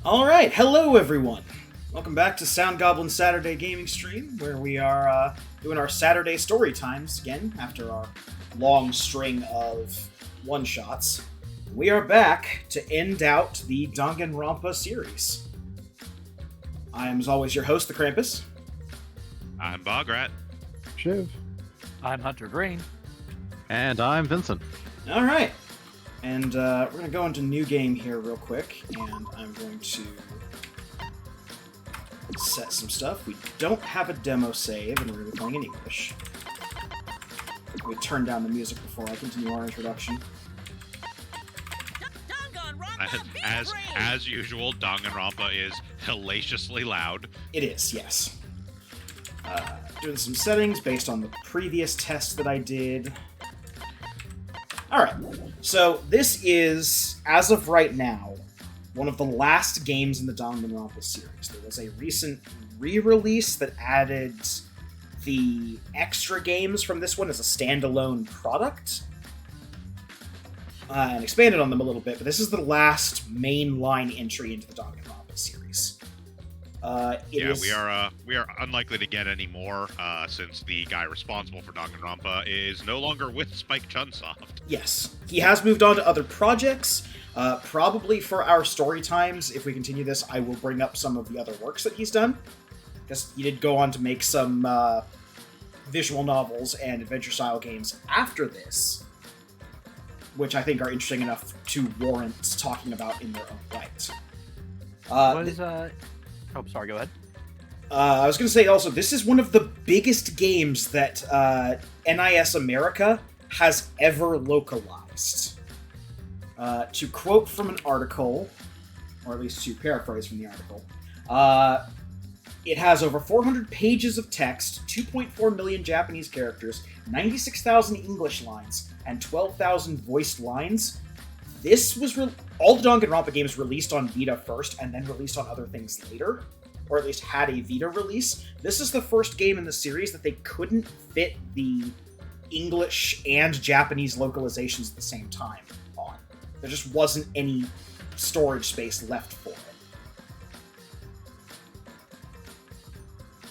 Alright, hello everyone! Welcome back to Sound Goblin Saturday Gaming Stream, where we are doing our Saturday story times again, after our long string of one-shots. We are back to end out the Danganronpa series. I am, as always, your host, the Krampus. I'm Bograt. Shiv. I'm Hunter Green. And I'm Vincent. Alright. And we're going to go into new game here real quick, and I'm going to set some stuff. We don't have a demo save, and we're going to be playing in English. We turn down the music before I continue our introduction. As usual, Danganronpa is hellaciously loud. It is, yes. Doing some settings based on the previous test that I did. Alright, so this is, as of right now, one of the last games in the Danganronpa series. There was a recent re-release that added the extra games from this one as a standalone product, and expanded on them a little bit, but this is the last mainline entry into the Danganronpa series. We are unlikely to get any more, since the guy responsible for Danganronpa is no longer with Spike Chunsoft. Yes, he has moved on to other projects. Probably for our story times, if we continue this, I will bring up some of the other works that he's done, because he did go on to make some visual novels and adventure-style games after this, which I think are interesting enough to warrant talking about in their own right. Oh, sorry, go ahead. I was going to say also, this is one of the biggest games that NIS America has ever localized. To quote from an article, or at least to paraphrase from the article, it has over 400 pages of text, 2.4 million Japanese characters, 96,000 English lines, and 12,000 voiced lines. This was all the Danganronpa games released on Vita first, and then released on other things later, or at least had a Vita release. This is the first game in the series that they couldn't fit the English and Japanese localizations at the same time on. There just wasn't any storage space left for it.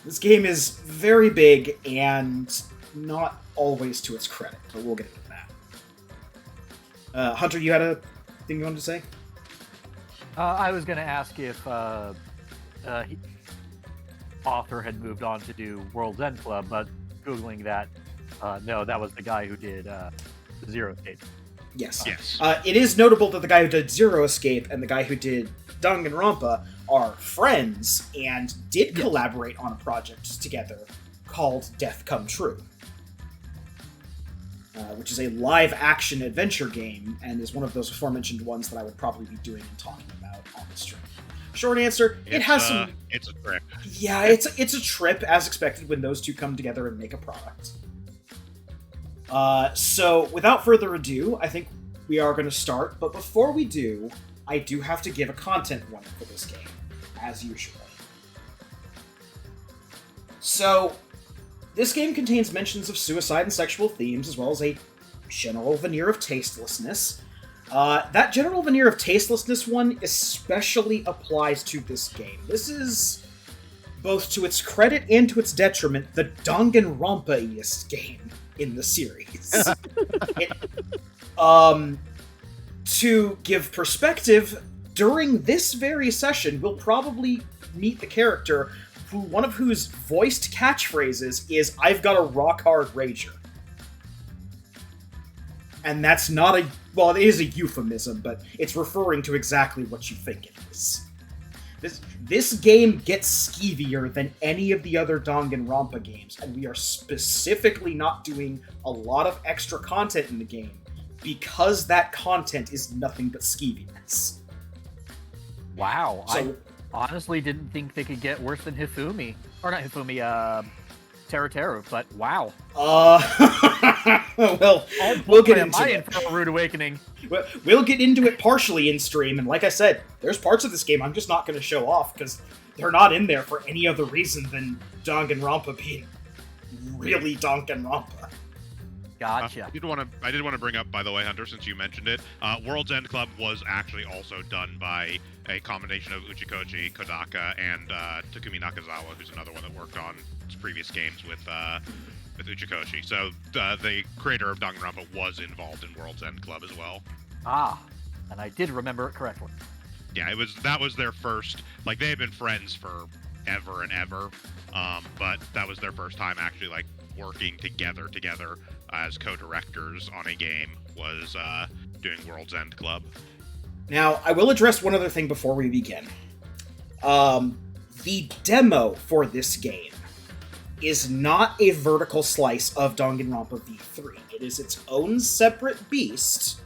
This game is very big and not always to its credit, but we'll get into that. Hunter, you had a thing you wanted to say? I was going to ask if author had moved on to do World's End Club, but Googling that, no, that was the guy who did Zero Escape. Yes. Yes. It is notable that the guy who did Zero Escape and the guy who did Danganronpa are friends and did collaborate on a project together called Death Come True. Which is a live-action adventure game, and is one of those aforementioned ones that I would probably be doing and talking about on the stream. Short answer, it has some... It's a trip. Yeah, it's a trip, as expected, when those two come together and make a product. So, without further ado, I think we are going to start, but before we do, I do have to give a content warning for this game, as usual. So... this game contains mentions of suicide and sexual themes, as well as a general veneer of tastelessness. That general veneer of tastelessness one especially applies to this game. This is, both to its credit and to its detriment, the Danganronpa-iest game in the series. To give perspective, during this very session, we'll probably meet the character one of whose voiced catchphrases is, "I've got a rock-hard rager." And that's not a... well, it is a euphemism, but it's referring to exactly what you think it is. This game gets skeevier than any of the other Danganronpa games, and we are specifically not doing a lot of extra content in the game, because that content is nothing but skeeviness. Wow, So... I honestly didn't think they could get worse than Hifumi. Or not Hifumi, Teru, but wow. Well, we'll get into it. For a Rude Awakening. We'll get into it partially in stream, and like I said, there's parts of this game I'm just not going to show off, because they're not in there for any other reason than Danganronpa being really Danganronpa. Gotcha. I did want to bring up, by the way, Hunter, since you mentioned it, World's End Club was actually also done by a combination of Uchikoji, Kodaka, and Takumi Nakazawa, who's another one that worked on previous games with Uchikoji. So the creator of Danganronpa was involved in World's End Club as well. Ah, and I did remember it correctly. Yeah, that was their first. Like, they had been friends for ever and ever, but that was their first time actually like working together as co-directors on a game, was doing World's End Club. Now, I will address one other thing before we begin. The demo for this game is not a vertical slice of Danganronpa V3. It is its own separate beast.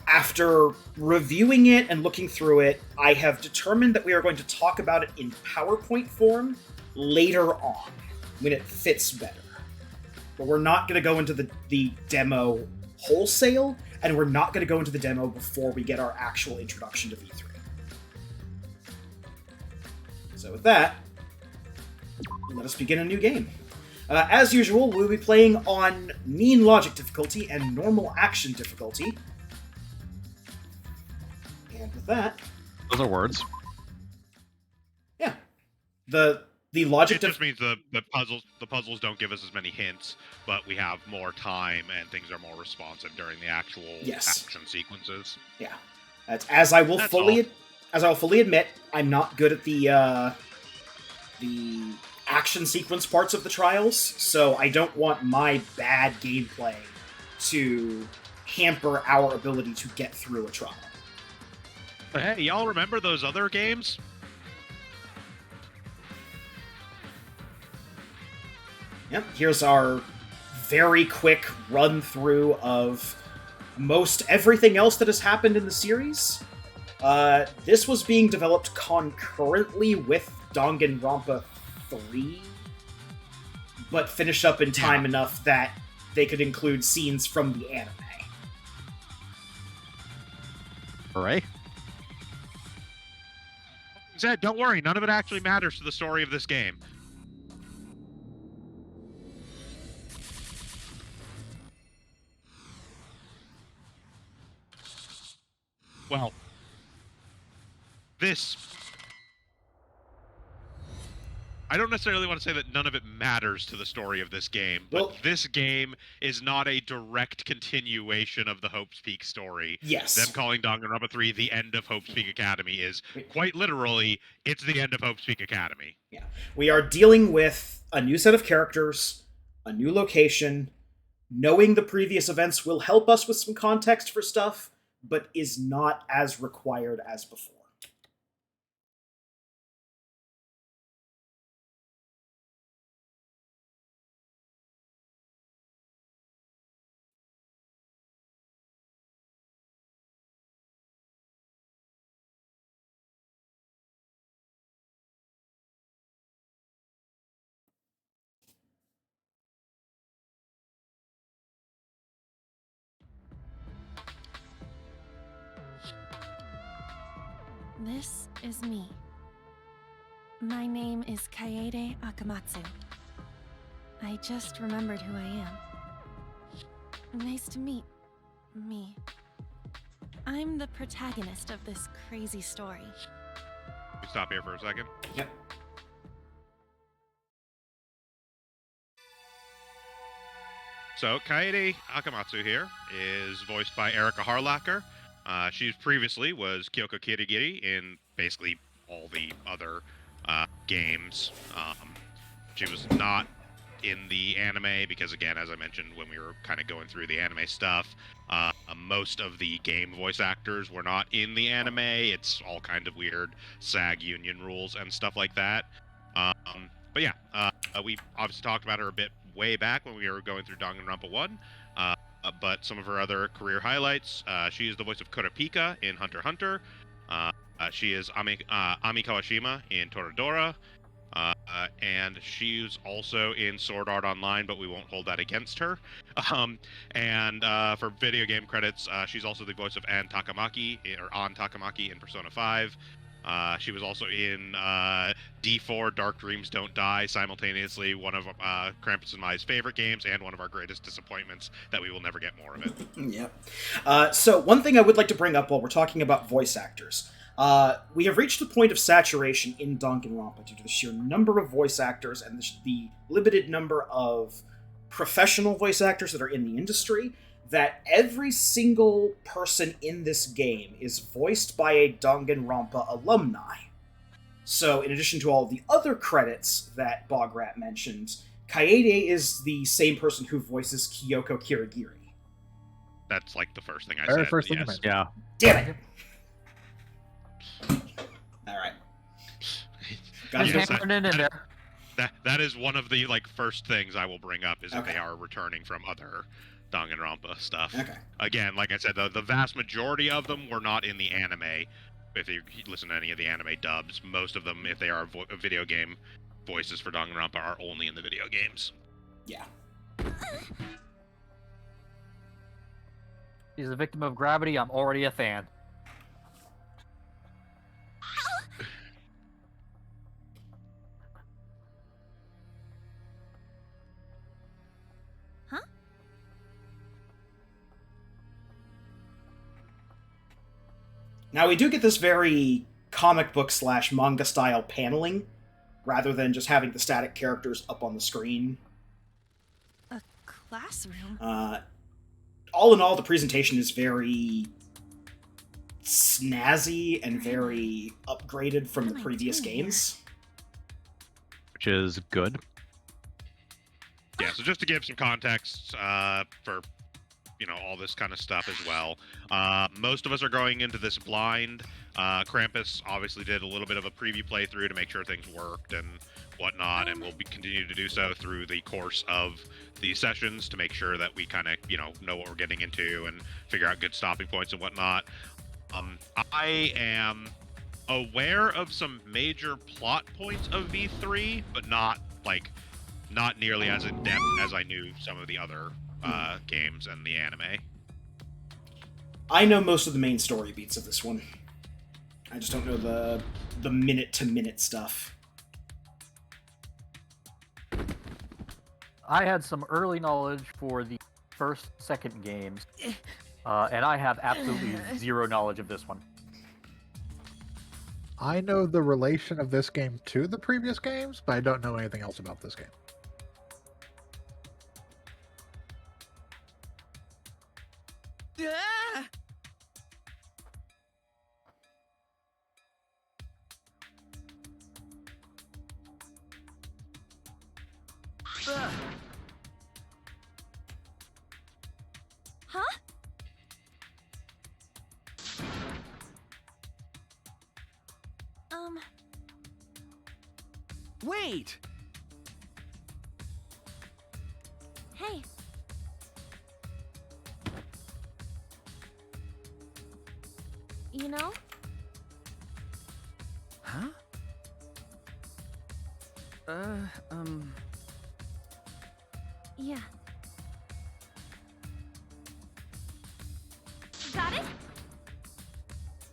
After reviewing it and looking through it, I have determined that we are going to talk about it in PowerPoint form later on, when it fits better. But we're not going to go into the demo wholesale, and we're not going to go into the demo before we get our actual introduction to V3. So with that, let us begin a new game. As usual, we'll be playing on mean logic difficulty and normal action difficulty. And with that... Those are words. Yeah. The logic... It just means the puzzles don't give us as many hints, but we have more time and things are more responsive during the actual action sequences. Yeah. As I will fully admit, I'm not good at the action sequence parts of the trials, so I don't want my bad gameplay to hamper our ability to get through a trial. But hey, y'all remember those other games? Yep, here's our very quick run-through of most everything else that has happened in the series. This was being developed concurrently with Danganronpa 3, but finished up in time enough that they could include scenes from the anime. Hooray. Zed, don't worry, none of it actually matters to the story of this game. Well, I don't necessarily want to say that none of it matters to the story of this game, but this game is not a direct continuation of the Hope's Peak story. Yes. Them calling Danganronpa 3 the end of Hope's Peak Academy is, quite literally, it's the end of Hope's Peak Academy. Yeah. We are dealing with a new set of characters, a new location. Knowing the previous events will help us with some context for stuff, but is not as required as before. This is me. My name is Kaede Akamatsu. I just remembered who I am. Nice to meet me. I'm the protagonist of this crazy story. We stop here for a second. Yep. So, Kaede Akamatsu here is voiced by Erika Harlacher. She previously was Kyoko Kirigiri in basically all the other games. She was not in the anime because, again, as I mentioned when we were kind of going through the anime stuff, most of the game voice actors were not in the anime. It's all kind of weird SAG union rules and stuff like that. But yeah, we obviously talked about her a bit way back when we were going through Danganronpa 1. But some of her other career highlights, she is the voice of Kurapika in Hunter x Hunter. She is Ami Kawashima in Toradora. And she's also in Sword Art Online, but we won't hold that against her. And for video game credits, she's also the voice of Ann Takamaki in Persona 5. She was also in D4, Dark Dreams Don't Die, simultaneously one of Krampus and my favorite games and one of our greatest disappointments that we will never get more of it. Yep. So one thing I would like to bring up while we're talking about voice actors. We have reached a point of saturation in Danganronpa due to the sheer number of voice actors and the limited number of professional voice actors that are in the industry, that every single person in this game is voiced by a Danganronpa alumni. So, in addition to all the other credits that Bograt mentioned, Kaede is the same person who voices Kyoko Kirigiri. That's like the first thing I Very said. first thing yes. I mentioned. Yeah. Damn it! Alright. Got Just it. hammering it in there. That is one of the first things I will bring up is if Okay. they are returning from other Danganronpa stuff. Okay. Again, like I said, the vast majority of them were not in the anime. If you listen to any of the anime dubs, most of them, if they are video game voices for Danganronpa, are only in the video games. Yeah. He's a victim of gravity. I'm already a fan. Now, we do get this very comic book / manga style paneling, rather than just having the static characters up on the screen. A classroom? All in all, the presentation is very snazzy and very upgraded from the What am I previous doing here? games. Which is good. Yeah, so just to give some context for all this kind of stuff as well. Most of us are going into this blind. Krampus obviously did a little bit of a preview playthrough to make sure things worked and whatnot, and we'll continue to do so through the course of the sessions to make sure that we kind of know what we're getting into and figure out good stopping points and whatnot. I am aware of some major plot points of V3, but not nearly as in depth as I knew some of the other games and the anime. I know most of the main story beats of this one. I just don't know the minute-to-minute stuff. I had some early knowledge for the first, second games, and I have absolutely zero knowledge of this one. I know the relation of this game to the previous games, but I don't know anything else about this game. Huh? Wait! Hey. You know? Huh? Yeah. Got it?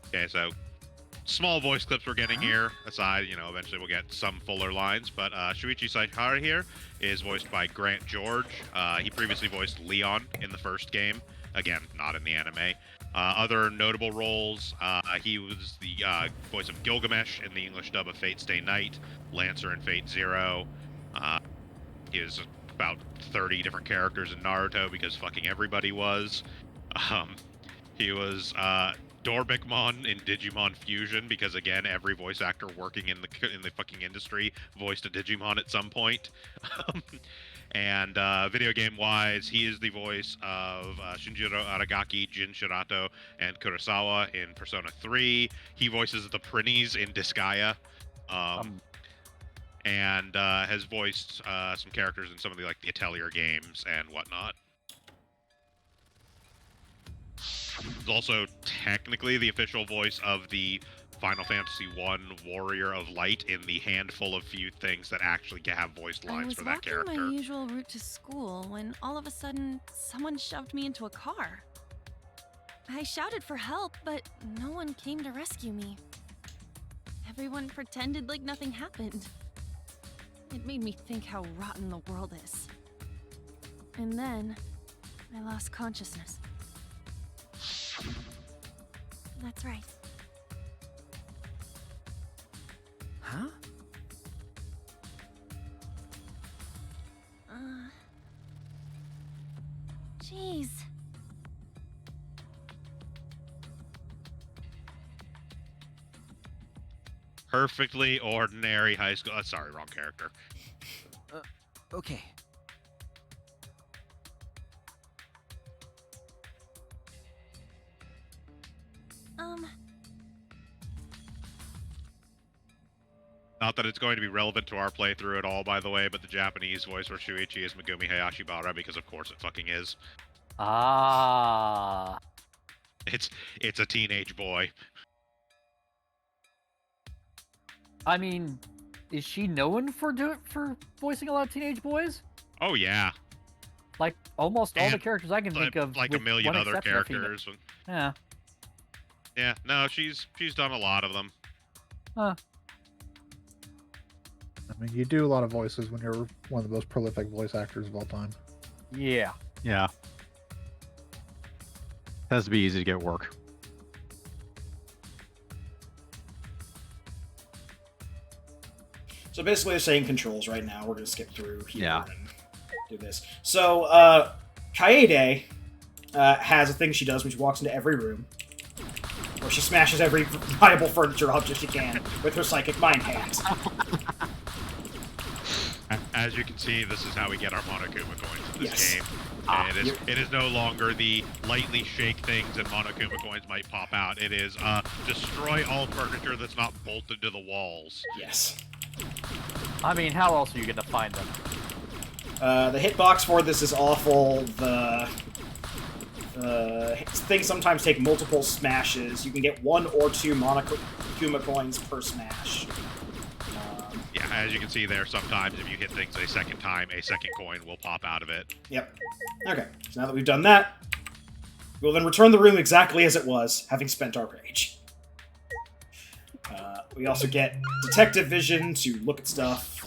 Okay, so small voice clips we're getting here. Aside, eventually we'll get some fuller lines. But Shuichi Saihara here is voiced by Grant George. He previously voiced Leon in the first game. Again, not in the anime. Other notable roles, he was the voice of Gilgamesh in the English dub of Fate Stay Night, Lancer in Fate Zero. He was about 30 different characters in Naruto because fucking everybody was. He was Dorbikmon in Digimon Fusion because, again, every voice actor working in the fucking industry voiced a Digimon at some point. And video game wise, he is the voice of Shinjiro Aragaki, Jin Shirato, and Kurosawa in Persona 3. He voices the Prinnies in Disgaea. And has voiced some characters in some of the the Atelier games and whatnot. He's also technically the official voice of the Final Fantasy I Warrior of Light in the handful of few things that actually have voiced lines for that I was character. walking my usual route to school when all of a sudden someone shoved me into a car. I shouted for help, but no one came to rescue me. everyone pretended like nothing happened. It made me think how rotten the world is. And then, I lost consciousness. That's right. Huh? Jeez. Perfectly ordinary high school. Sorry, wrong character. Okay. Not that it's going to be relevant to our playthrough at all, by the way, but the Japanese voice for Shuichi is Megumi Hayashibara, because of course it fucking is. Ah. It's a teenage boy. I mean, is she known for voicing a lot of teenage boys? Oh yeah. Like almost all And, the characters I can think of, like a with million one other exception of female. characters. Yeah. Yeah, no, she's done a lot of them. Huh. I mean, you do a lot of voices when you're one of the most prolific voice actors of all time. Yeah. Yeah. Has to be easy to get work. So basically, they're saying controls right now. We're gonna skip through here Yeah. and do this. So Kaede has a thing she does when she walks into every room, where she smashes every viable furniture object she can with her psychic mind hands. As you can see, this is how we get our Monokuma coins in this Yes. game. And it is no longer the lightly shake things and Monokuma coins might pop out. It is destroy all furniture that's not bolted to the walls. Yes. I mean, how else are you gonna find them? The hitbox for this is awful. The things sometimes take multiple smashes. You can get 1 or 2 Monokuma coins per smash. Yeah, as you can see there, sometimes if you hit things a second time, a second coin will pop out of it. Yep. Okay, so now that we've done that, we'll then return the room exactly as it was, having spent our rage. We also get detective vision to look at stuff.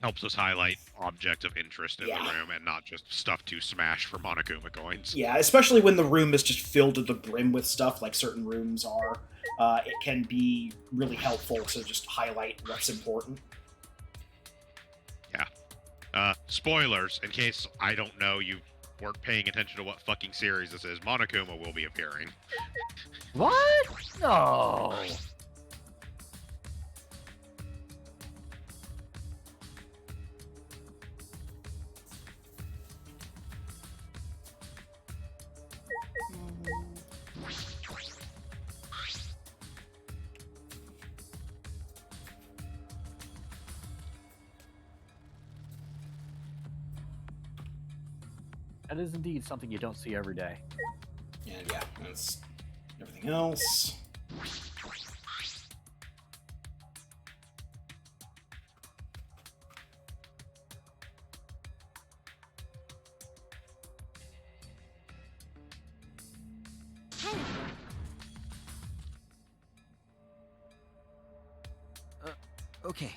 Helps us highlight objects of interest in Yeah. the room and not just stuff to smash for Monokuma coins. Yeah, especially when the room is just filled to the brim with stuff, like certain rooms are. It can be really helpful to just highlight what's important. Spoilers, in case I don't know you weren't paying attention to what fucking series this is, Monokuma will be appearing. What? No. That is indeed something you don't see every day. And yeah, that's everything else. Okay.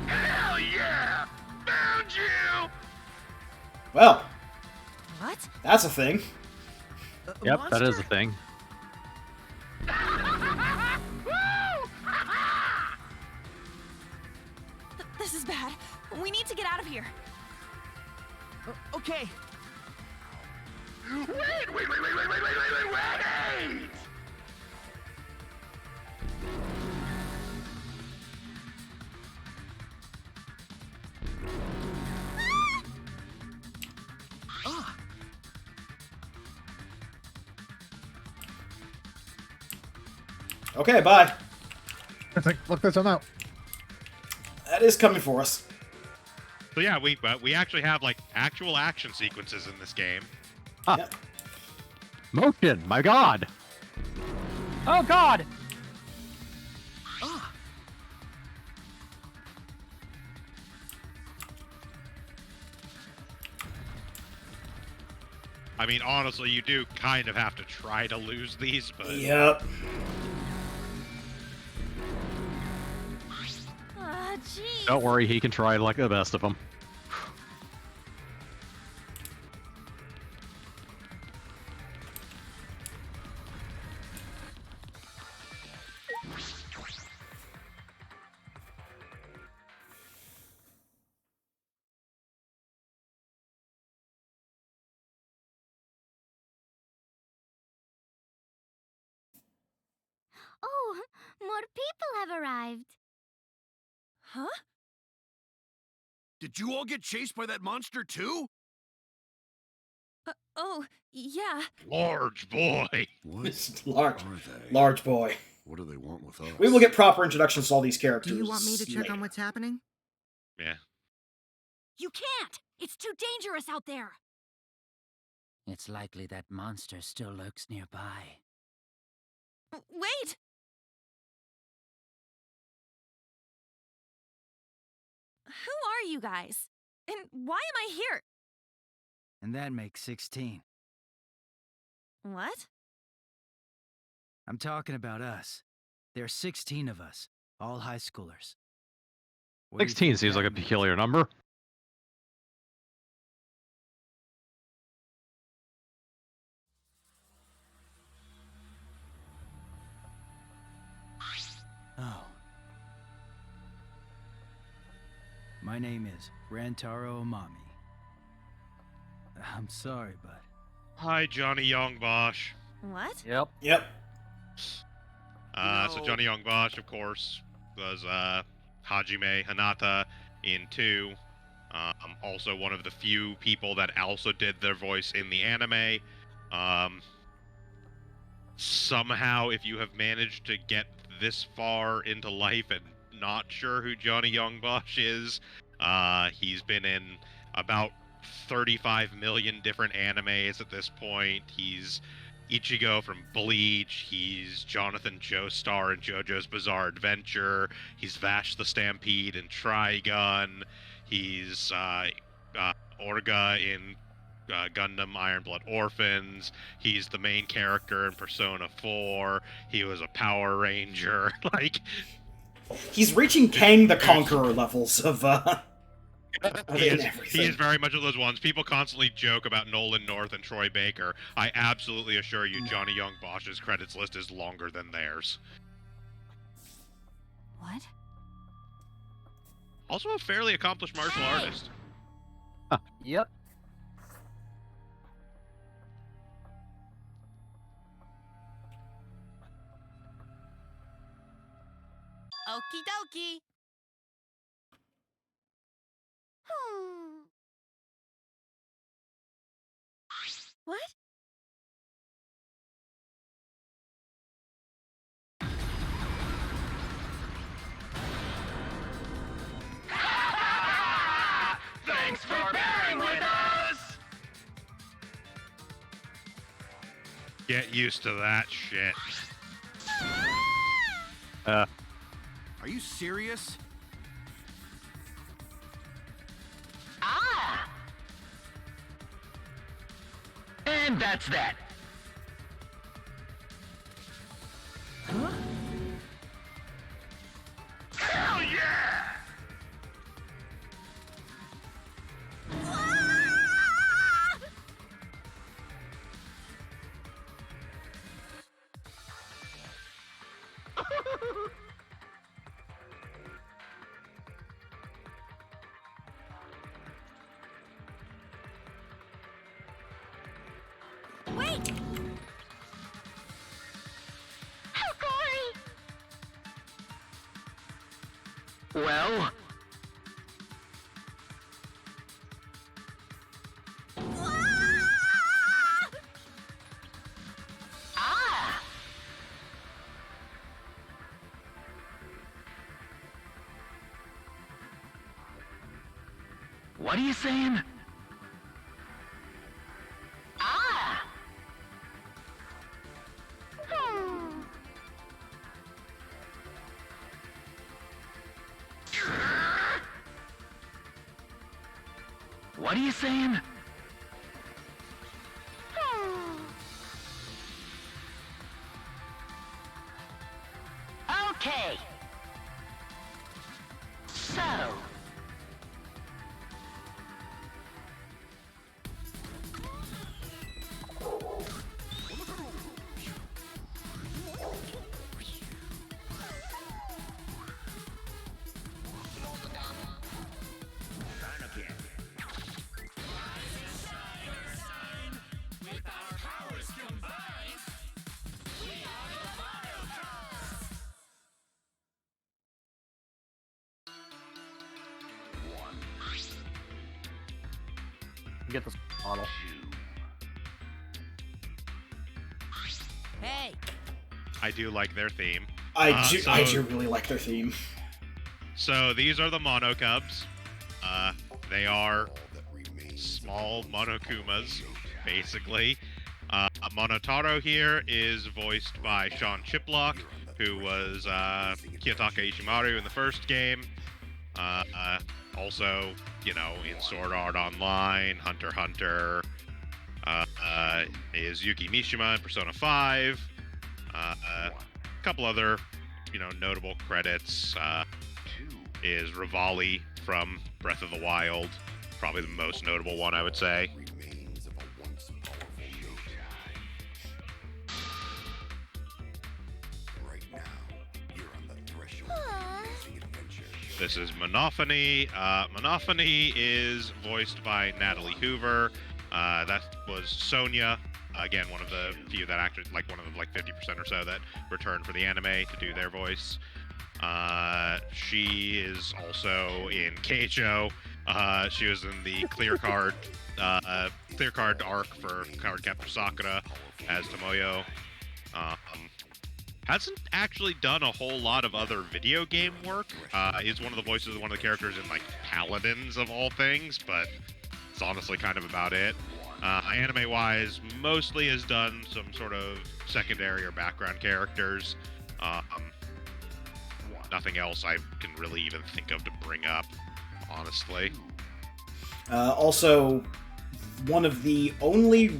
Hell yeah! Found you! Well, What? that's a thing. Yep, that is a thing. This is bad. We need to get out of here. Okay. Wait! Ah. Okay, bye. It's like, look, there's some out. That is coming for us. So yeah, we actually have like actual action sequences in this game. Ah. Yep. Motion, my god! Oh God! Ah. I mean, honestly, you do kind of have to try to lose these, but Yep. Ah, jeez. Don't worry, he can try like the best of them. Oh, more people have arrived. Huh? Did you all get chased by that monster too? Oh, yeah. large boy. What It's large, are they? large boy. What do they want with us? We will get proper introductions to all these characters. Do you want me to check later. on what's happening? Yeah. You can't! It's too dangerous out there! It's likely that monster still lurks nearby. Wait! Who are you guys? And why am I here? And that makes 16. What? I'm talking about us. There's 16 of us, all high schoolers. What do you 16 think seems that like a means? peculiar number. Oh. My name is Rantaro Omami. I'm sorry, but Hi, Johnny Young Bosch. What? Yep. Yep. So Johnny Young Bosch, of course, was Hajime Hanata in 2. Also one of the few people that also did their voice in the anime. Somehow, if you have managed to get this far into life and not sure who Johnny Young Bosch is, he's been in about 35 million different animes at this point. He's Ichigo from Bleach. He's Jonathan Joestar in JoJo's Bizarre Adventure. He's Vash the Stampede in Trigun. He's Orga in Gundam Iron Blood Orphans. He's the main character in Persona 4. He was a Power Ranger. Like, He's reaching Kang the Conqueror levels of he in is everything. very much of those ones. People constantly joke about Nolan North and Troy Baker. I absolutely assure you, Johnny Young Bosch's credits list is longer than theirs. What? Also a fairly accomplished martial artist. Yep. Okie dokie. What? Thanks for bearing with us! Get used to that shit. Are you serious? Ah! And that's that. Huh? Hell yeah! Wait! Well, ah! What are you saying? Ah! What are you saying? Get the model. Hey. I do like their theme. I do really like their theme. So these are the Mono Cubs. They are small Monokumas, basically. Monotaro here is voiced by Sean Chiplock, who was Kiyotaka Ishimaru in the first game. Also, you know, in Sword Art Online, Hunter x Hunter, is Yuki Mishima in Persona 5. A couple other, you know, notable credits. Is Rivali from Breath of the Wild, probably the most notable one, I would say. This is Monophony. Monophony is voiced by Natalie Hoover. That was Sonya. Again, one of the few that actually, like one of the 50% or so that returned for the anime to do their voice. She is also in Keijo. She was in the clear card arc for Card Captor Sakura as Tomoyo. Hasn't actually done a whole lot of other video game work. Is one of the voices of one of the characters in like Paladins of all things, but it's honestly kind of about it. Anime-wise, mostly has done some sort of secondary or background characters. Nothing else I can really even think of to bring up, honestly. Also, one of the only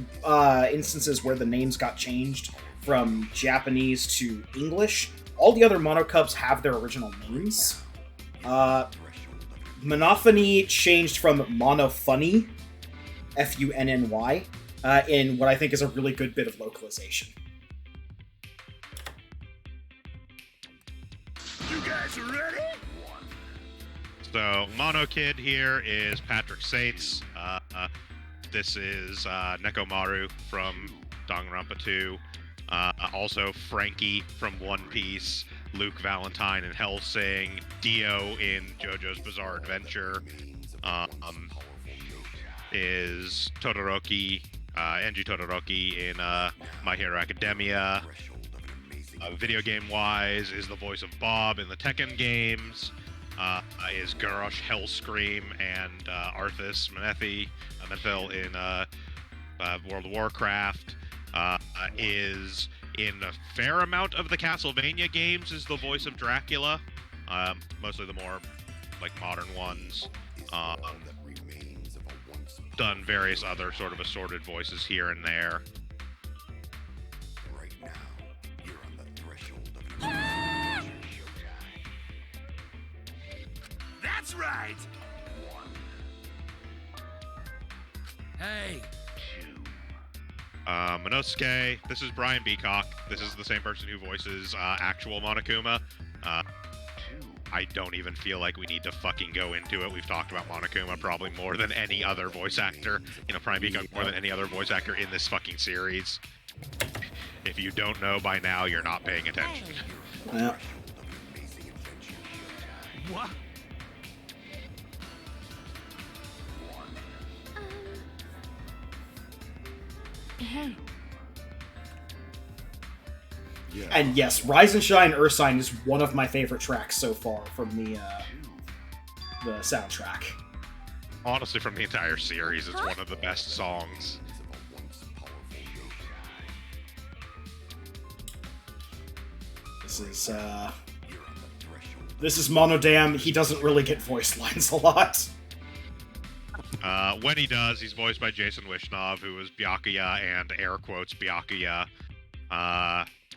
instances where the names got changed from Japanese to English. All the other Monocubs have their original names. Monophony changed from Monofunny, Funny, in what I think is a really good bit of localization. You guys ready? So, Mono Kid here is Patrick Sates. This is Nekomaru from Danganronpa 2. Also Frankie from One Piece, Luke Valentine in Hellsing, Dio in JoJo's Bizarre Adventure, is Todoroki, Enji Todoroki in My Hero Academia. Video game-wise, is the voice of Bob in the Tekken games, is Garrosh Hellscream and Arthas Menethil in World of Warcraft. Is in a fair amount of the Castlevania games is the voice of Dracula, mostly the more like modern ones. Done various other sort of assorted voices here and there. Right now, you're on the threshold of an That's right. Hey, Monosuke, this is Brian Beacock. This is the same person who voices actual Monokuma. I don't even feel like we need to fucking go into it. We've talked about Monokuma probably more than any other voice actor. You know, Brian Beacock more than any other voice actor in this fucking series. If you don't know by now, you're not paying attention. Yeah. what? Hey. And yes, Rise and Shine Ursine is one of my favorite tracks so far from the soundtrack. Honestly, from the entire series, it's one of the best songs. This is Monodam. He doesn't really get voice lines a lot. When he does, he's voiced by Jason Wishnov, who is Byakuya and air quotes Byakuya.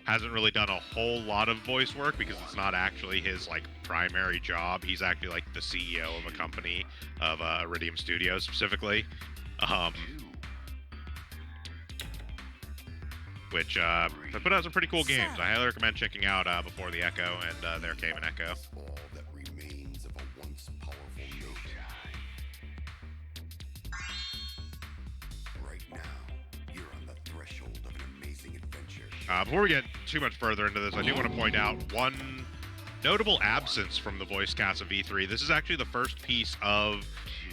Hasn't really done a whole lot of voice work because it's not actually his like primary job. He's actually like the CEO of a company of Iridium Studios specifically, which they put out some pretty cool games. I highly recommend checking out Before the Echo and There Came an Echo. Before we get too much further into this, I do want to point out one notable absence from the voice cast of V3. This is actually the first piece of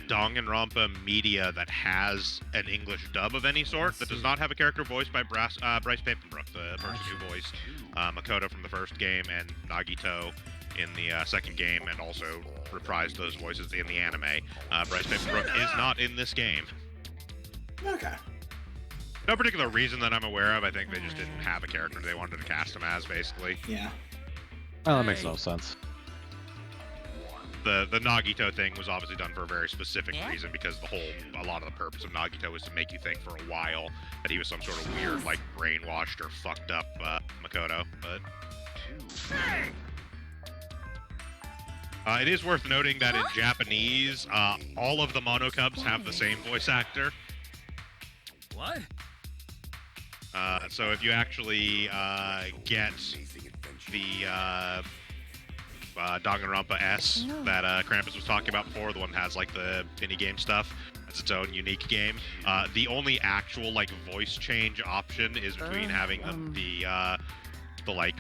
Danganronpa media that has an English dub of any sort that does not have a character voiced by Bryce Papenbrook, the person who voiced Makoto from the first game and Nagito in the second game, and also reprised those voices in the anime. Bryce Papenbrook is not in this game. Okay. No particular reason that I'm aware of. I think they just didn't have a character they wanted to cast him as, basically. Yeah. Oh, that makes no sense. The Nagito thing was obviously done for a very specific reason, because a lot of the purpose of Nagito was to make you think for a while that he was some sort of weird, like, brainwashed or fucked up Makoto, but... it is worth noting that in Japanese, all of the Monokubs have the same voice actor. What? So if you actually get the Danganronpa S that Krampus was talking about before, the one that has like the mini game stuff, that's its own unique game. The only actual like voice change option is between having the like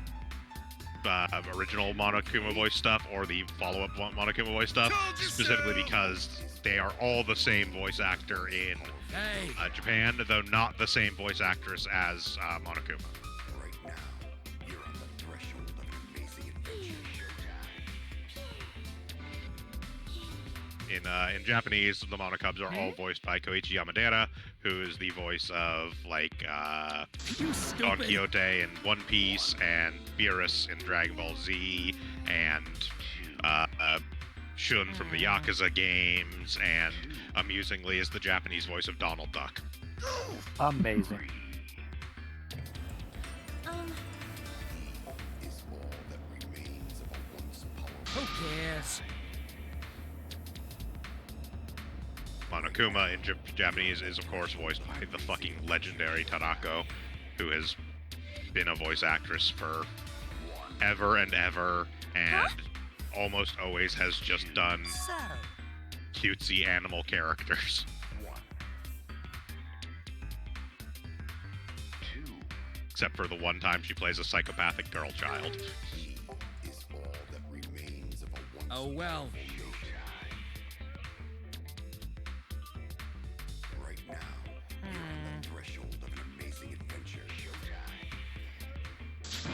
original Monokuma voice stuff or the follow-up Monokuma voice stuff, specifically because they are all the same voice actor in Japan, though not the same voice actress as Monokuma. In Japanese, the Monokubs are all voiced by Koichi Yamadera, who is the voice of, like, Don Quixote in One Piece, and Beerus in Dragon Ball Z, and Shun from the Yakuza games, and amusingly is the Japanese voice of Donald Duck. Amazing. Who cares? Monokuma in Japanese is, of course, voiced by the fucking legendary Tarako, who has been a voice actress for ever and ever, and almost always has just done cutesy animal characters. Except for the one time she plays a psychopathic girl child. Oh well.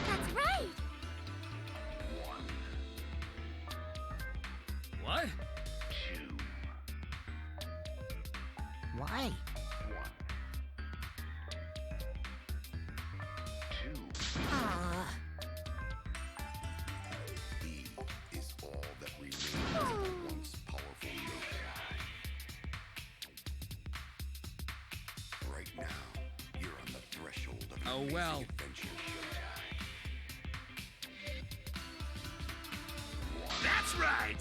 That's right! What? Why? Oh well. That's right!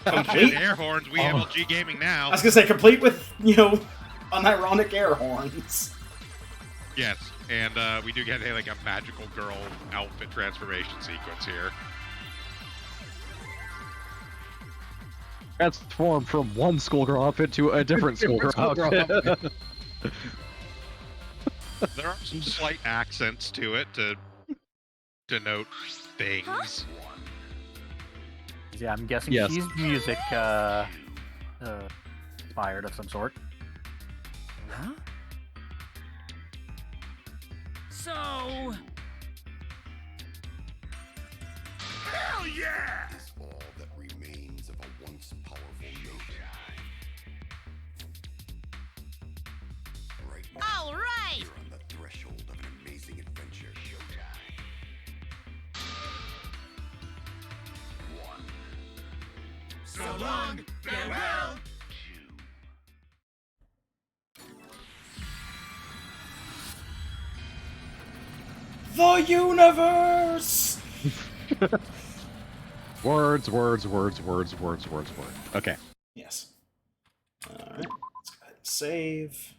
Complete. Air horns, we have LG Gaming now. I was gonna say, complete with, unironic air horns. Yes, and we do get a magical girl outfit transformation sequence here. Transform from one schoolgirl outfit to a different schoolgirl outfit. There are some slight accents to it to denote things. Yeah, I'm guessing Yes. she's music inspired of some sort. Huh? So... Hell yeah! All right! So long, farewell! The universe! Words. Okay. Yes. Alright, let's go ahead and save.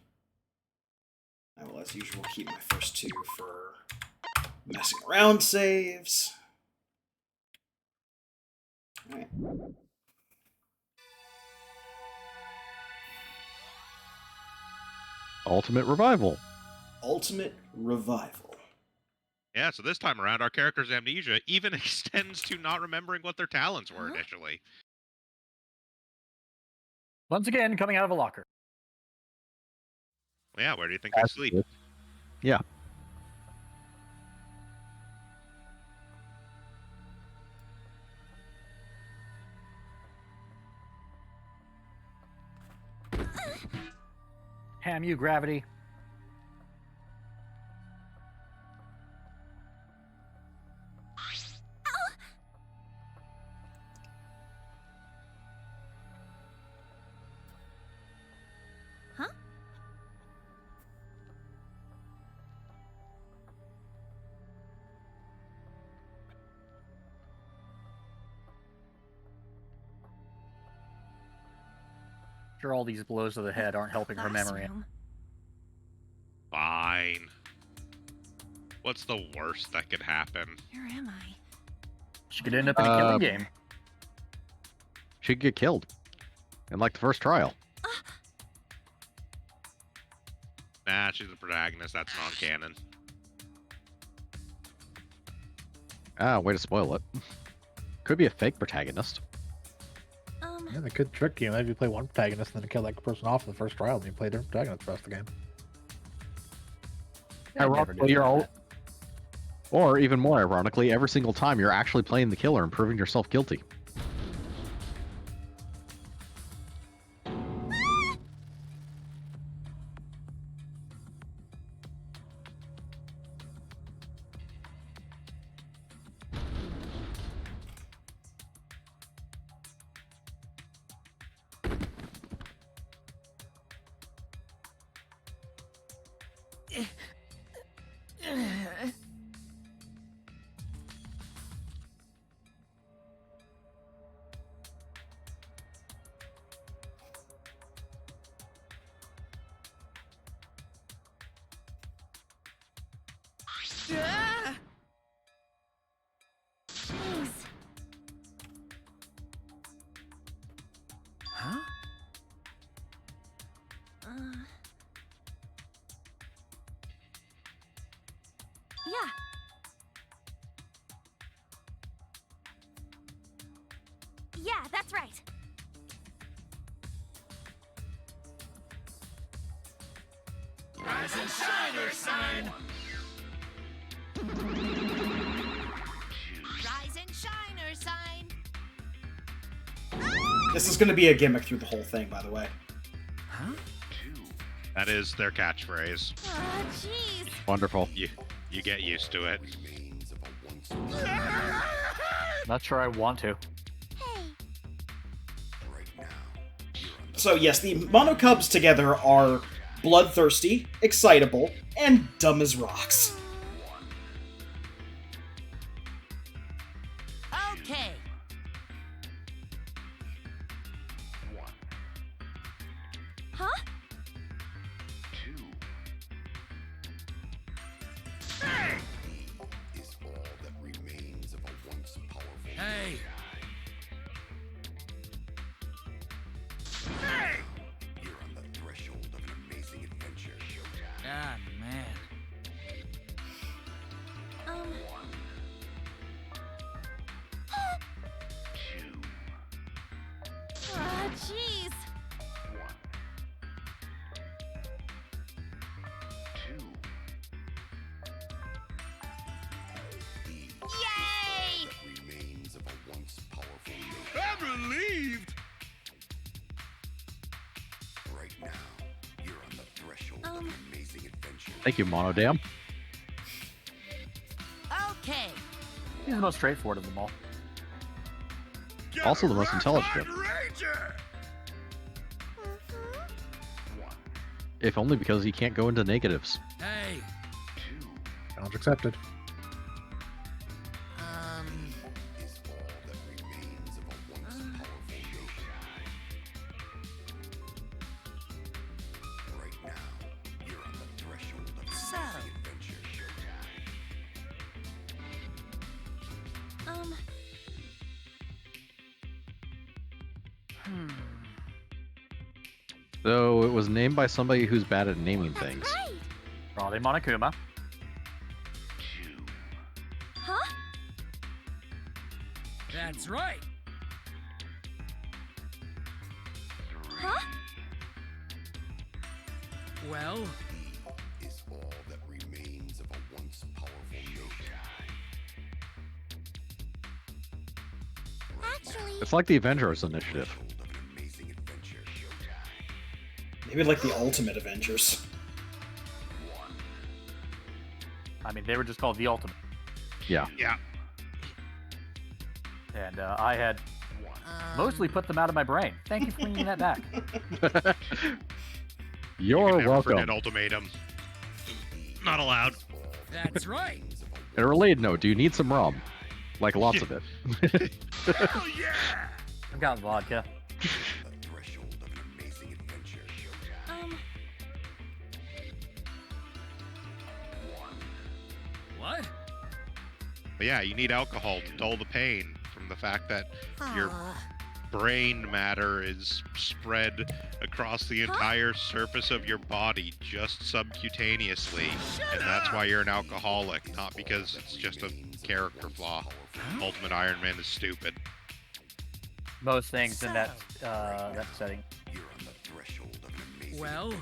I will, as usual, keep my first two for messing around saves. Alright. Ultimate Revival. Ultimate Revival. Yeah, so this time around, our character's amnesia even extends to not remembering what their talents were initially. Once again, coming out of a locker. Well, yeah, where do you think they sleep? Yeah. Ham you, Gravity. Huh? Sure, all these blows to the head aren't helping her memory. Classroom. Fine. What's the worst that could happen? Where am I? She could end up in a killing game. She'd get killed. In like the first trial. Nah, she's the protagonist. That's non-canon. Ah, way to spoil it. Could be a fake protagonist. Yeah, they could trick you. Maybe you play one protagonist and then kill that person off in the first trial, and you play a different protagonist for the rest of the game. Ironically, you're all... Or even more ironically, every single time you're actually playing the killer and proving yourself guilty. Jeez. Huh? Yeah. Yeah, that's right. Rise and shine or sign. Rise and shine or sign. This is going to be a gimmick through the whole thing, by the way. Huh? That is their catchphrase. Oh, jeez. Wonderful. You get used to it. Not sure I want to. So yes, the Monocubs together are bloodthirsty, excitable, and dumb as rocks. Okay. Huh? Hey! Ah, man. Oh, jeez. Yay! I'm relieved. Thank you, Monodam. Okay. He's the most straightforward of them all. Also the most intelligent. Ranger. If only because he can't go into negatives. Hey! Challenge accepted. So. So it was named by somebody who's bad at naming things. Raleigh Monokuma. Huh? That's right. Huh? Well, is all that remains of a once powerful nation. Actually, It's like the Avengers Initiative. Maybe like the Ultimate Avengers. I mean, they were just called the Ultimate. Yeah. Yeah. And I had mostly put them out of my brain. Thank you for bringing that back. You're You can never welcome. forget Ultimatum. Not allowed. that's right. In a related note, do you need some rum? Like lots of it. Hell yeah! I've got vodka. What? But yeah, you need alcohol to dull the pain from the fact that your brain matter is spread across the entire surface of your body just subcutaneously. And that's why you're an alcoholic, not because it's just a character flaw. Ultimate Iron Man is stupid. Most things in that setting. Well,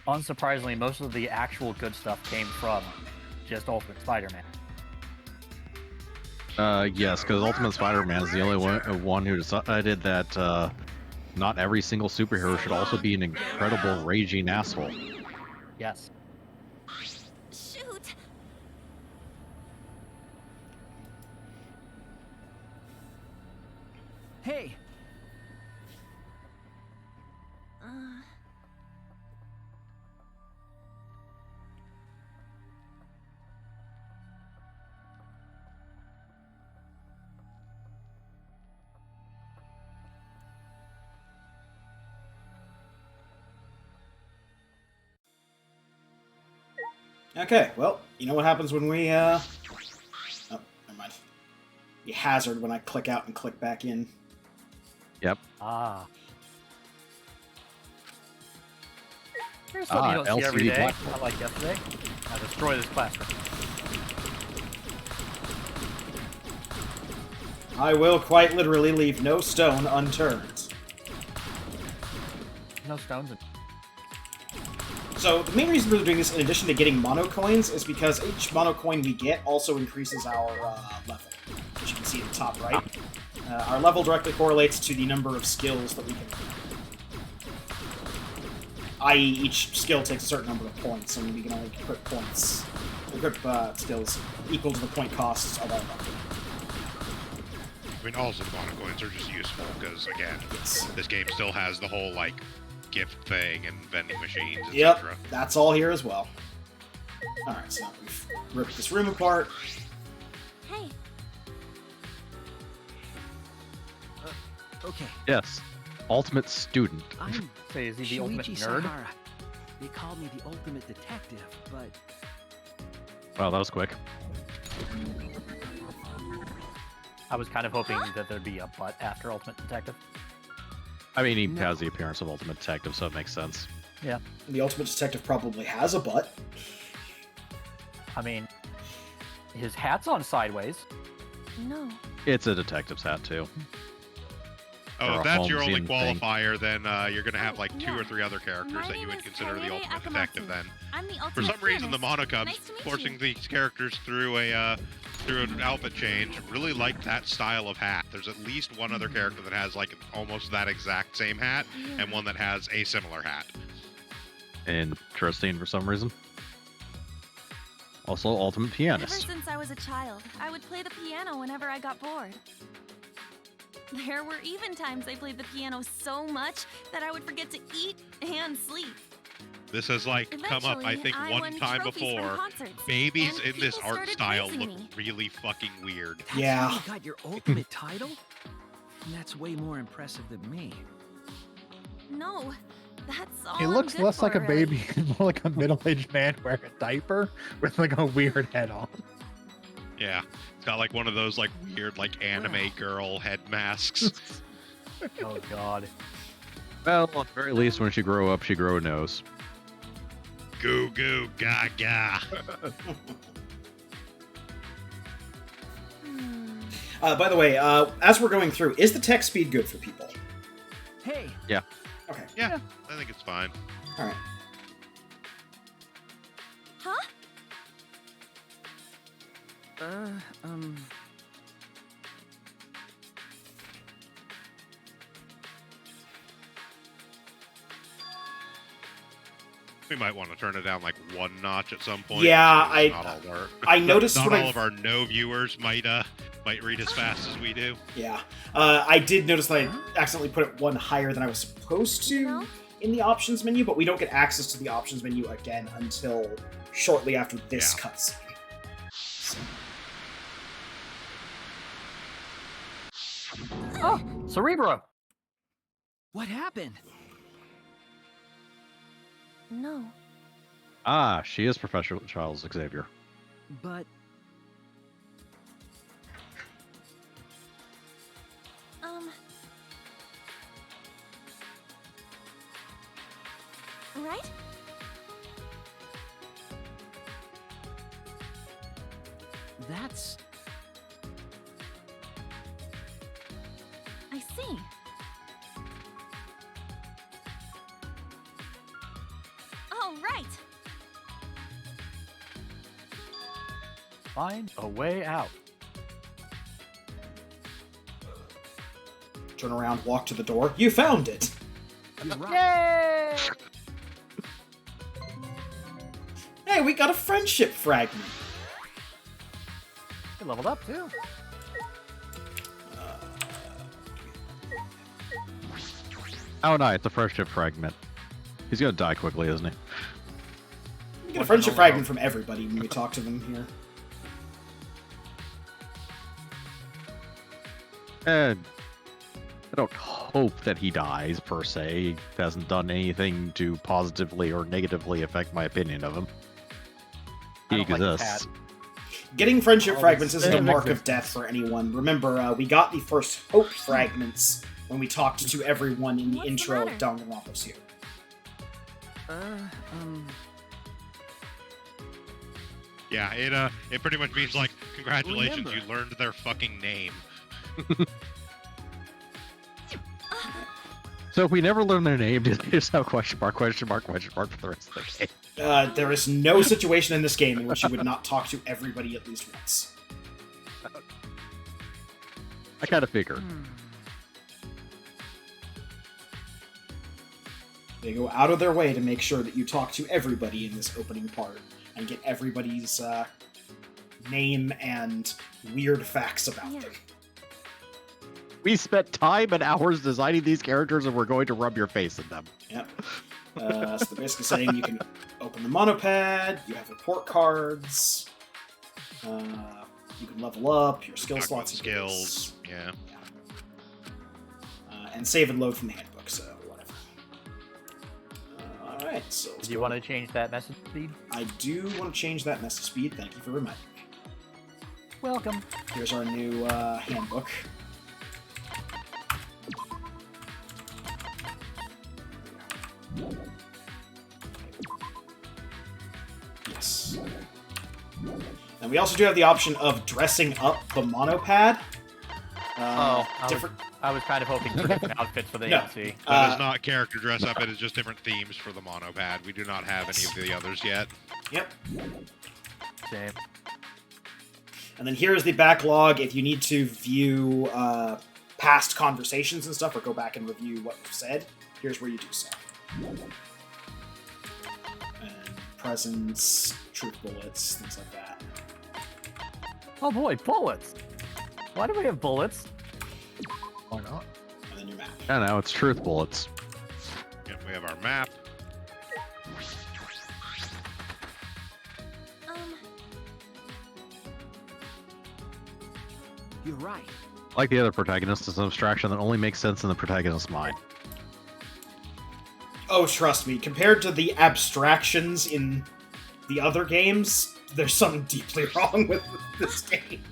Unsurprisingly, most of the actual good stuff came from just Ultimate Spider-Man. Yes, because Ultimate Spider-Man is the only one who decided that not every single superhero should also be an incredible raging asshole. Yes. shoot. Hey, Okay, well, you know what happens when we, Oh, never mind. You hazard when I click out and click back in. Yep. Ah. Here's something you don't see every LCD day, platform. not like yesterday. I destroy this classroom. I will quite literally leave no stone unturned. No stones. So the main reason we're doing this, in addition to getting mono coins, is because each mono coin we get also increases our level, which you can see at the top right. Our level directly correlates to the number of skills that we can. I.e., each skill takes a certain number of points, and we can only equip points, equip skills equal to the point costs of our level. I mean, also the mono coins are just useful because, again, this game still has the whole, like, gift thing and vending machines, etc. Yep, that's all here as well. Alright, so now we've ripped this room apart. Hey, okay. Yes. Ultimate student. I'm Say, is he the ultimate Shuichi nerd? Sahara. They called me the ultimate detective, but Wow, that was quick. I was kind of hoping that there'd be a butt after Ultimate Detective. I mean, he has the appearance of Ultimate Detective, so it makes sense. Yeah. The Ultimate Detective probably has a butt. I mean, his hat's on sideways. No. It's a detective's hat, too. Oh, Or if a that's your only Holmesian thing. qualifier, then you're going to have like 2 Yeah. or 3 other characters My that you name would is consider the Kaede ultimate Akamatsu. detective then. I'm the For ultimate some reason, the pianist. Monocubs, Nice to meet forcing you. these characters through an outfit change, really like that style of hat. There's at least one other character that has like almost that exact same hat, and one that has a similar hat. Interesting for some reason. Also, Ultimate Ever Pianist. since I was a child, I would play the piano whenever I got bored. There were even times I played the piano so much that I would forget to eat and sleep. This has like come up, I Eventually, think, I one won time trophies from before. concerts, Babies and in this people art started style praising look me. really fucking weird. that's Yeah. how you got your ultimate title? And that's way more impressive than me. No, that's all He I'm looks good less like for, a really. baby and more like a middle-aged man wearing a diaper with like a weird head on. Yeah, it's got like one of those like weird like anime girl head masks. Oh god. Well, at the very least, when she grow up, she grow a nose. Goo goo gaga. By the way, as we're going through, is the text speed good for people? Hey. Yeah. Okay. Yeah, I think it's fine. All right. Huh? We might want to turn it down like one notch at some point. Yeah, because not all our, I noticed not when all of our no viewers might read as fast as we do. Yeah, I did notice that I accidentally put it one higher than I was supposed to in the options menu, but we don't get access to the options menu again until shortly after this cutscene. So. Oh, Cerebro. What happened? No. Ah, she is Professor Charles Xavier. But Right? that's... I see. Oh, right. Find a way out. Turn around, walk to the door. You found it! You're right. Yay! Hey, we got a friendship fragment. You leveled up too. Oh no, it's a friendship fragment. He's gonna die quickly, isn't he? We get a friendship fragment from everybody when we talk to them here. And I don't hope that he dies, per se. He hasn't done anything to positively or negatively affect my opinion of him. He exists. Getting friendship fragments isn't a mark of death for anyone. Remember, we got the first hope fragments when we talked to everyone in the intro of Danganronpa 2. Yeah, it pretty much means like, congratulations, Remember. you learned their fucking name. So if we never learn their name, do they just have question mark for the rest of the game? There is no situation in this game in which you would not talk to everybody at least once. I kind of figured. They go out of their way to make sure that you talk to everybody in this opening part and get everybody's name and weird facts about them. We spent time and hours designing these characters, and we're going to rub your face in them. Yep. So they're basically saying you can open the monopad, you have report cards, you can level up, your skill slots and skills, yeah. And save and load from the handbook, so whatever. Alright, so... Do you want to change that message speed? I do want to change that message speed, thank you for reminding me. Welcome. Here's our new handbook. Yes. And we also do have the option of dressing up the monopad. I was kind of hoping for different outfits for the AMC. That is not character dress up, it is just different themes for the monopad. We do not have any of the others yet. Yep. Same. And then here is the backlog if you need to view past conversations and stuff or go back and review what we've said. Here's where you do so. And presents, truth bullets, things like that. Oh boy, bullets! Why do we have bullets? Why not? And then your map. Yeah, no, it's truth bullets. Yep, we have our map. You're right. Like the other protagonist, it's an abstraction that only makes sense in the protagonist's mind. Oh, trust me, compared to the abstractions in the other games, there's something deeply wrong with this game.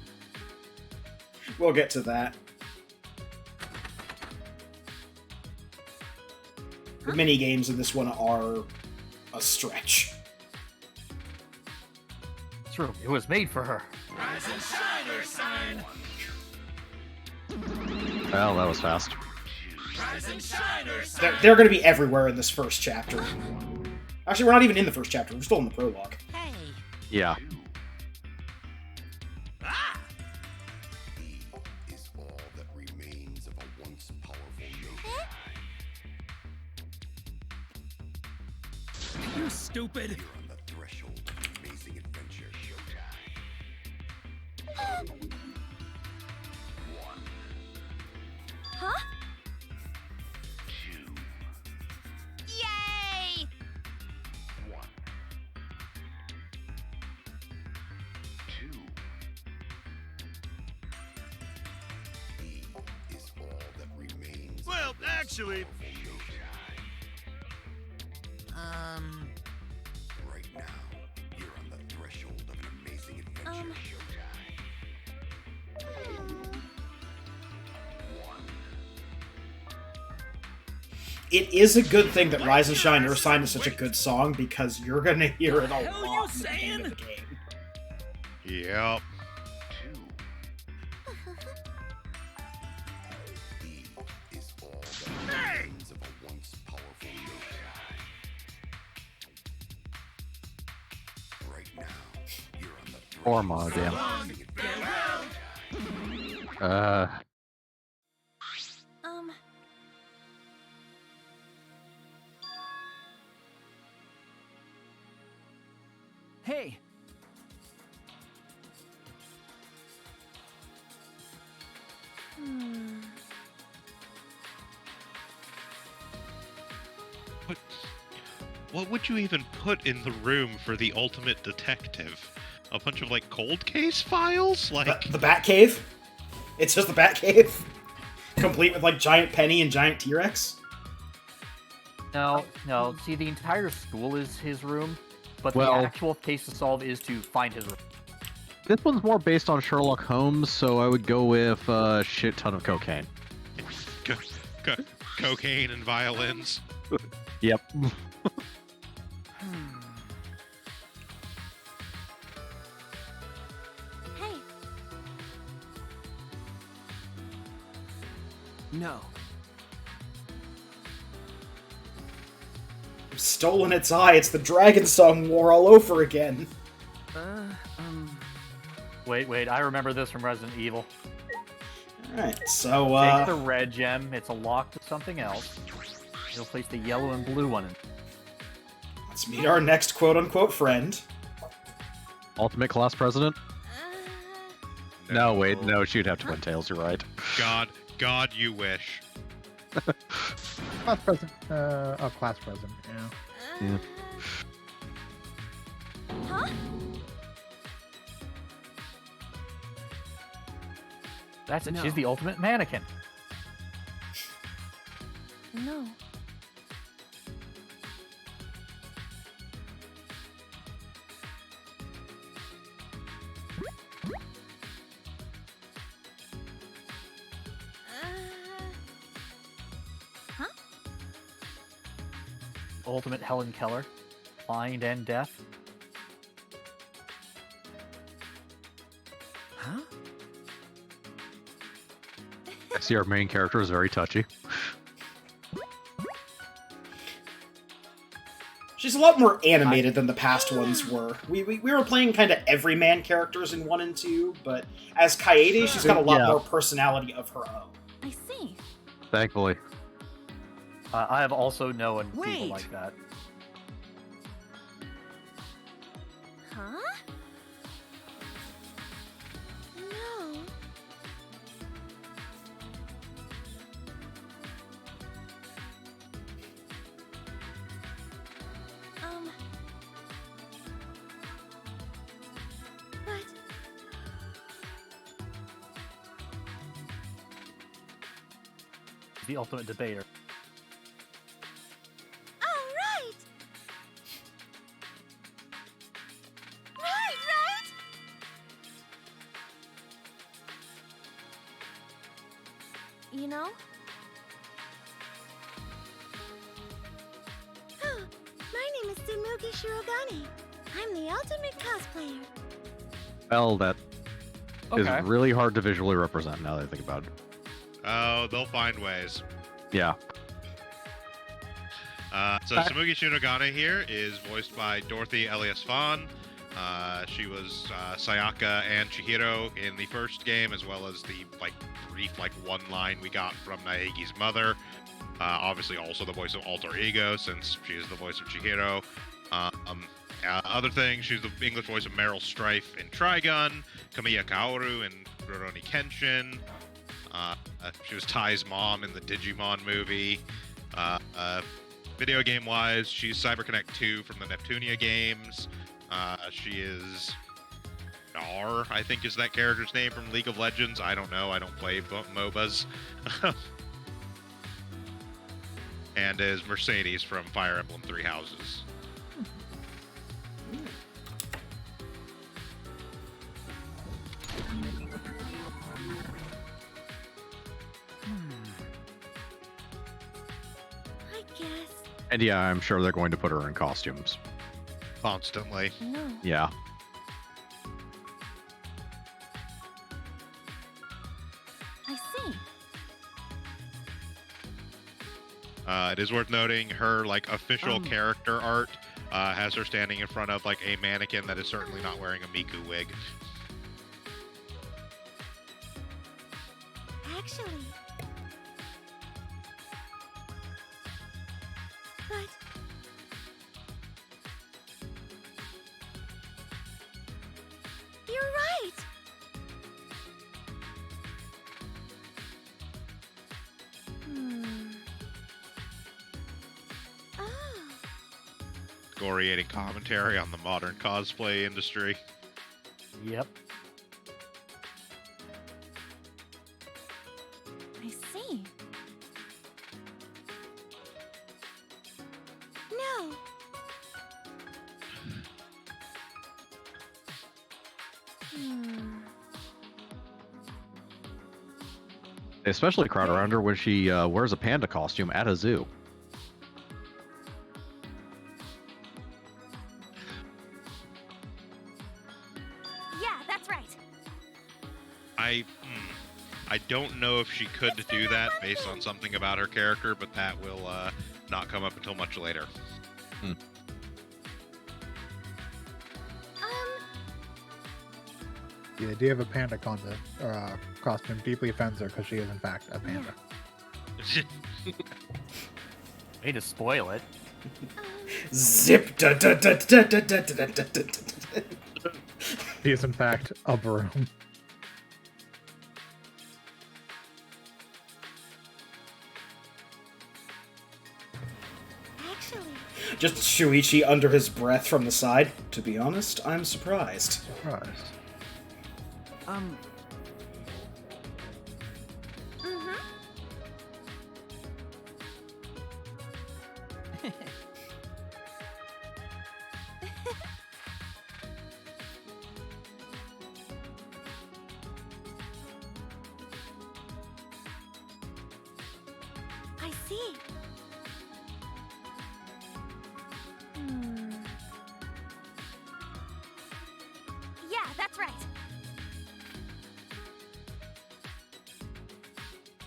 We'll get to that. The mini games in this one are a stretch. True, it was made for her. Rise and shine, Ursine! Well, that was fast. Rise and shine, Ursine! They're going to be everywhere in this first chapter. Actually, we're not even in the first chapter. We're still in the prologue. Hey. Yeah. Ah! He is all that remains of a once powerful nation. You stupid! You're on the threshold of an amazing adventure. Huh? Yay! He is all that remains. Well, actually, Right now, you're on the threshold of an amazing adventure. It is a good thing that Rise and Shine Ursine is such a good song, because you're going to hear it a hell you lot in the beginning of saying? the game. Yep. He is all that Hey! remains of a once powerful nation. Right now, you're on the Or threshold of damn. an amazing adventure. Um, Hey, hmm. What would you even put in the room for the ultimate detective? A bunch of, like, cold case files? Like, The Batcave? It's just the Batcave? Complete with, like, giant Penny and giant T-Rex? No. See, the entire school is his room, but Well- the actual case to solve is to find his room. This one's more based on Sherlock Holmes, so I would go with a shit ton of cocaine. cocaine and violins. Yep. Hey, no. Stolen its eye, it's the Dragon Song War all over again. Wait, I remember this from Resident Evil. Alright, so, Take the red gem, it's a lock to something else. You'll place the yellow and blue one in. let's meet our next quote-unquote friend. Ultimate class president? No, wait, no, she'd have to win tails, you're right. God, you wish. Class president. Class president. Yeah. Yeah. huh? That's it, No. she's the ultimate mannequin. No. Huh? Ultimate Helen Keller. Blind and deaf. Huh? I see our main character is very touchy. She's a lot more animated than the past ones were. We were playing kind of everyman characters in 1 and 2, but as Kaede, she's got a lot Yeah. more personality of her own. I see. Thankfully. I have also known people Wait. like that. Huh? No. But The ultimate debater. oh, right. Right. You know, Tsumugi Shirogane. I'm the ultimate cosplayer. Well, that is Okay. really hard to visually represent now that I think about it. Oh, they'll find ways. Yeah. So Tsumugi Shinogane here is voiced by Dorothy Elias Fawn. She was Sayaka and Chihiro in the first game, as well as the brief one line we got from Naegi's mother. Obviously, also the voice of Alter Ego, since she is the voice of Chihiro. Other things, she's the English voice of Meryl Strife in Trigun, Kamiya Kaoru in Rurouni Kenshin. She was Tai's mom in the Digimon movie. Video game-wise, she's CyberConnect 2 from the Neptunia games. She is Nar, I think is that character's name from League of Legends. I don't know. I don't play MOBAs. And is Mercedes from Fire Emblem Three Houses. I guess. And yeah, I'm sure they're going to put her in costumes. Constantly. No. Yeah. I see. It is worth noting her official character art has her standing in front of a mannequin that is certainly not wearing a Miku wig. Actually. But. You're right. Oh. Excoriating commentary on the modern cosplay industry. Yep. I see. No. They especially crowd around her when she wears a panda costume at a zoo. Yeah, that's right. I don't know if she could do that based on something about her character, but that will not come up until much later. The idea of a panda costume deeply offends her because she is in fact a panda. Way to spoil it. Zip. Da, da, da, da, da, da, da, da, da, da. She is in fact a broom. Actually. Just Shuichi under his breath from the side. To be honest, I'm surprised. Surprise. I see. Yeah, that's right.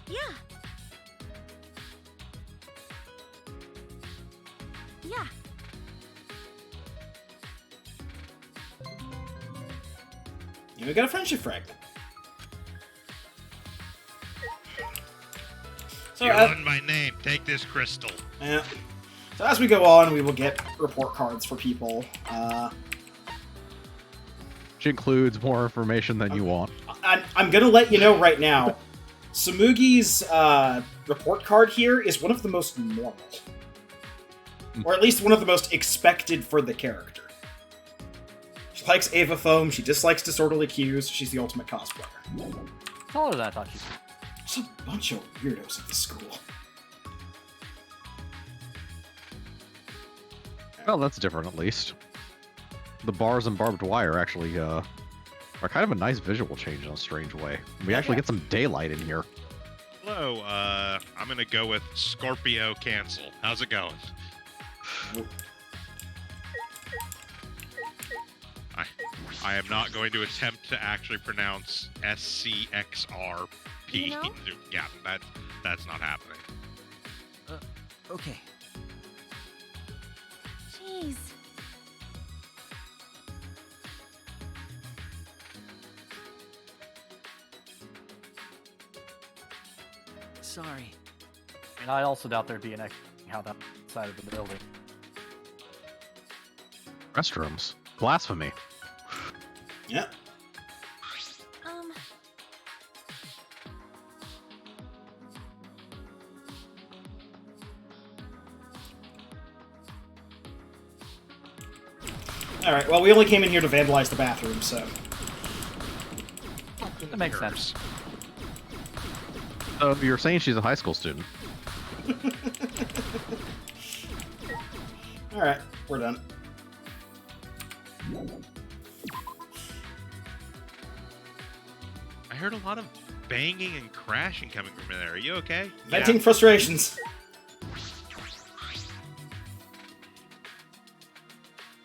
Yeah. Yeah. We got a friendship fragment. So, You learned my name. Take this crystal. yeah. So as we go on, we will get report cards for people. Which includes more information than you want. I'm gonna let you know right now. Tsumugi's report card here is one of the most normal. Or at least one of the most expected for the character. She likes Ava foam, she dislikes disorderly cues, she's the ultimate cosplayer. Taller than I thought she'd be. There's a bunch of weirdos at this school. Well, that's different at least. The bars and barbed wire actually are kind of a nice visual change in a strange way. We actually get some daylight in here. Hello, I'm gonna go with Scorpio cancel. How's it going? I am not going to attempt to actually pronounce SCXRP. You know? Yeah, that's not happening. Okay. Jeez. Sorry. And I also doubt there'd be an extra how that side of the building. Restrooms. Blasphemy. Yeah. Alright, well, we only came in here to vandalize the bathroom, so... That makes sense. So you're saying she's a high school student? Alright, we're done. I heard a lot of banging and crashing coming from in there. Are you okay? Venting frustrations.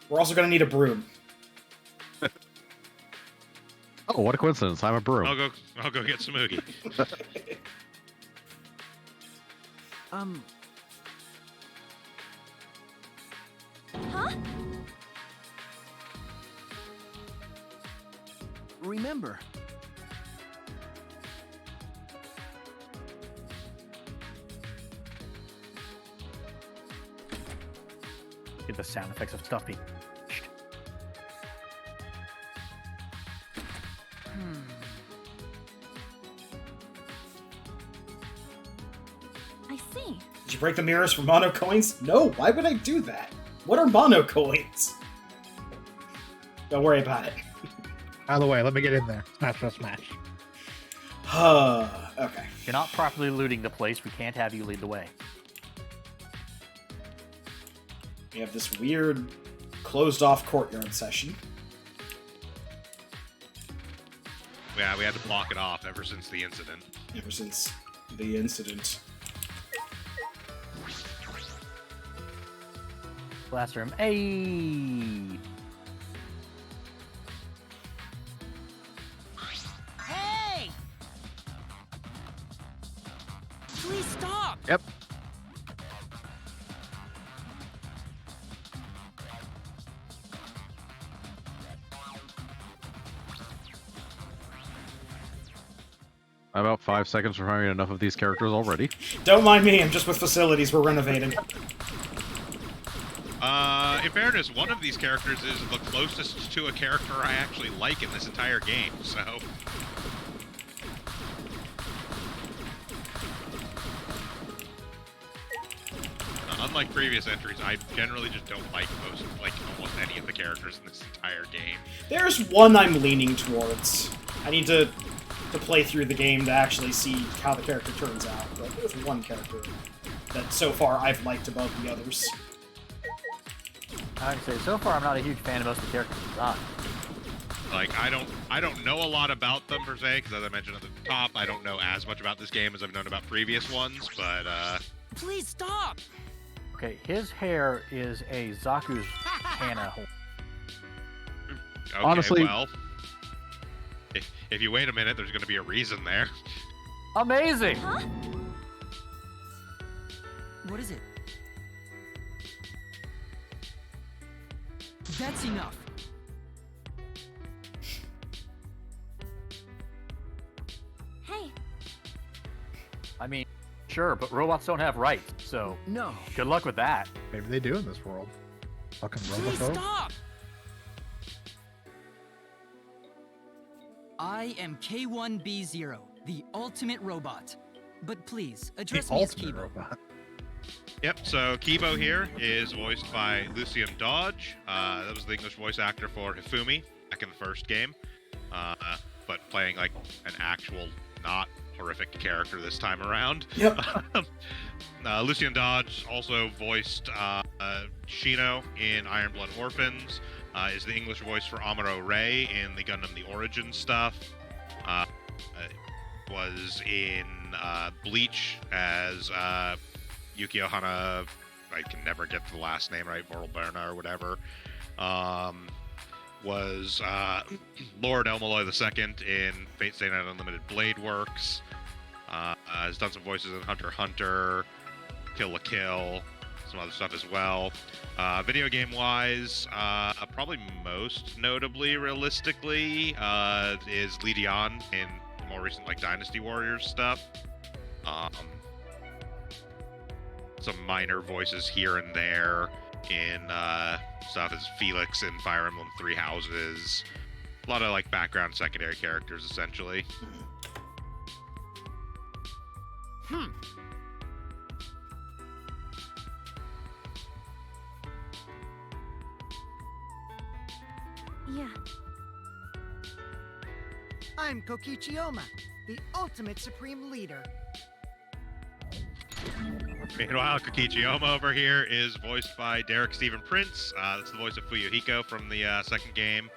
We're also gonna need a broom. Oh, what a coincidence! I'm a broom. I'll go get some Oogie. Huh? Remember. Get the sound effects of stuff being. I see. Did you break the mirrors for mono coins? No, why would I do that? What are mono coins? Don't worry about it. By the way, let me get in there. Smash, smash, smash. Okay. If you're not properly looting the place, we can't have you lead the way. We have this weird closed-off courtyard session. Yeah, we had to block it off ever since the incident. Ever since the incident. Classroom. Hey! Hey! Please stop! Yep. About 5 seconds from having enough of these characters already. Don't mind me, I'm just with facilities, we're renovating. In fairness, one of these characters is the closest to a character I actually like in this entire game, so... Unlike previous entries, I generally just don't like almost any of the characters in this entire game. There's one I'm leaning towards. I need to play through the game to actually see how the character turns out, but there's one character that so far I've liked above the others. I would say so far I'm not a huge fan of most of the characters design. Like, I don't know a lot about them per se, because as I mentioned at the top, I don't know as much about this game as I've known about previous ones, but Please stop! Okay, his hair is a Zaku's Hana horn. okay, Honestly- well, if you wait a minute, there's going to be a reason there. Amazing! Huh? What is it? That's enough. Hey, I mean, sure, but robots don't have rights, so No. good luck with that. Maybe they do in this world. Fucking Please robophobe. stop! I am K1B0, the ultimate robot. But please, address The me as ultimate Kibo. robot. Yep, so Kibo here is voiced by Lucian Dodge. That was the English voice actor for Hifumi back in the first game. But playing like an actual, not horrific character this time around. Yep. Lucian Dodge also voiced Shino in Iron Blood Orphans. Is the English voice for Amuro Ray in the Gundam The Origin stuff. Was in Bleach as Yukio Hana, I can never get the last name right, Vorlberna or whatever. was Lord Elmaloy II in Fate Stay Night Unlimited Blade Works. Has done some voices in Hunter x Hunter, Kill la Kill, some other stuff as well. Video game wise, probably most notably, realistically, is Lee Dion in the more recent like Dynasty Warriors stuff. Some minor voices here and there in stuff as Felix in Fire Emblem Three Houses. A lot of like background secondary characters essentially. Yeah. I'm Kokichi Oma, the ultimate supreme leader. Meanwhile, Kokichi Oma over here is voiced by Derek Stephen Prince. That's the voice of Fuyuhiko from the second game.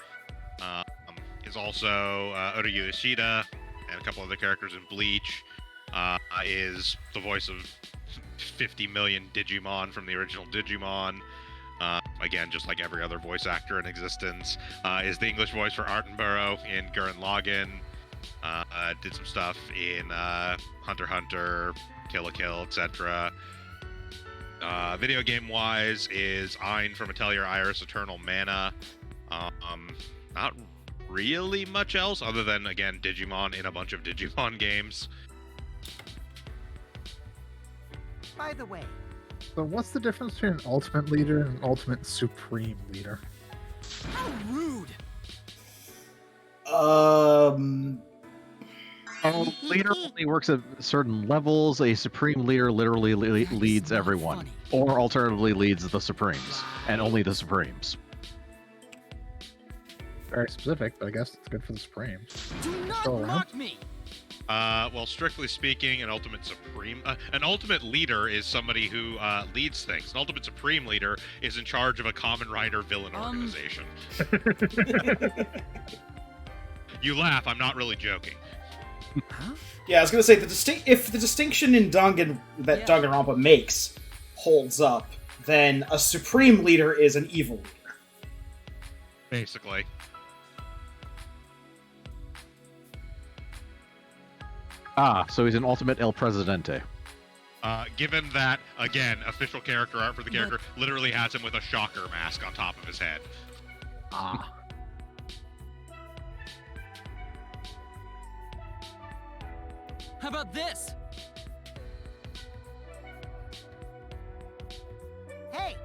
Is also Uryu Ishida and a couple other characters in Bleach. Is the voice of 50 million Digimon from the original Digimon. Again, just like every other voice actor in existence. Is the English voice for Artenborough in Gurren Lagann. Did some stuff in Hunter x Hunter, Kill la Kill, etc. Video game wise is Ein from Atelier Iris Eternal Mana. Not really much else other than, again, Digimon in a bunch of Digimon games. By the way, So what's the difference between an ultimate leader and an ultimate supreme leader? how rude! Leader only works at certain levels. A supreme leader literally leads everyone, funny. or alternatively leads the supremes, and only the supremes. Very specific, but I guess it's good for the supremes. Do not Go around. mock me! Well, strictly speaking, an ultimate leader is somebody who leads things. An ultimate supreme leader is in charge of a common rider villain organization. You laugh, I'm not really joking. Huh? Yeah, I was gonna say if the distinction in Danganronpa makes holds up, then a supreme leader is an evil leader. Basically. So he's an ultimate El Presidente. Given that, again, official character art for the character literally has him with a shocker mask on top of his head. How about this? Hey,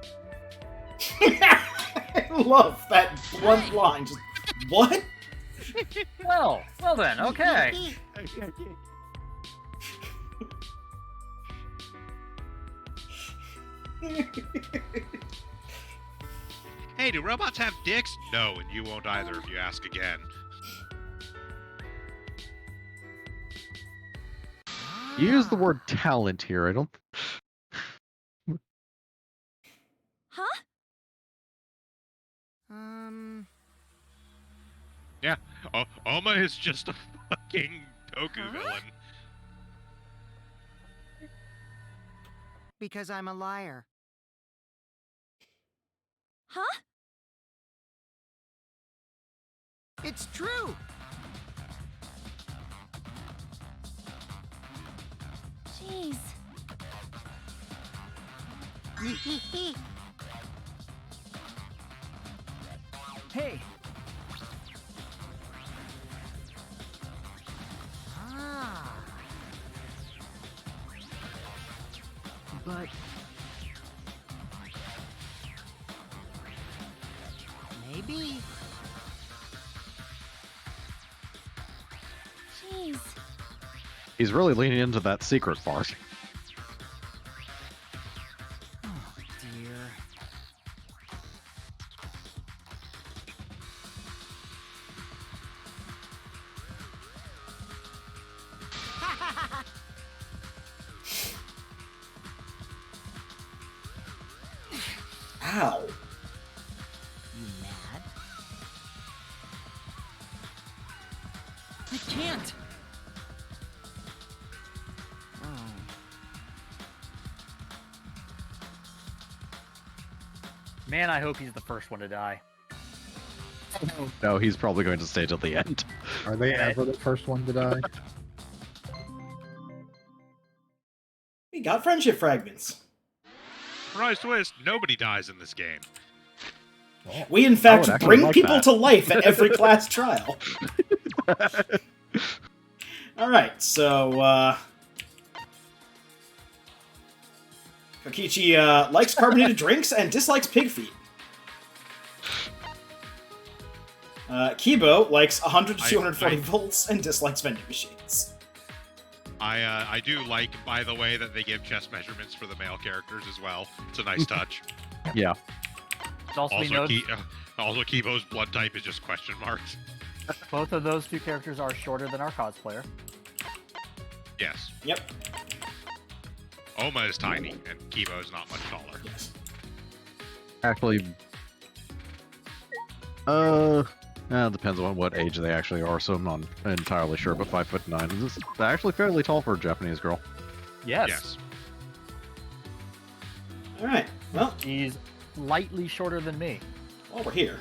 I love that blunt line. Just, what? Well then, okay. Hey, do robots have dicks? No, and you won't either if you ask again. You use the word talent here. I don't. Huh? Yeah, Oma is just a fucking Toku villain. because I'm a liar. Huh? It's true! Jeez. Hey, Ah. but Maybe. Jeez. He's really leaning into that secret part. Oh, dear. Ow. You mad? I can't. Oh. Man, I hope he's the first one to die. No, he's probably going to stay till the end. Are they ever the first one to die? We got friendship fragments. Surprise twist, nobody dies in this game. We, in fact, actually bring like people that. to life at every class trial. Alright, so, Kokichi likes carbonated drinks and dislikes pig feet. Kibo likes 100 to 240 volts and dislikes vending machines. I do like, by the way, that they give chest measurements for the male characters as well. It's a nice touch. Yeah. It's also, Also, Kibo's blood type is just question marks. both of those two characters are shorter than our cosplayer. Yes. Yep. Oma is tiny, and Kibo is not much taller. Yes. Actually, it depends on what age they actually are, so I'm not entirely sure, but 5'9" is actually fairly tall for a Japanese girl. Yes. Alright, well, He's slightly shorter than me. while we're here.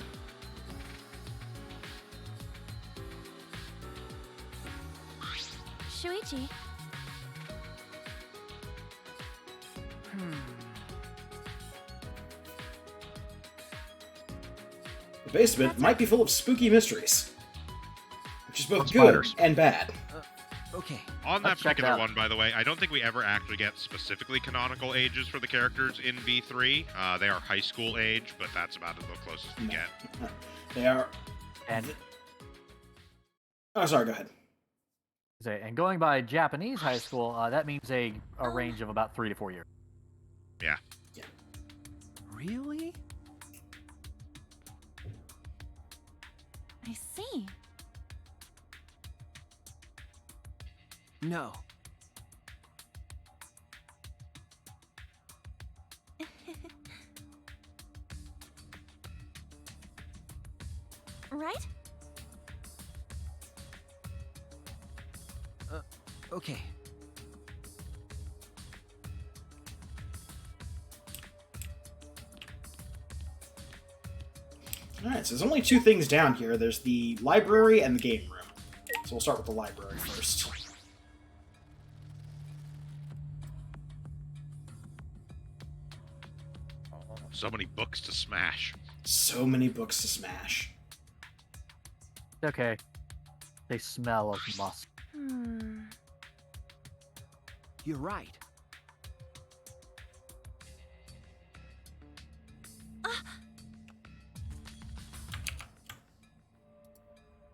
Shuichi. The basement might be full of spooky mysteries. Which is both Spiders. good and bad. Okay. On that Let's check it particular out. one, by the way, I don't think we ever actually get specifically canonical ages for the characters in V3. They are high school age, but that's about the closest we get. They are... And Oh, sorry, go ahead. and going by Japanese high school, that means a range of about 3 to 4 years. Yeah. Really? I see. No. Right? Okay. Alright, so there's only two things down here. There's the library and the game room. So we'll start with the library first. So many books to smash. So many books to smash. Okay. They smell of musk. You're right.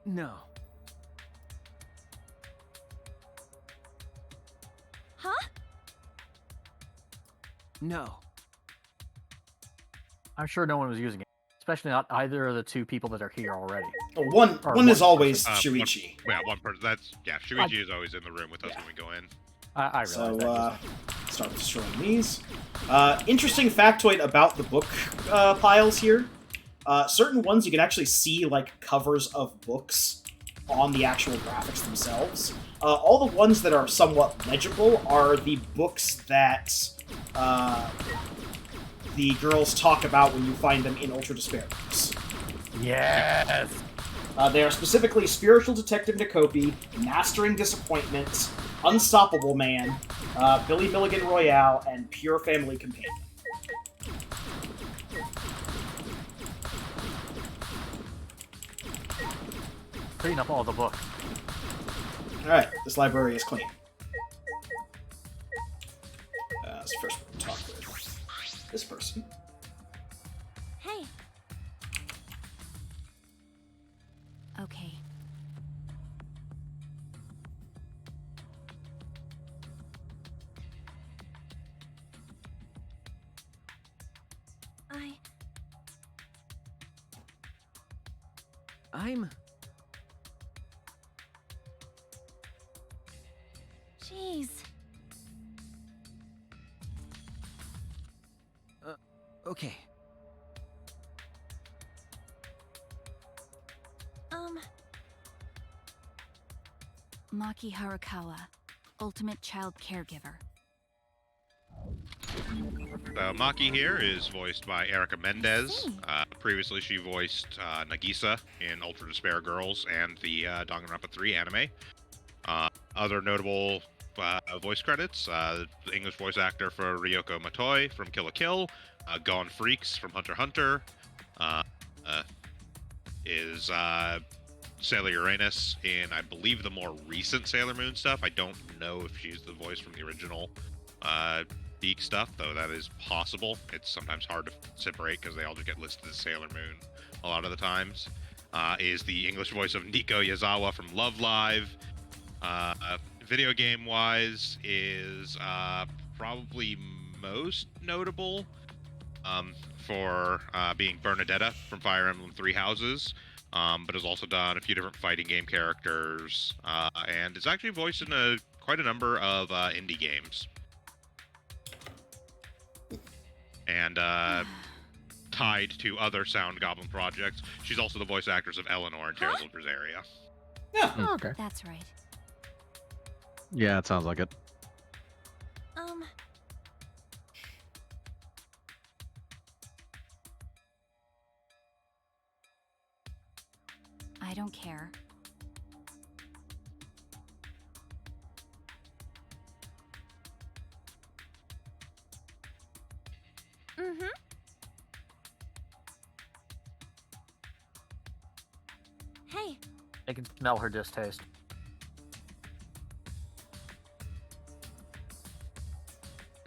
No. Huh? No. I'm sure no one was using it. Especially not either of the two people that are here already. Oh, one Or one is one always person. Shuichi. One person. That's Shuichi is always in the room with us when we go in. I realize So, that. start destroying these. Interesting factoid about the book piles here. Certain ones you can actually see, like, covers of books on the actual graphics themselves. All the ones that are somewhat legible are the books that the girls talk about when you find them in Ultra Despair books. Yes! They are specifically Spiritual Detective Nicopi, Mastering Disappointment, Unstoppable Man, Billy Milligan Royale, and Pure Family Companion. Clean up all the books. Alright, this library is clean. Let's first talk with this person. Hey. Okay. I'm... Jeez. Okay. Maki Harakawa, Ultimate Child Caregiver. Maki here is voiced by Erica Mendez. previously she voiced Nagisa in Ultra Despair Girls and the Danganronpa 3 anime. Other notable voice credits: the English voice actor for Ryoko Matoi from Kill la Kill, Gone Freaks from Hunter x Hunter, is Sailor Uranus in, I believe, the more recent Sailor Moon stuff. I don't know if she's the voice from the original Beak stuff, though that is possible. It's sometimes hard to separate because they all just get listed as Sailor Moon a lot of the times. Is the English voice of Nico Yazawa from Love Live. Video game wise is probably most notable for being Bernadetta from Fire Emblem Three Houses, but has also done a few different fighting game characters, and is actually voiced in quite a number of indie games. And tied to other Sound Goblin projects, she's also the voice actress of Eleanor in Tales of Berseria. Yeah. Okay. That's right. Yeah, it sounds like it. I don't care. Mm-hmm. Hey. I can smell her distaste.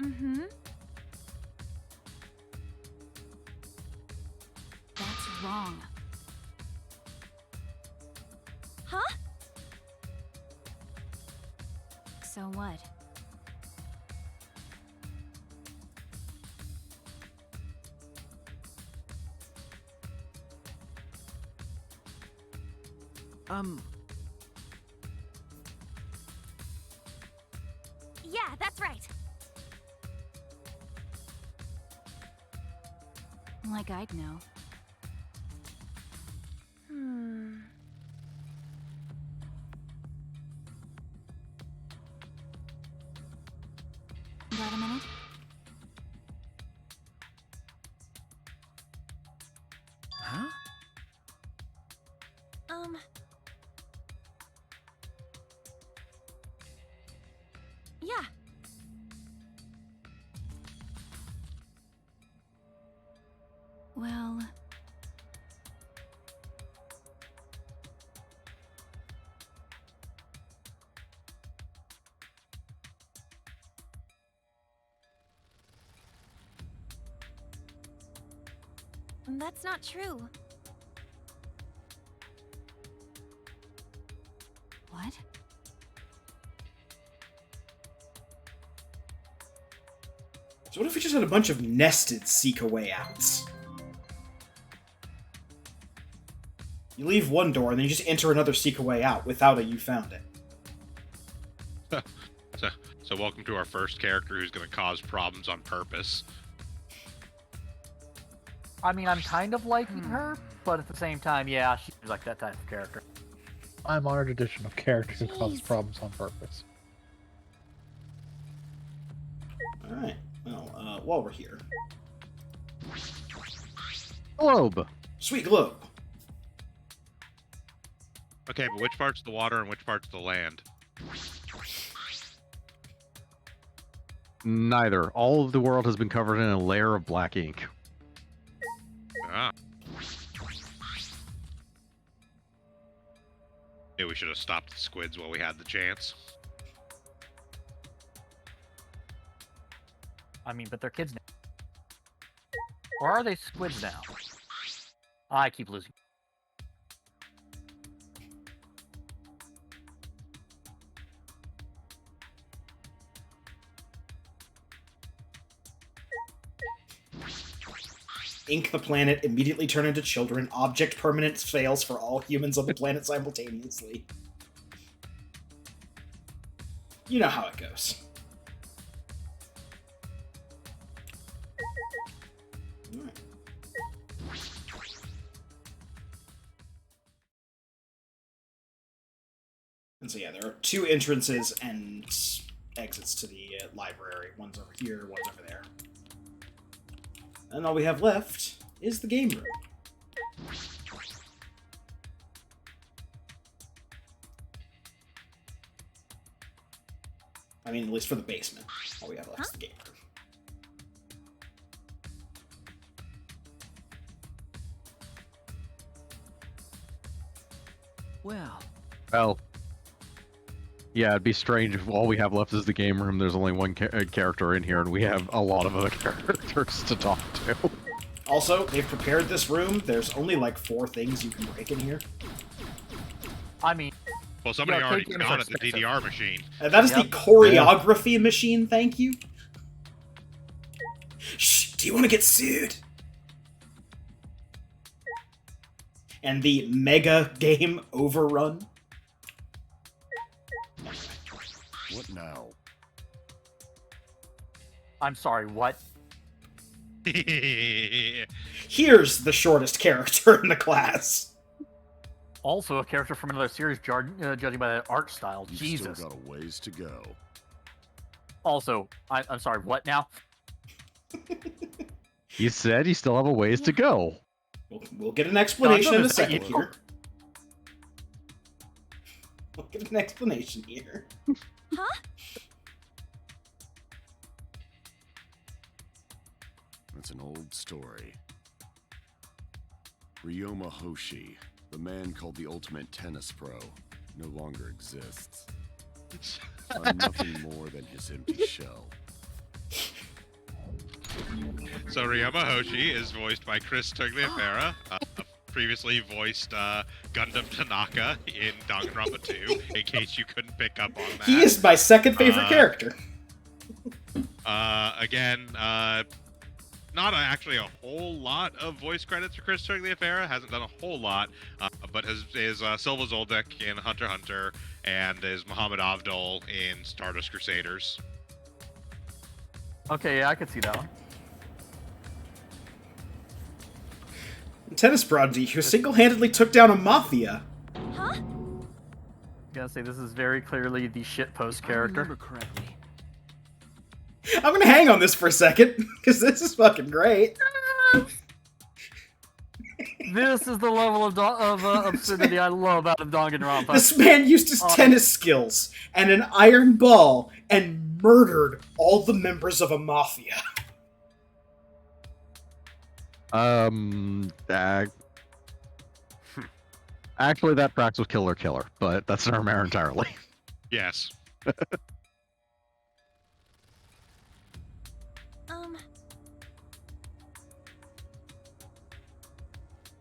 Mm-hmm. That's wrong. Huh? So what? Yeah, that's right. Like I'd know. Got a minute? Huh? Yeah. Well... That's not true. What? So what if we just had a bunch of nested seek a way outs? You leave one door and then you just enter another seek a way out without a you found it. So welcome to our first character who's going to cause problems on purpose. I mean, I'm kind of liking her, but at the same time, yeah, she's like that type of character. I'm honored edition of characters who cause problems on purpose. Alright, well, while we're here. Globe! Sweet globe! Okay, but which part's the water and which part's the land? Neither. All of the world has been covered in a layer of black ink. Ah. Knew we should have stopped the squids while we had the chance. I mean, but they're kids now. Or are they squids now? I keep losing. Ink the planet, immediately turn into children, object permanence fails for all humans on the planet simultaneously. You know how it goes. Alright. And so yeah, there are two entrances and exits to the library. One's over here, one's over there. And all we have left is the game room. I mean, at least for the basement. All we have left is the game room. Well, yeah, it'd be strange if all we have left is the game room. There's only one character in here, and we have a lot of other characters to talk to. Also, they've prepared this room. There's only like 4 things you can break in here. I mean, Well, somebody Yeah, already arcade games got are at the expensive. DDR machine. That is the choreography machine, thank you. Shh, do you want to get sued? And the mega game overrun. What now? I'm sorry, what? Here's the shortest character in the class. Also a character from another series, judging by that art style. You've Jesus. still got a ways to go. Also, I'm sorry, what now? He said you still have a ways to go. We'll get an explanation in a second you. here. We'll get an explanation here. Huh? That's an old story. Ryoma Hoshi, the man called the ultimate tennis pro, no longer exists. I'm nothing more than his empty shell. So Ryoma Hoshi is voiced by Chris Tagliaferra, previously voiced Gundam Tanaka in Danganronpa 2, in case you couldn't pick up on that. He is my second favorite character. Again, not actually a whole lot of voice credits for Chris Tagliaferra. Hasn't done a whole lot, but is Silva Zoldyck in Hunter x Hunter and is Muhammad Avdol in Stardust Crusaders. Okay, yeah, I could see that one. Tennis prodigy who single-handedly took down a mafia. Huh? Gotta say, this is very clearly the shitpost character. I'm gonna hang on this for a second, because this is fucking great. This is the level of absurdity I love out of Danganronpa. This man used his tennis skills and an iron ball and murdered all the members of a mafia. Actually, that tracks with Killer, but that's another matter entirely. Yes.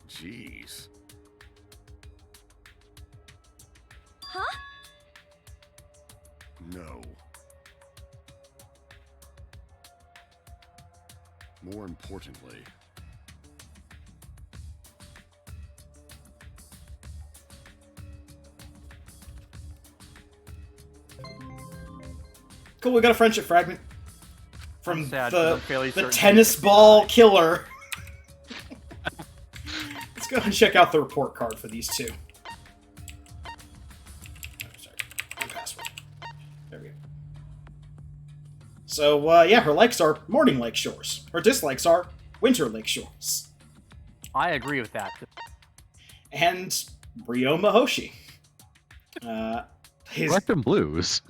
Jeez. Huh? No. More importantly, Cool, we got a friendship fragment. From sad, 'cause I'm fairly the certain tennis ball killer. Let's go and check out the report card for these two. Oh, sorry. Wrong password. There we go. So, yeah, her likes are morning lake shores. Her dislikes are winter lake shores. I agree with that. And Ryoma Hoshi. Rectum Blues.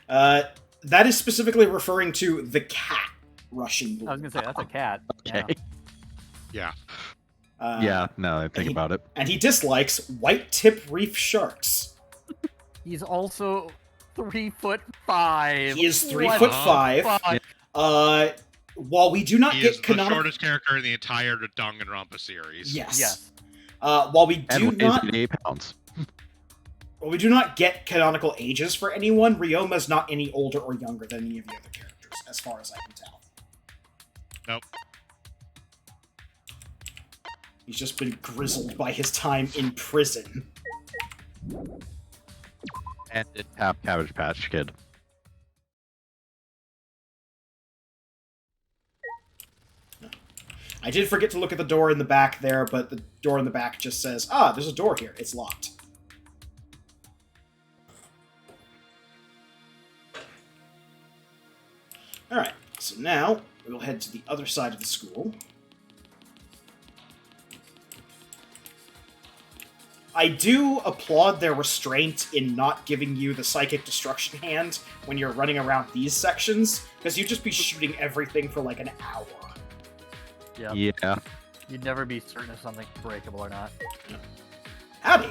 That is specifically referring to the cat Russian blue. I was gonna say, that's a cat. Okay. Yeah. Yeah, now that I think about it. And he dislikes white tip reef sharks. He's also 3'5". He is 3'5". While we do not He get is the canonical, shortest character in the entire Danganronpa series. yes. Yes. While we do And not, 88 pounds. while we do not get canonical ages for anyone, Ryoma's not any older or younger than any of the other characters, as far as I can tell. Nope. He's just been grizzled by his time in prison. And it have Cabbage Patch Kid. I did forget to look at the door in the back there, but the door in the back just says, ah, there's a door here. It's locked. Alright, so now we'll head to the other side of the school. I do applaud their restraint in not giving you the psychic destruction hand when you're running around these sections, because you'd just be shooting everything for like an hour. Yep. Yeah. You'd never be certain if something's breakable or not. Howdy.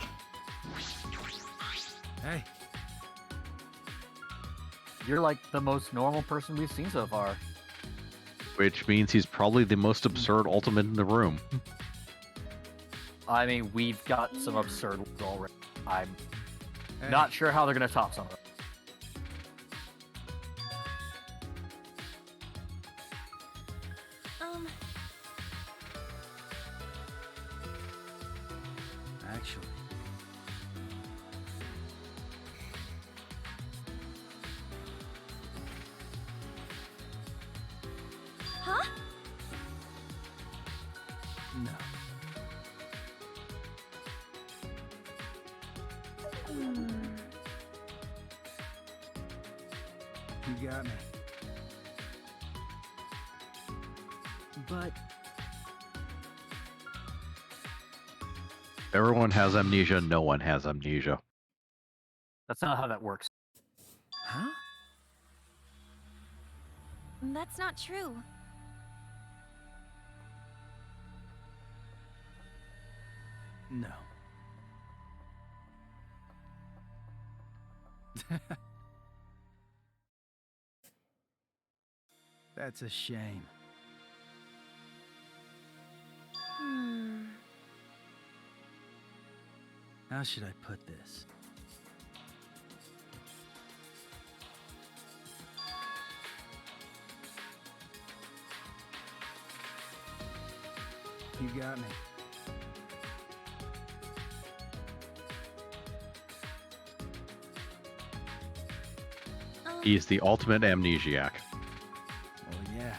Hey. You're like the most normal person we've seen so far. Which means he's probably the most absurd ultimate in the room. I mean, we've got some absurd ones already. I'm not sure how they're going to top some of them. Actually. Huh? No. You got me. But Everyone has amnesia, no one has amnesia. That's not how that works. Huh? That's not true. No. That's a shame. How should I put this? You got me. He's the ultimate amnesiac. Oh yeah.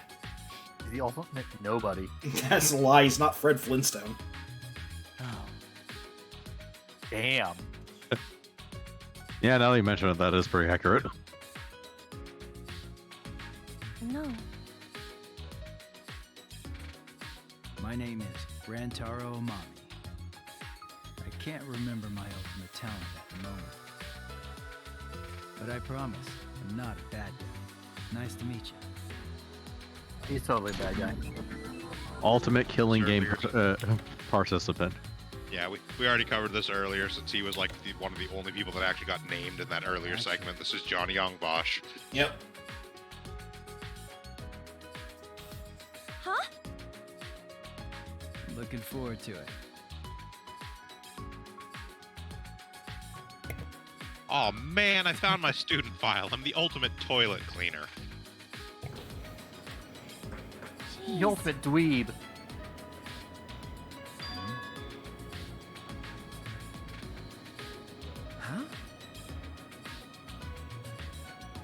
He's the ultimate nobody. That's a lie, he's not Fred Flintstone. Oh. Damn. Yeah, now that you mention it, that is pretty accurate. No. My name is Rantaro Omami. I can't remember my ultimate talent at the moment. But I promise, I'm not a bad guy. Nice to meet you. He's totally a bad guy. Ultimate killing Sure, game participant. Yeah, we already covered this earlier since he was like one of the only people that actually got named in that earlier segment. This is Johnny Youngbosh. Yep. Huh? Looking forward to it. Oh man, I found my student file. I'm the ultimate toilet cleaner. The ultimate dweeb. Huh?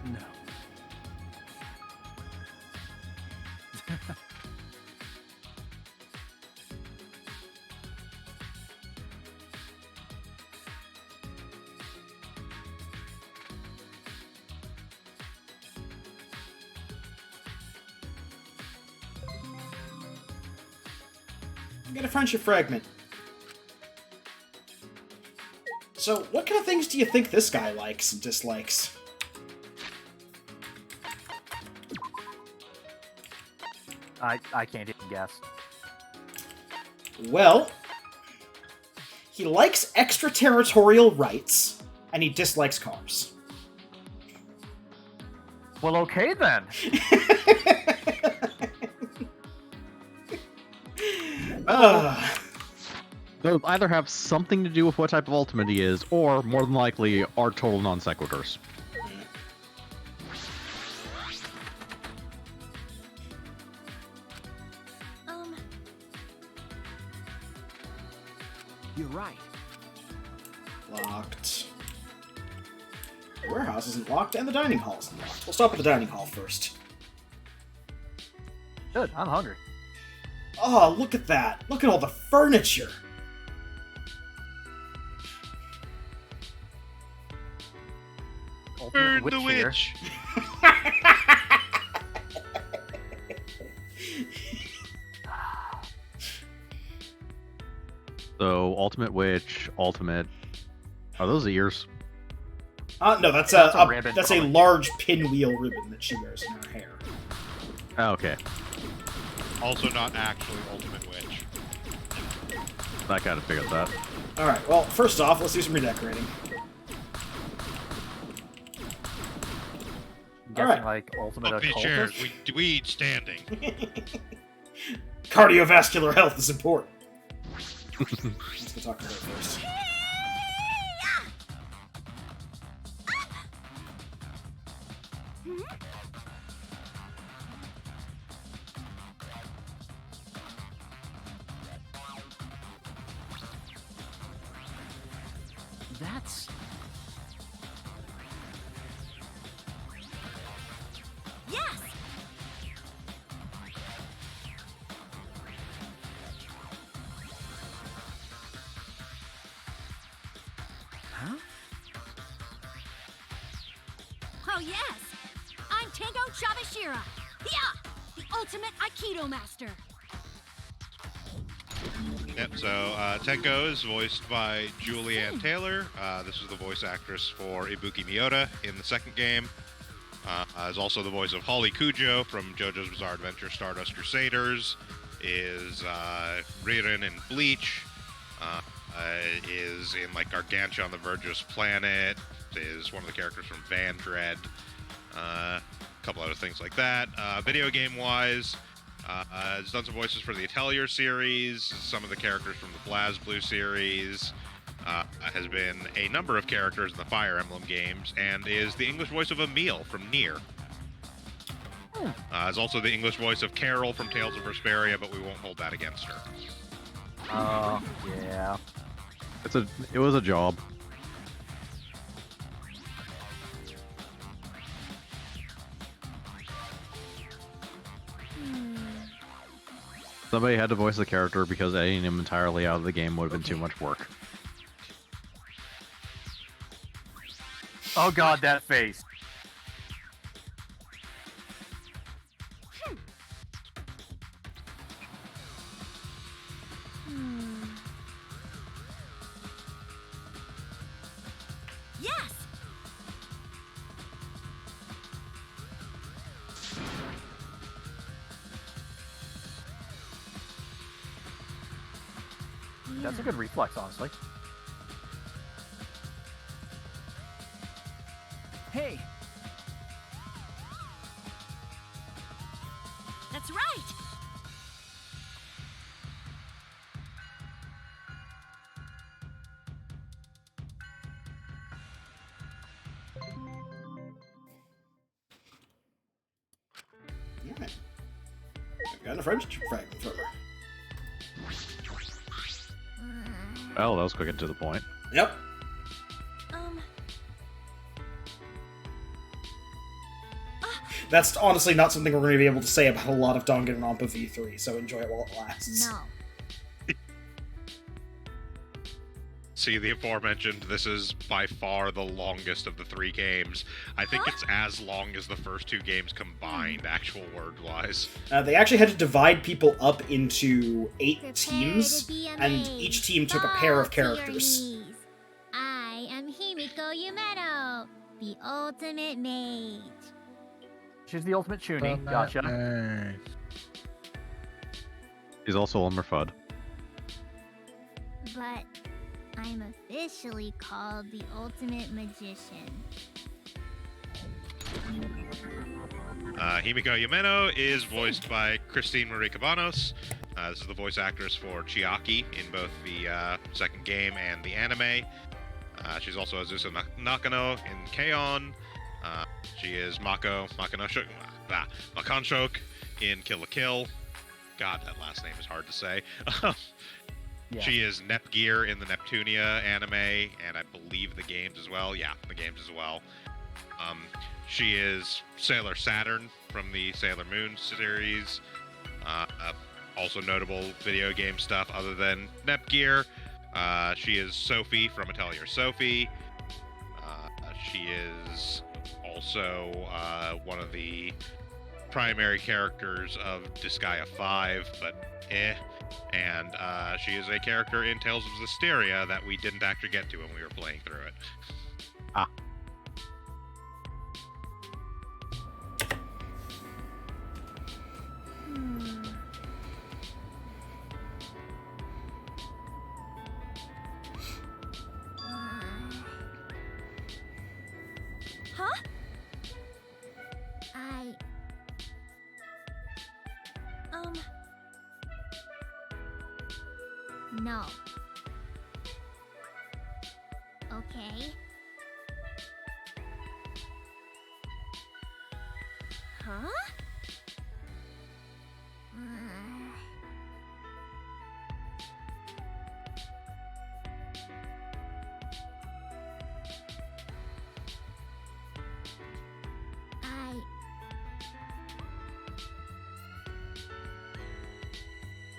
No. Get a friendship fragment. So, what kind of things do you think this guy likes and dislikes? I can't even guess. Well, he likes extraterritorial rights, and he dislikes cars. Well, okay then. They'll either have something to do with what type of ultimate he is, or more than likely are total non sequiturs. You're right. Locked. The warehouse isn't locked, and the dining hall isn't locked. We'll stop at the dining hall first. Good, I'm hungry. Oh, look at that. Look at all the furniture. Burn Ultimate the here. witch! So, Ultimate Witch, Ultimate. Are those ears? No, that's That's a a ribbon, that's a probably. large pinwheel ribbon that she wears in her hair. Oh, okay. Also not actually Ultimate Witch. I kind of figured that. All right. Well, first off, let's do some redecorating. I'm guessing like ultimate Up these chairs. occultist. We eat standing. Cardiovascular health is important. Let's go talk to her first. That's... Yes! Huh? Oh, yes! I'm Tango Chabashira! Yeah! The ultimate Aikido master! Yep, so Tenko is voiced by Julianne Taylor. This is the voice actress for Ibuki Miyota in the second game. Is also the voice of Holly Kujo from JoJo's Bizarre Adventure Stardust Crusaders. Is Ririn in Bleach. Is in like Gargantua on the Virtuous Planet. Is one of the characters from Van Dread. A couple other things like that. Video game wise, has done some voices for the Atelier series, some of the characters from the BlazBlue series, has been a number of characters in the Fire Emblem games, and is the English voice of Emil from Nier. Is also the English voice of Carol from Tales of Vesperia, but we won't hold that against her. Yeah. It was a job. Somebody had to voice the character because editing him entirely out of the game would have been too much work. Oh god, that face. Yes! That's a good reflex, honestly. Hey! That's right! Alright. Got a French fragment from her. Well, that was quick and to the point. Yep. That's honestly not something we're going to be able to say about a lot of Danganronpa V3, so enjoy it while it lasts. No. See the aforementioned, this is by far the longest of the three games. I think it's as long as the first two games combined, actual word-wise. They actually had to divide people up into 8 teams, and each team took a pair of characters. I am Himiko Yumeno, the ultimate mage. She's the ultimate Chuny. Gotcha. He's also Elmer Fudd. But I'm officially called the ultimate magician. Himiko Yumeno is voiced by Christine Marie Cabanos. This is the voice actress for Chiaki in both the second game and the anime. She's also Azusa Nakano in K-On! She is Makanshok in Kill la Kill. God, that last name is hard to say. Yeah. She is Nepgear in the Neptunia anime, and I believe the games as well. Yeah, the games as well. She is Sailor Saturn from the Sailor Moon series. Also notable video game stuff other than Nepgear. She is Sophie from Atelier Sophie. She is also one of the primary characters of Disgaea 5, but And she is a character in Tales of Zestiria that we didn't actually get to when we were playing through it. Ah. Huh? No. Okay. Huh?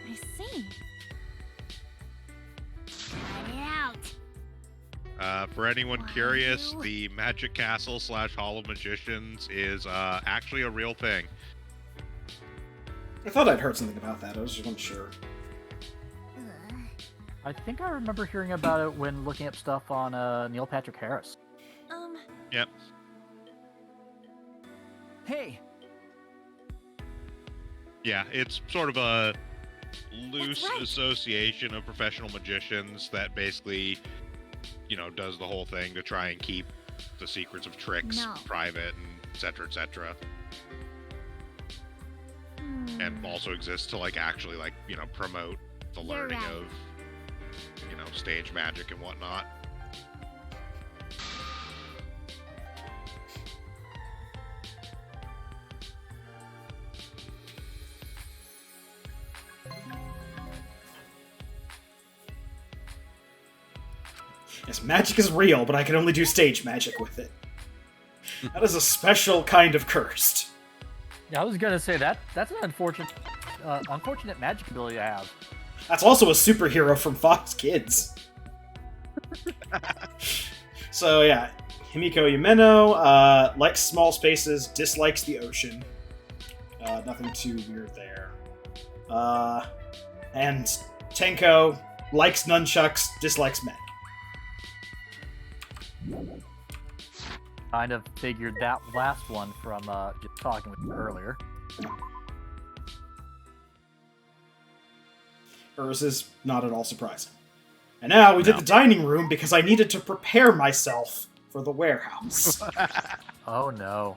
I see. Cut it out. For anyone curious, the Magic Castle / Hall of Magicians is actually a real thing. I thought I'd heard something about that. I was just unsure. I think I remember hearing about it when looking up stuff on Neil Patrick Harris. Yep. Hey. Yeah, it's sort of a loose right. association of professional magicians that basically, does the whole thing to try and keep the secrets of tricks No. private and et cetera, and also exists to actually promote the You're learning right. of stage magic and whatnot. Yes, magic is real, but I can only do stage magic with it. That is a special kind of cursed. Yeah, I was gonna say that's an unfortunate magic ability I have. That's also a superhero from Fox Kids. So yeah, Himiko Yumeno likes small spaces, dislikes the ocean. Nothing too weird there. And Tenko likes nunchucks, dislikes men. Kind of figured that last one from just talking with you earlier. Hers is not at all surprising. And now we did the dining room because I needed to prepare myself for the warehouse. Oh no.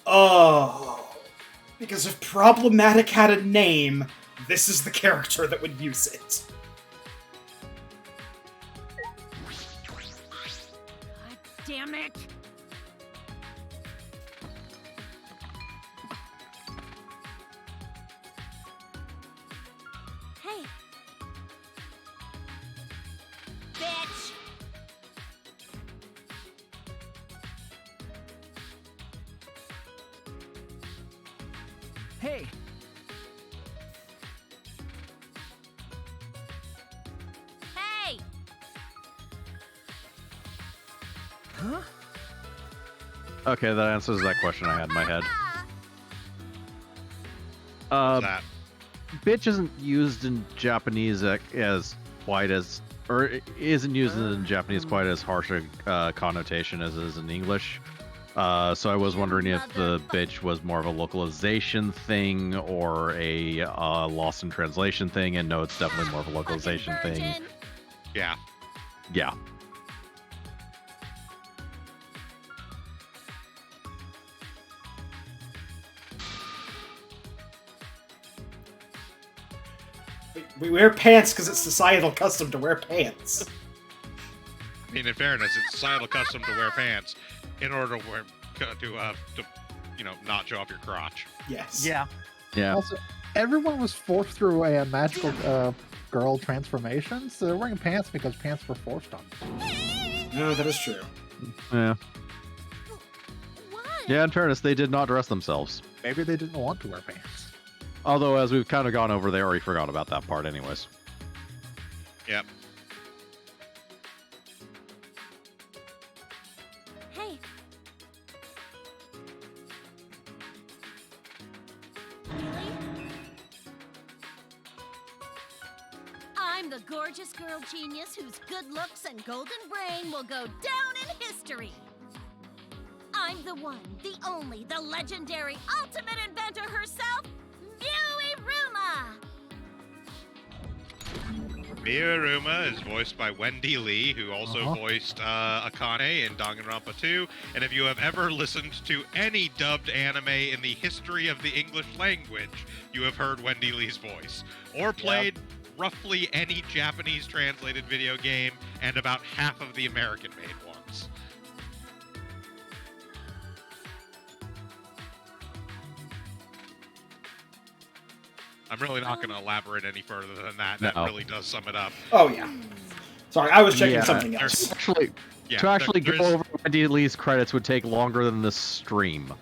Oh. Because if Problematic had a name, this is the character that would use it. God damn it. Hey. Bitch. Hey. Hey. Huh? Okay, that answers that question I had in my head. What's that? Bitch isn't used in Japanese as quite as, or isn't used in Japanese quite as harsh a connotation as it is in English. So I was wondering if the bitch was more of a localization thing or a lost in translation thing, and no, it's definitely more of a localization thing. Virgin. Yeah. Yeah. We wear pants because it's societal custom to wear pants. I mean, in fairness, it's societal custom to wear pants in order to wear not show off your crotch. Yes. Yeah. Yeah. Also, everyone was forced through a magical girl transformation, so they're wearing pants because pants were forced on them. No, that is true. Yeah. What? Yeah, in fairness, they did not dress themselves. Maybe they didn't want to wear pants. Although, as we've kind of gone over, they already forgot about that part anyways. Yep. Hey. Really? the gorgeous girl genius whose good looks and golden brain will go down in history. I'm the one, the only, the legendary ultimate inventor herself, Muiruma! Miuruma is voiced by Wendy Lee, who also voiced Akane in Danganronpa 2. And if you have ever listened to any dubbed anime in the history of the English language, you have heard Wendy Lee's voice. Or played roughly any Japanese translated video game and about half of the American-made ones. I'm really not going to elaborate any further than that. That really does sum it up. Oh, yeah. Sorry, I was checking something else. To actually go over Wendy Lee's credits would take longer than the stream.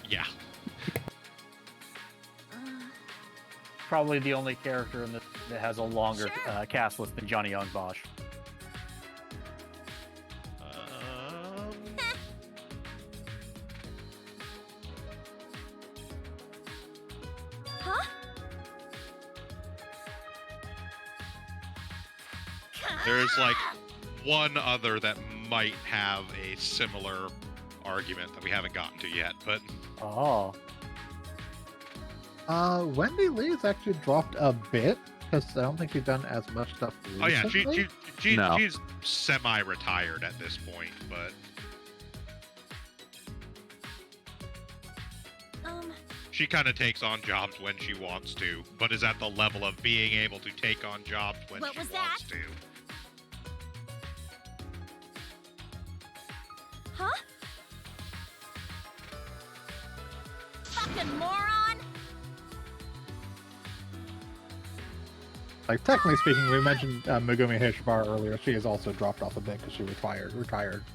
Yeah. Probably the only character in this that has a longer cast list than Johnny Young Bosch. There's like one other that might have a similar argument that we haven't gotten to yet, but Wendy Lee's actually dropped a bit because I don't think she's done as much stuff recently. Oh yeah, she's semi-retired at this point, but she kind of takes on jobs when she wants to, but is at the level of being able to take on jobs when she wants to. Huh? Fucking moron! Like, technically speaking, we mentioned Megumi Hishibara earlier. She has also dropped off a bit because she retired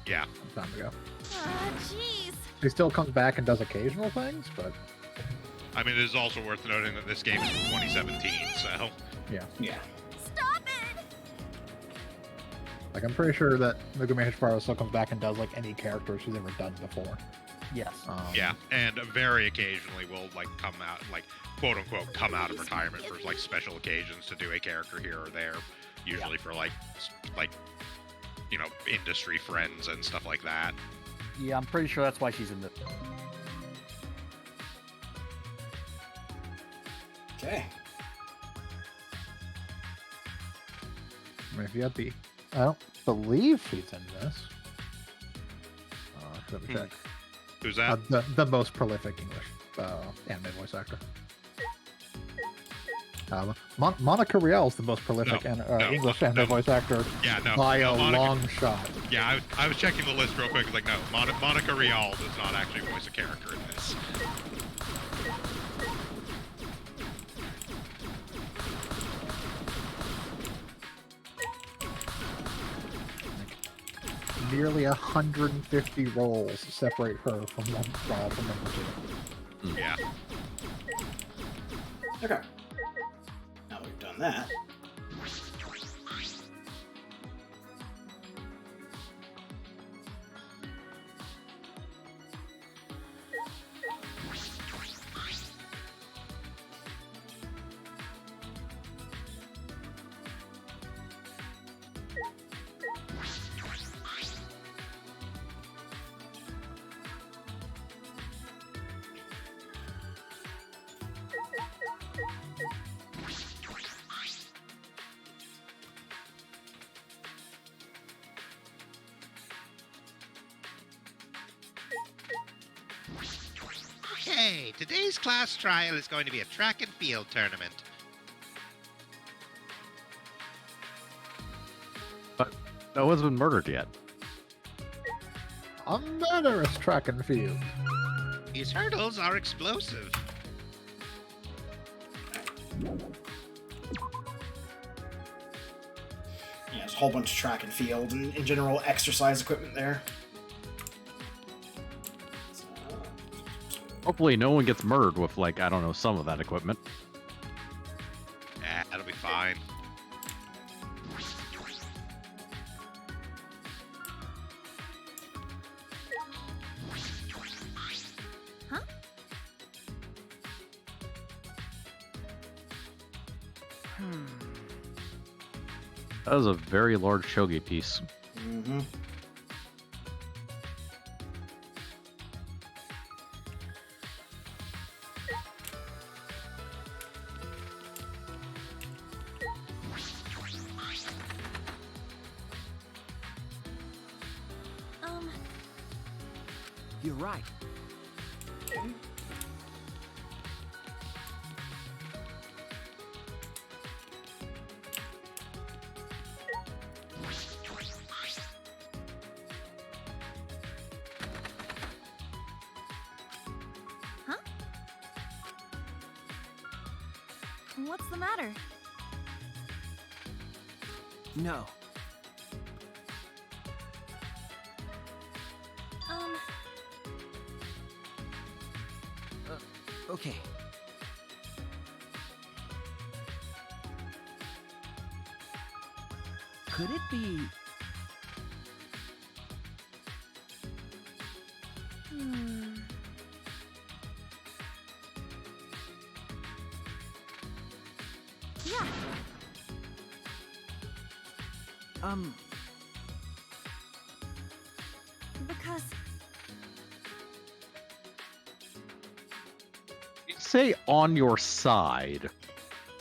yeah. some time ago. Jeez. She still comes back and does occasional things, but... I mean, it is also worth noting that this game is from 2017, so... Yeah. Stop it! Like, I'm pretty sure that Megumi Hishibara still comes back and does, like, any character she's ever done before. Yes. Yeah, and very occasionally will, like, come out, like, quote-unquote, come out of retirement for, like, special occasions to do a character here or there. Usually for, like, you know, industry friends and stuff like that. Yeah, I'm pretty sure that's why she's in this. Okay. I mean, if you had the... I don't believe she's in this. Let me check. Who's that? The most prolific English anime voice actor. Monica Rial is the most prolific English anime voice actor by a long shot. Yeah, I was checking the list real quick. It's like, no, Monica Rial does not actually voice a character in this. Nearly 150 roles separate her from number two. Yeah. Okay. Now we've done that. Okay, today's class trial is going to be a track and field tournament. But no one's been murdered yet. A murderous track and field. These hurdles are explosive. Yeah, there's a whole bunch of track and field and in general exercise equipment there. Hopefully no one gets murdered with, like, I don't know, some of that equipment. Yeah, that'll be fine. Huh? That was a very large shogi piece. Mm-hmm. You're right. Huh? What's the matter? No. Okay. Could it be... Yeah. Because Say on your side.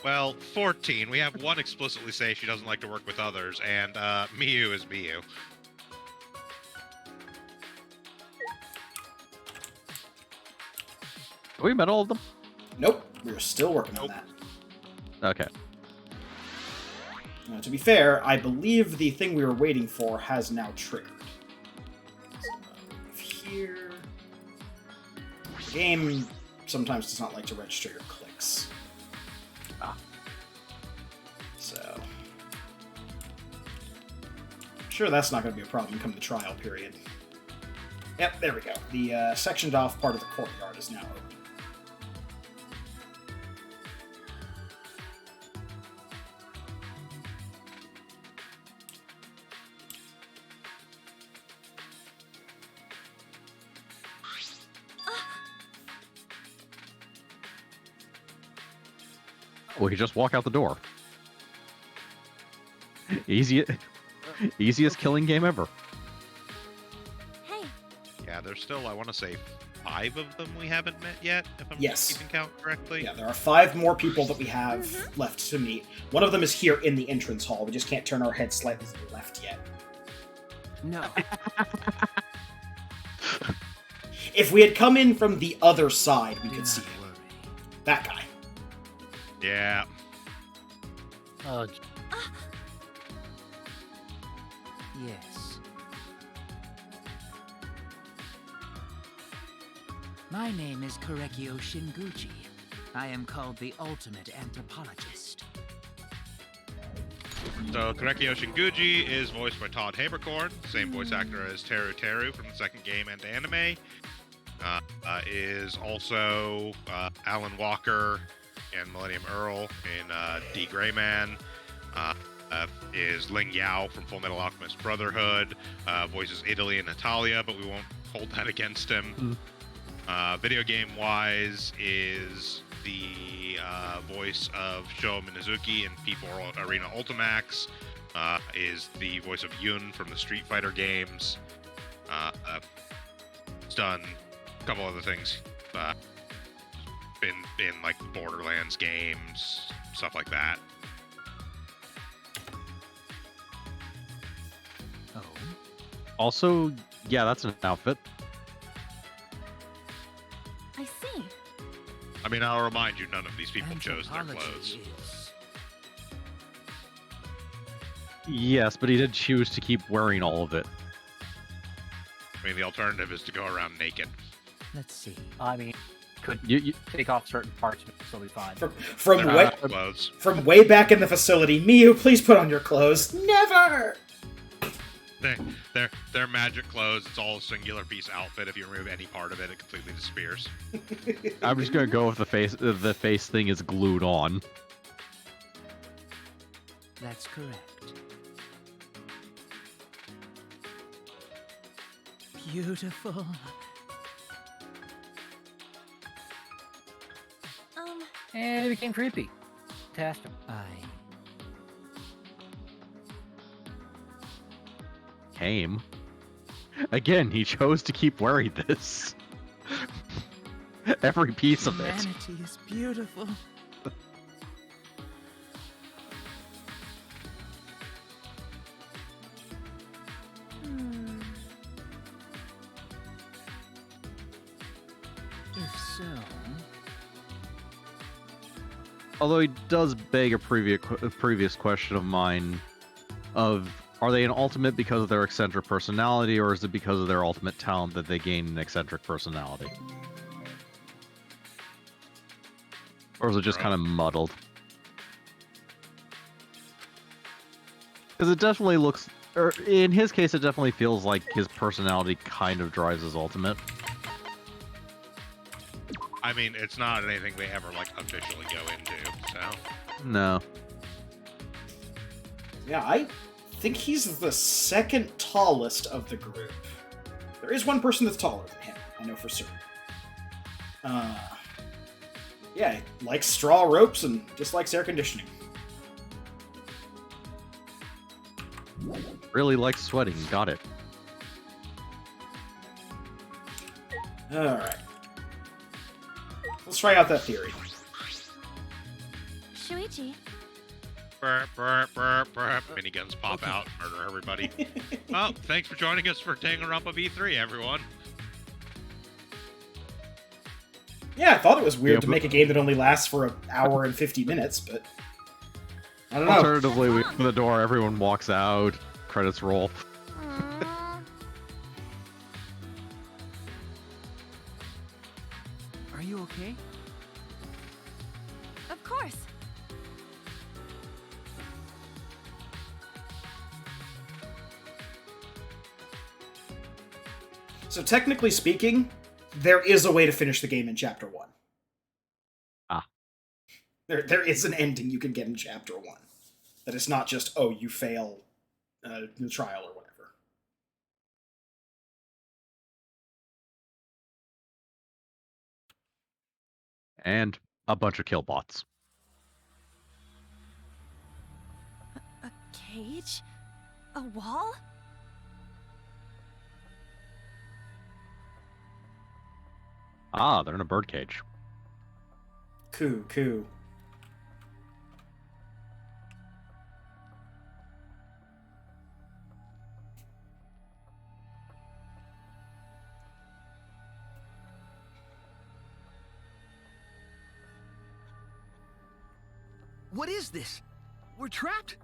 Well, 14. We have one explicitly say she doesn't like to work with others, and Miyu is Miyu. Have we met all of them? Nope, we're still working on that. Okay. Now, to be fair, I believe the thing we were waiting for has now triggered. So, move here. The game sometimes does not like to register your clicks. So, sure, that's not going to be a problem come the trial period. Yep, there we go. The sectioned off part of the courtyard is now open. Well, you just walk out the door. Easiest killing game ever. Hey. Yeah, there's still, I want to say, 5 of them we haven't met yet, if I'm Yes. keeping count correctly. Yeah, there are 5 more people that we have left to meet. One of them is here in the entrance hall. We just can't turn our heads slightly to the left yet. No. If we had come in from the other side, we could see him. That guy. Yeah. Yes. My name is Korekio Shinguchi. I am called the Ultimate Anthropologist. So, Korekio Shinguchi is voiced by Todd Haberkorn, same voice actor as Teru Teru from the second game and anime. Is also Alan Walker and Millennium Earl in D. Greyman. Is Ling Yao from Full Metal Alchemist Brotherhood. Voices Italy and Natalia, but we won't hold that against him. Video game-wise is the voice of Sho Minazuki in P4 Arena Ultimax. Is the voice of Yun from the Street Fighter games. He's done a couple other things. Been in like Borderlands games, stuff like that. Oh. Also, yeah, that's an outfit. I see. I mean, I'll remind you, none of these people chose their clothes. Yes, but he did choose to keep wearing all of it. I mean, the alternative is to go around naked. Let's see. I mean, could You take off certain parts and still be fine. From way back in the facility, Miyu, please put on your clothes. Never! They're magic clothes. It's all a singular piece outfit. If you remove any part of it, it completely disappears. I'm just gonna go with the face. The face thing is glued on. That's correct. Beautiful. And it became creepy. Fantastic. became. Again, he chose to keep wearing this. Every piece of it. Humanity is beautiful. If so... Although he does beg a previous question of mine of, are they an ultimate because of their eccentric personality, or is it because of their ultimate talent that they gain an eccentric personality? Or is it just kind of muddled? Because it definitely looks, or in his case, it definitely feels like his personality kind of drives his ultimate. I mean, it's not anything they ever, like, officially go into, so... No. Yeah, I think he's the second tallest of the group. There is one person that's taller than him, I know for certain. Yeah, he likes straw ropes and dislikes air conditioning. Really likes sweating, got it. Alright. Let's try out that theory. Shuichi. Burp, burp, burp, burp. Miniguns pop out, murder everybody. Well, thanks for joining us for Danganronpa V3, everyone. Yeah, I thought it was weird to make a game that only lasts for an hour and 50 minutes, but... I don't know. Alternatively, we open the door, everyone walks out, credits roll. Are you okay? Of course. So technically speaking, there is a way to finish the game in Chapter 1. Ah. There is an ending you can get in Chapter 1. That is not just, oh, you fail the trial or whatever. And a bunch of kill bots. A cage? A wall? Ah, they're in a birdcage. Coo. What is this? We're trapped?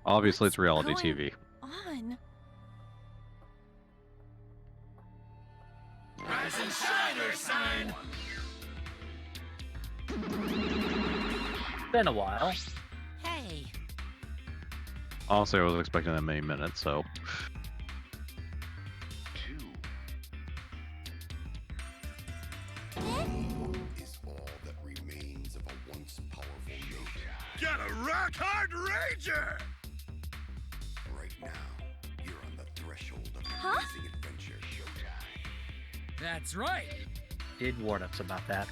Obviously, it's reality What's TV. On. Rise and shine, Earth sign! Been a while. Hey, Honestly, I was expecting that many minutes, so... Is all that remains of a once powerful nation. Get a rock-hard rager! Right now, you're on the threshold of an Huh? amazing adventure. Showtime. That's right. Did warn us about that.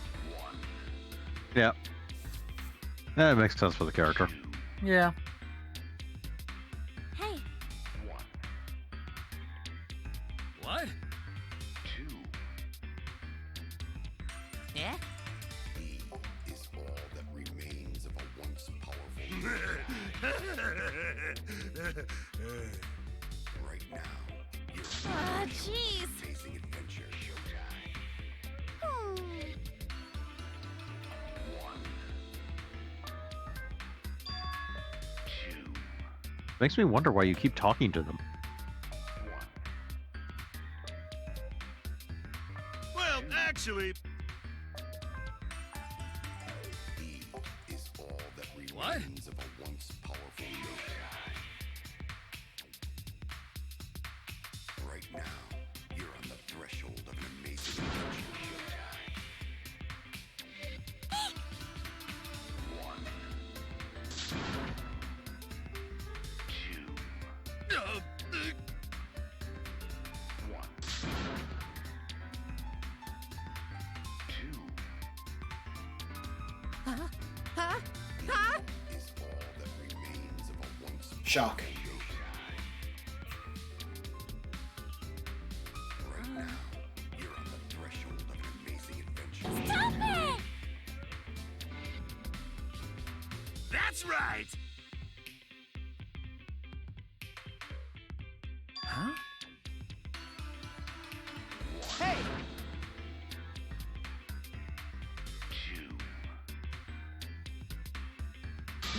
Yeah. Yeah, it makes sense for the character. Yeah. Hey, What? yeah? He is all that remains of a once powerful nation. Right now, you're ah, on jeez. an amazing adventure. Showtime. Hmm. Makes me wonder why you keep talking to them. Well, actually... He is all that What? remains of a once powerful nation. Right now, you're on the threshold of an amazing adventure. Huh? Huh? Huh? Is all that remains of a once Shock. Huh? Hey!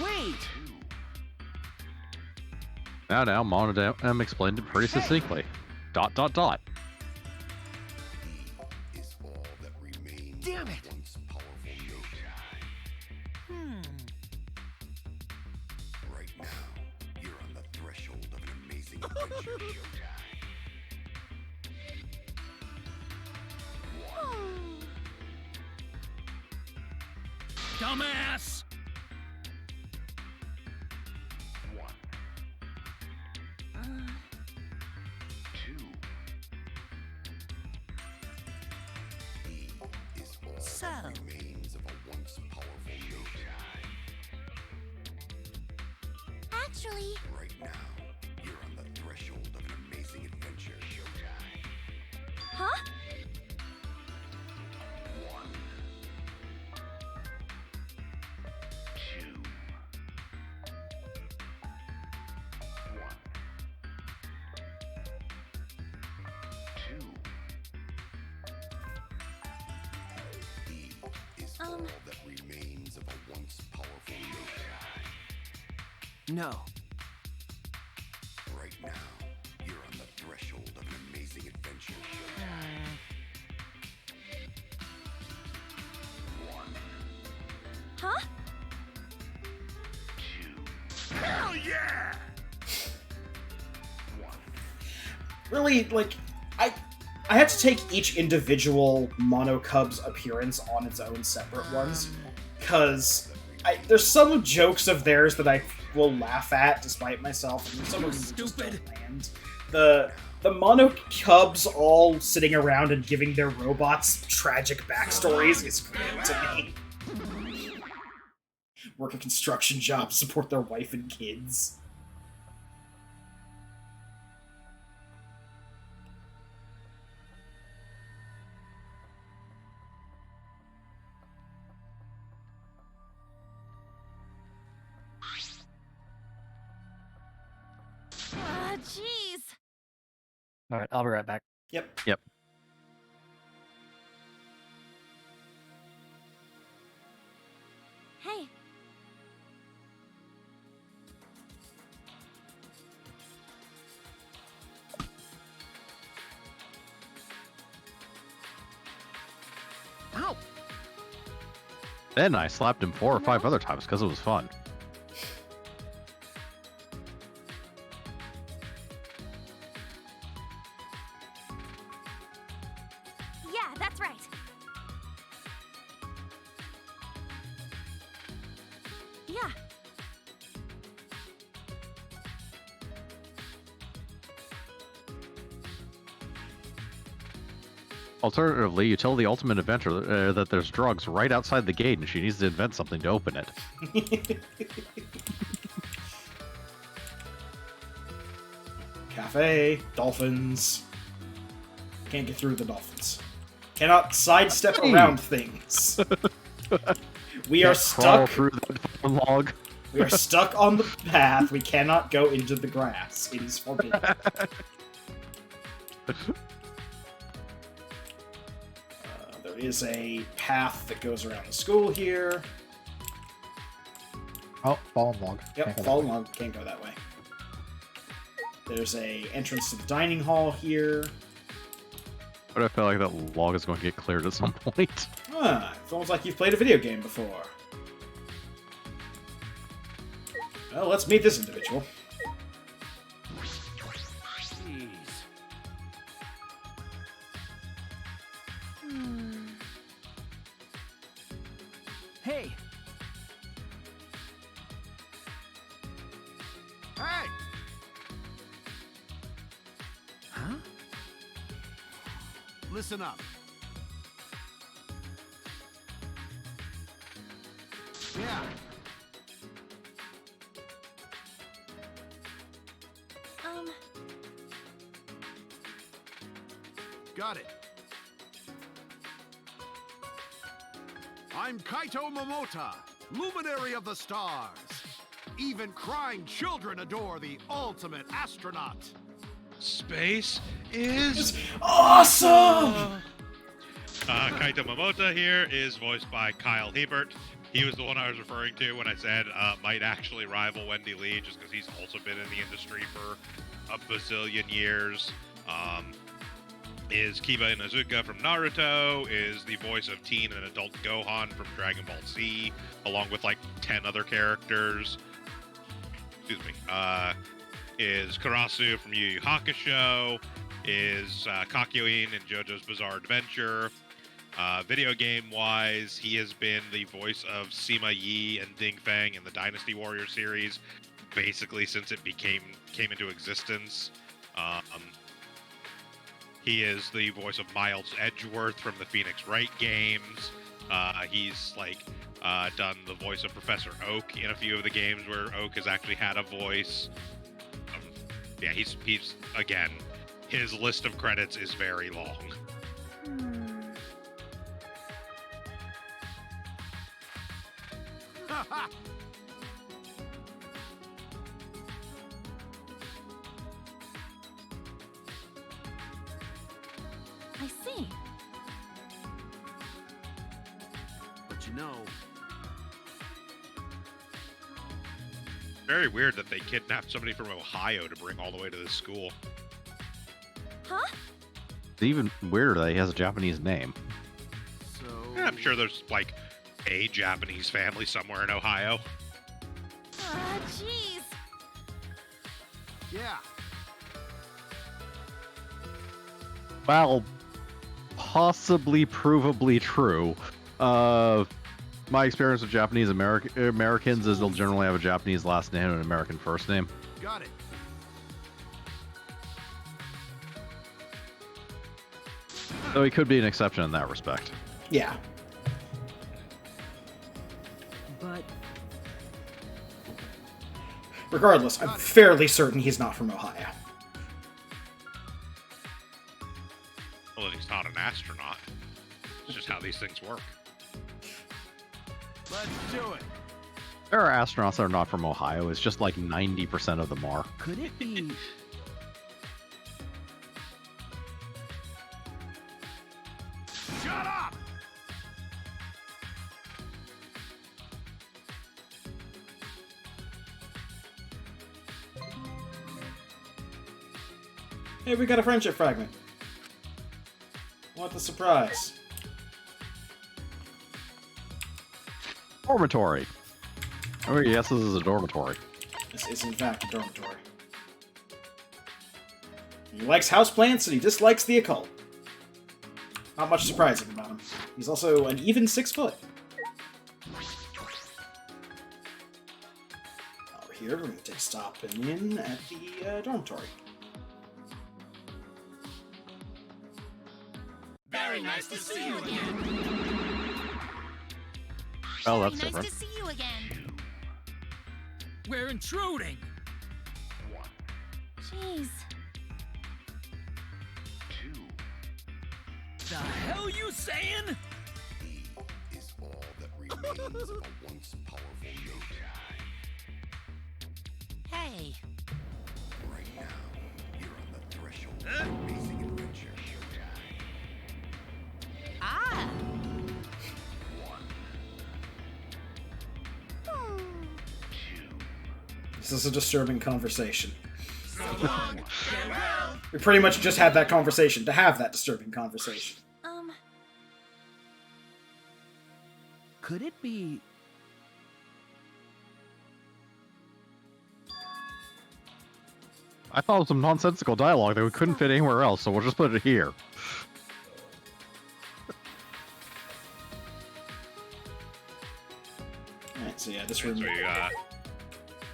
Wait! Now, Monodam explained it pretty succinctly. ... Is all that remains Damn of it! once powerful Yokai. Right now, you're on the threshold of an amazing adventure, Yokai. Dumbass! Is all So. that remains of a once powerful Yokai. Actually, Right now, you're on the threshold of an amazing adventure, Yokai. huh? Is all that remains of a once powerful Yokai. No. Right now, you're on the threshold of an amazing adventure, Yokai. Huh? Hell yeah! Really, like, I had to take each individual Mono Cub's appearance on its own separate ones, because there's some jokes of theirs that I will laugh at despite myself, and some of them just don't land. The Mono Cubs all sitting around and giving their robots tragic backstories is great to me. Work a construction job, support their wife and kids. Jeez. All right, I'll be right back. Yep. Hey. Ow! Then I slapped him 4 or 5 other times because it was fun. Yeah, that's right. Yeah. Alternatively, you tell the ultimate adventurer that there's drugs right outside the gate and she needs to invent something to open it. Cafe, dolphins. Can't get through the dolphins. Cannot sidestep around things. We are Crawl stuck. through the log. We are stuck on the path. We cannot go into the grass. It is forbidden. There is a path that goes around the school here. Oh, fallen log. Yep, fallen log. Can't go that way. There's a entrance to the dining hall here. But I feel like that log is going to get cleared at some point. Ah, it's almost like you've played a video game before. Well, let's meet this individual. Jeez. Hey! Hey! Huh? Listen up. Yeah. Got it. I'm Kaito Momota, luminary of the stars. Even crying children adore the ultimate astronaut. space is awesome! Kaito Momota here is voiced by Kyle Hebert. He was the one I was referring to when I said might actually rival Wendy Lee, just because he's also been in the industry for a bazillion years. Is Kiba Inuzuka from Naruto, is the voice of teen and adult Gohan from Dragon Ball Z, along with like 10 other characters. Excuse me. Is Karasu from Yu Yu Hakusho, is Kakyoin in JoJo's Bizarre Adventure. Video game-wise, he has been the voice of Sima Yi and Ding Feng in the Dynasty Warrior series, basically since it came into existence. He is the voice of Miles Edgeworth from the Phoenix Wright games. He's like done the voice of Professor Oak in a few of the games where Oak has actually had a voice. Yeah, he's again, his list of credits is very long. I see. But you know, Very weird that they kidnapped somebody from Ohio to bring all the way to this school. Huh? It's even weirder that he has a Japanese name. so Yeah, I'm sure there's like a Japanese family somewhere in Ohio. Ah, jeez. yeah. Well, possibly provably true. My experience with Japanese Americans is they'll generally have a Japanese last name and an American first name. Got it. So he could be an exception in that respect. Yeah. But Regardless, I'm fairly certain he's not from Ohio. Well, he's not an astronaut. It's just how these things work. Let's do it. There are astronauts that are not from Ohio. It's just like 90% of them are. could it be? Shut up. Hey, we got a friendship fragment. What the surprise? Dormitory. Oh, yes, this is a dormitory. This is in fact a dormitory. He likes houseplants and he dislikes the occult. Not much surprising about him. He's also an even 6 foot. Over here, we're going to take a stop in at the dormitory. Very nice to see you again. Oh, that's Nice different. to see you again. We're intruding. Jeez. The hell you saying? He is all that remains of a once powerful yoke. Hey. Right now, you're on the threshold of an amazing adventure. Ah. This is a disturbing conversation. So long. Farewell. We pretty much just had that conversation to have that disturbing conversation. Could it be? I thought it was some nonsensical dialogue that we couldn't fit anywhere else, so we'll just put it here. Alright, so yeah, this room... So we got,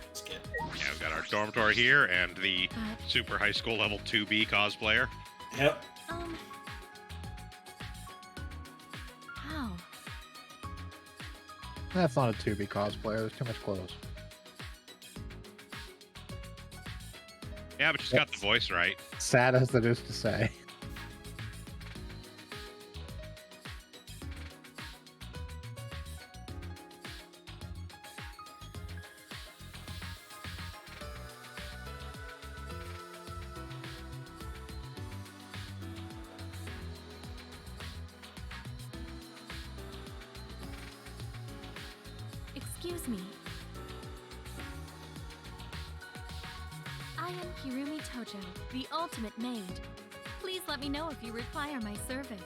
Let's get... yeah, we've got our dormitory here and the super high school level 2B cosplayer. Yep. How? That's not a 2B cosplayer. There's too much clothes. Yeah, but she's got the voice right. Sad as that is to say. Excuse me. I am Hirumi Tojo, the ultimate maid. Please let me know if you require my service.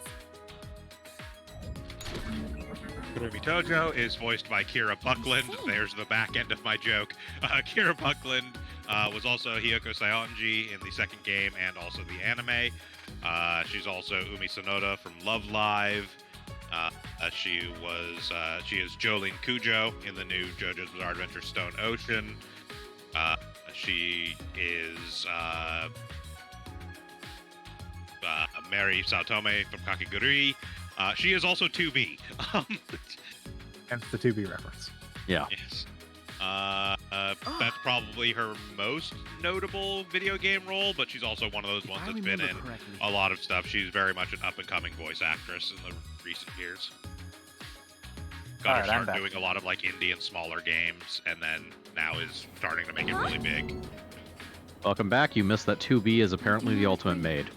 Hirumi Tojo is voiced by Kira Buckland. There's the back end of my joke. Kira Buckland was also Hiyoko Saionji in the second game and also the anime. She's also Umi Sonoda from Love Live. She is Jolene Kujo in the new JoJo's Bizarre Adventure Stone Ocean. She is Mary Saotome from Kakegurui. She is also 2B. Hence the 2B reference. Yeah. Yes. That's probably her most notable video game role, but she's also one of those ones that's been in a lot of stuff. She's very much an up-and-coming voice actress in the recent years. Got to start doing a lot of like indie and smaller games, and then now is starting to make it really big. Welcome back. You missed that 2B is apparently the ultimate maid.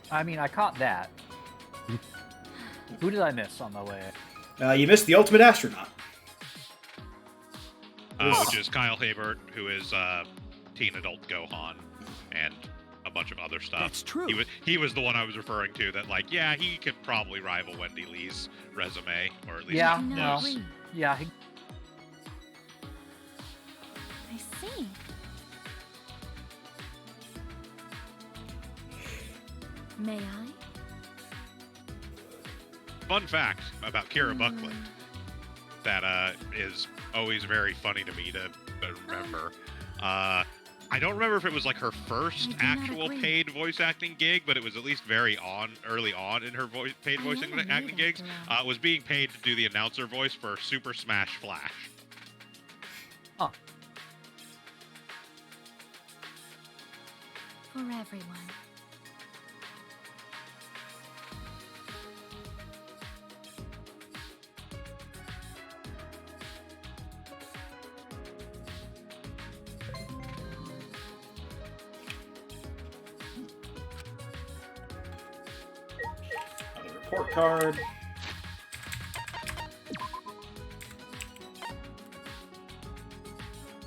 I mean, I caught that. Who did I miss on the way? You missed the ultimate astronaut. Which is Kyle Habert, who is teen adult Gohan, and a bunch of other stuff. That's true. He was the one I was referring to that, like, yeah, he could probably rival Wendy Lee's resume, or at least close. Yeah. I see. May I? Fun fact about Kira Buckland that is always very funny to me to remember. I don't remember if it was like her first actual paid voice acting gig, but it was at least early on in her paid voice acting gigs. Was being paid to do the announcer voice for Super Smash Flash. Huh. For everyone. Report card.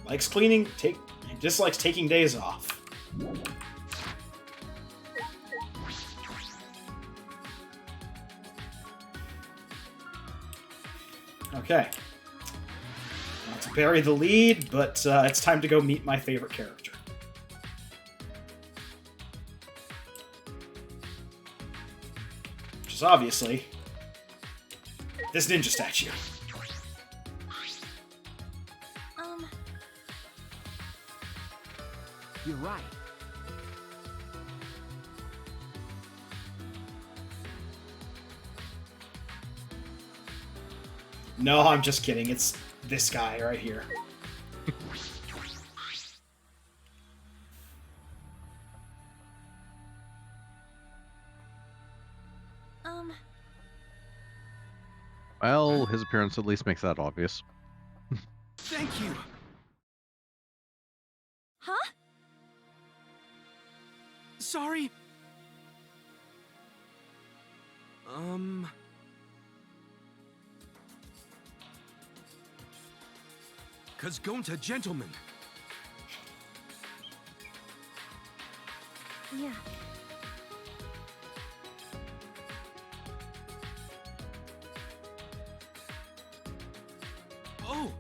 Likes cleaning, dislikes taking days off. Okay. Not to bury the lead, but it's time to go meet my favorite character. Which is obviously this ninja statue. You're right. No, I'm just kidding. It's this guy right here. Well, his appearance at least makes that obvious. Thank you. Huh? Sorry. Cause Gonta gentleman. Yeah. Oh.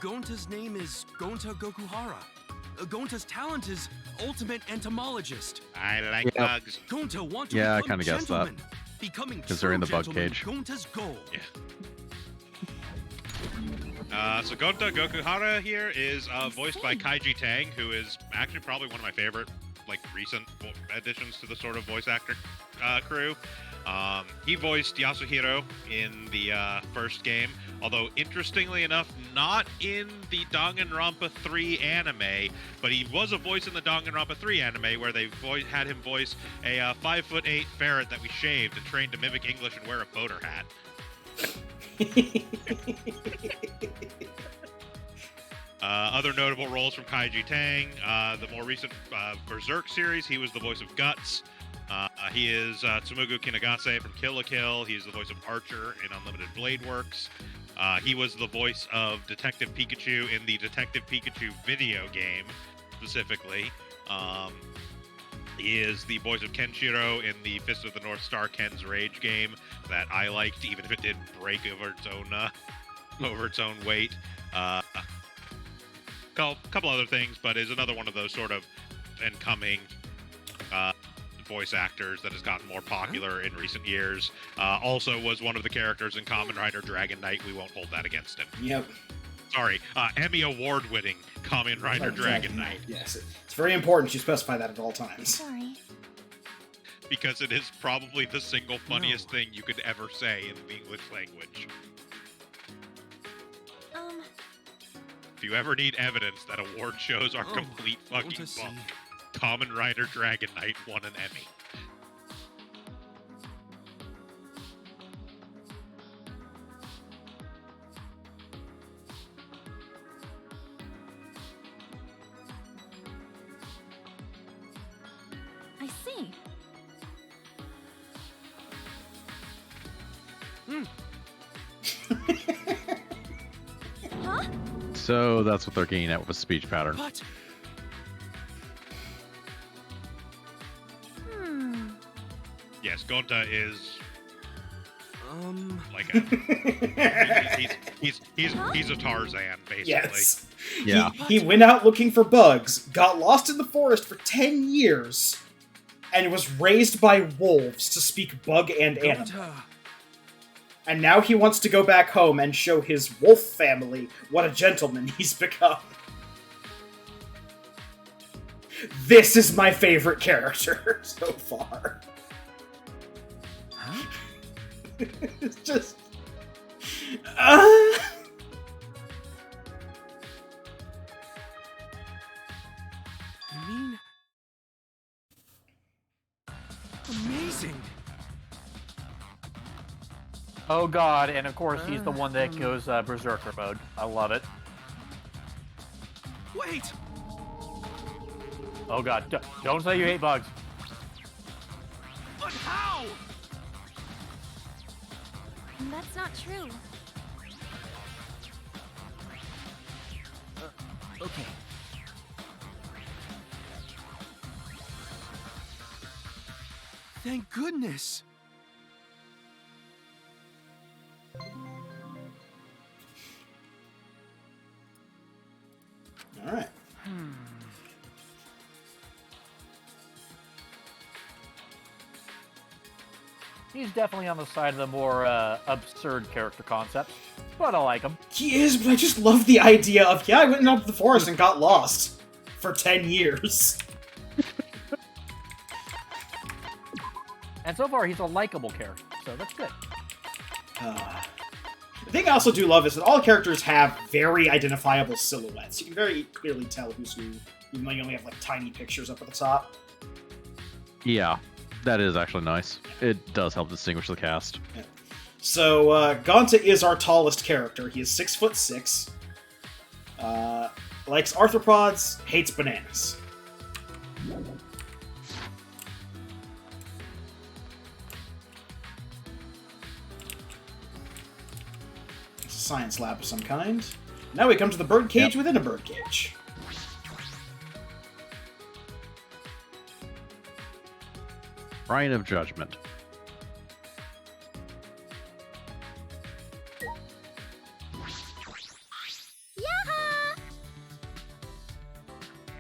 Gonta's name is Gonta Gokuhara. Gonta's talent is ultimate entomologist. I like bugs. Gonta want to Yeah, I become kind of guessed that. gentleman. Becoming Considering true the bug gentleman, cage. Gonta's goal. Yeah. So Gonta Gokuhara here is voiced by Kaiji Tang, who is actually probably one of my favorite, like, recent additions to the sort of voice actor crew. He voiced Yasuhiro in the first game, although interestingly enough, not in the Danganronpa 3 anime, but he was a voice in the Danganronpa 3 anime where they had him voice a 5'8" ferret that we shaved and trained to mimic English and wear a boater hat. Other notable roles from Kaiji Tang, the more recent Berserk series, he was the voice of Guts. He is Tsumugu Kinagase from Kill la Kill. He's the voice of Archer in Unlimited Blade Works. He was the voice of Detective Pikachu in the Detective Pikachu video game, specifically. He is the voice of Kenshiro in the Fist of the North Star Ken's Rage game that I liked, even if it did break over its own weight. Couple other things, but is another one of those sort of incoming voice actors that has gotten more popular in recent years. Also was one of the characters in Kamen Rider Dragon Knight. We won't hold that against him. Yep. Sorry, Emmy Award-winning Kamen Rider Dragon Knight. Yes, it's very important you specify that at all times. Sorry. Because it is probably the single funniest thing you could ever say in the English language. If you ever need evidence that award shows are complete fucking bunk, Kamen Rider Dragon Knight won an Emmy. I see. Huh? So that's what they're getting at with a speech pattern. What? Yes, Gonta is like he's a Tarzan, basically. Yes. Yeah. He went out looking for bugs, got lost in the forest for 10 years, and was raised by wolves to speak bug and animal. And now he wants to go back home and show his wolf family what a gentleman he's become. This is my favorite character so far. Huh? It's just... You mean... Amazing! Oh god, and of course he's the one that goes berserker mode. I love it. Wait! Oh god, don't say you hate bugs. But how? That's not true. Okay. Thank goodness! Alright. He's definitely on the side of the more absurd character concepts, but I like him. He is, but I just love the idea of, yeah, I went out to the forest and got lost for 10 years. And so far, he's a likable character, so that's good. The thing I also do love is that all characters have very identifiable silhouettes. You can very clearly tell who's who, even though you only have like tiny pictures up at the top. Yeah, that is actually nice. It does help distinguish the cast. Yeah. So, Gonta is our tallest character. He is 6'6". Likes arthropods, hates bananas. It's a science lab of some kind. Now we come to the birdcage within a birdcage. Ryan of Judgment. Yaha!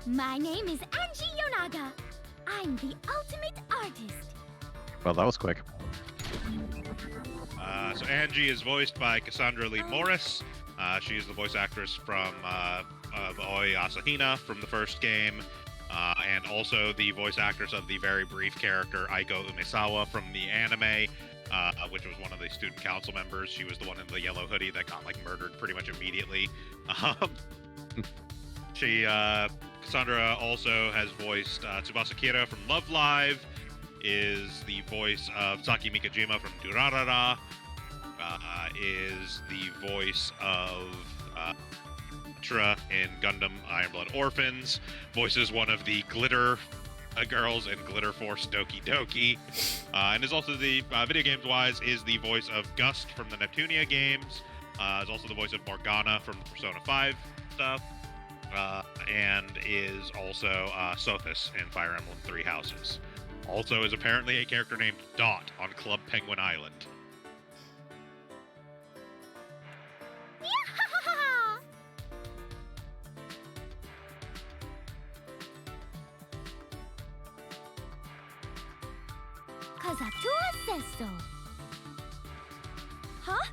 My name is Angie Yonaga. I'm the ultimate artist. Well, that was quick. So Angie is voiced by Cassandra Lee Morris. She's the voice actress from Aoi Asahina from the first game, and also the voice actress of the very brief character Aiko Umesawa from the anime, which was one of the student council members. She was the one in the yellow hoodie that got like murdered pretty much immediately. Cassandra also has voiced Tsubasa Kira from Love Live, is the voice of Saki Mikajima from Durarara, is the voice of Tra in Gundam Iron Blood Orphans, voices one of the glitter Girls and Glitter Force Doki Doki, and is also the video games wise is the voice of Gust from the Neptunia games. Is also the voice of Morgana from the Persona 5 stuff, and is also Sothis in Fire Emblem Three Houses. Also is apparently a character named Dot on Club Penguin Island. Kazatua says so. Huh?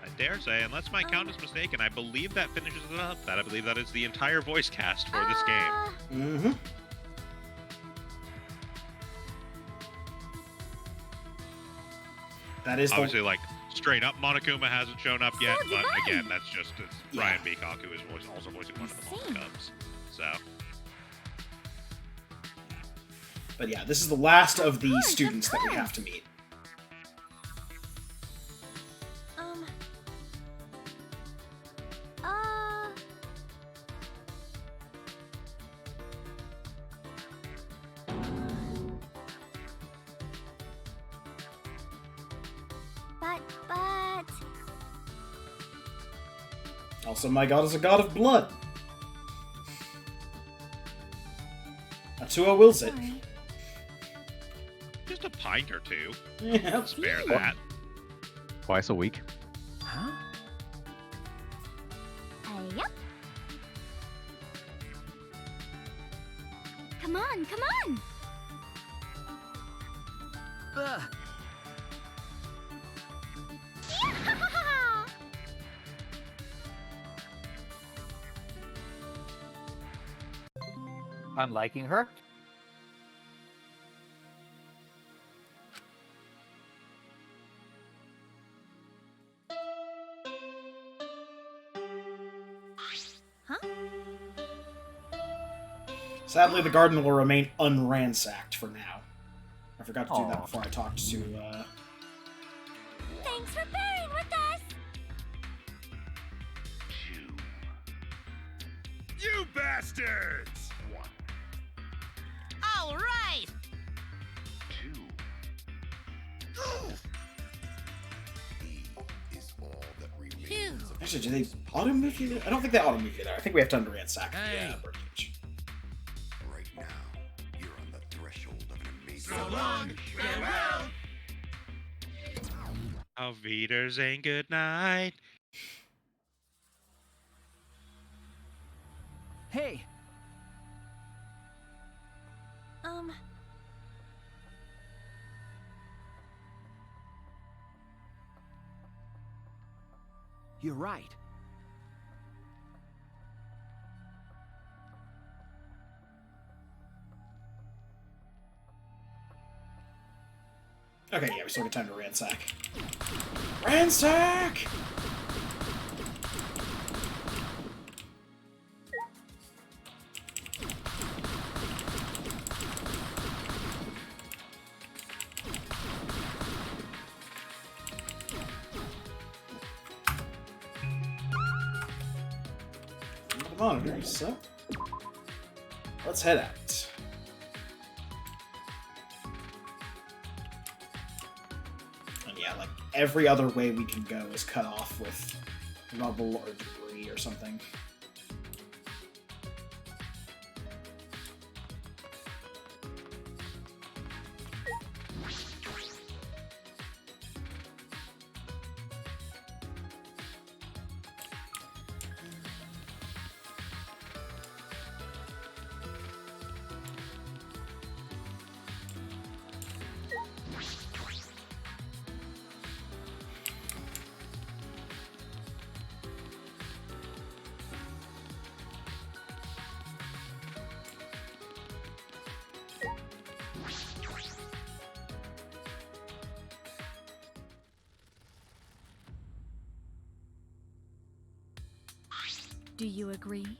I dare say, unless my count is mistaken, I believe that finishes it up. I believe that is the entire voice cast for this game. Mm-hmm. That is obviously like straight up Monokuma hasn't shown up yet, So but divine. again, that's just Ryan Beacock, who is also voicing one of the Mon Cubs. So But yeah, this is the last of the students that we have to meet. But... Also, my god is a god of blood. Atua wills it. just a pint or two. Yeah, spare that. Twice a week. Huh? Yep. Come on, come on! I'm liking her. Sadly, the garden will remain unransacked for now. I forgot to do that before I talked to, Thanks for bearing with us! You bastards! All right! Actually, do they auto-move you there? I don't think they auto-move you there. I think we have to unransack the birdcage. Right now, you're on the threshold of an amazing... So long, farewell! Auf Wiedersehen, good night. Hey! You're right. Okay, yeah, we still got time to ransack. Ransack! Monitors, so let's head out. And yeah, like every other way we can go is cut off with rubble or debris or something. Do you agree?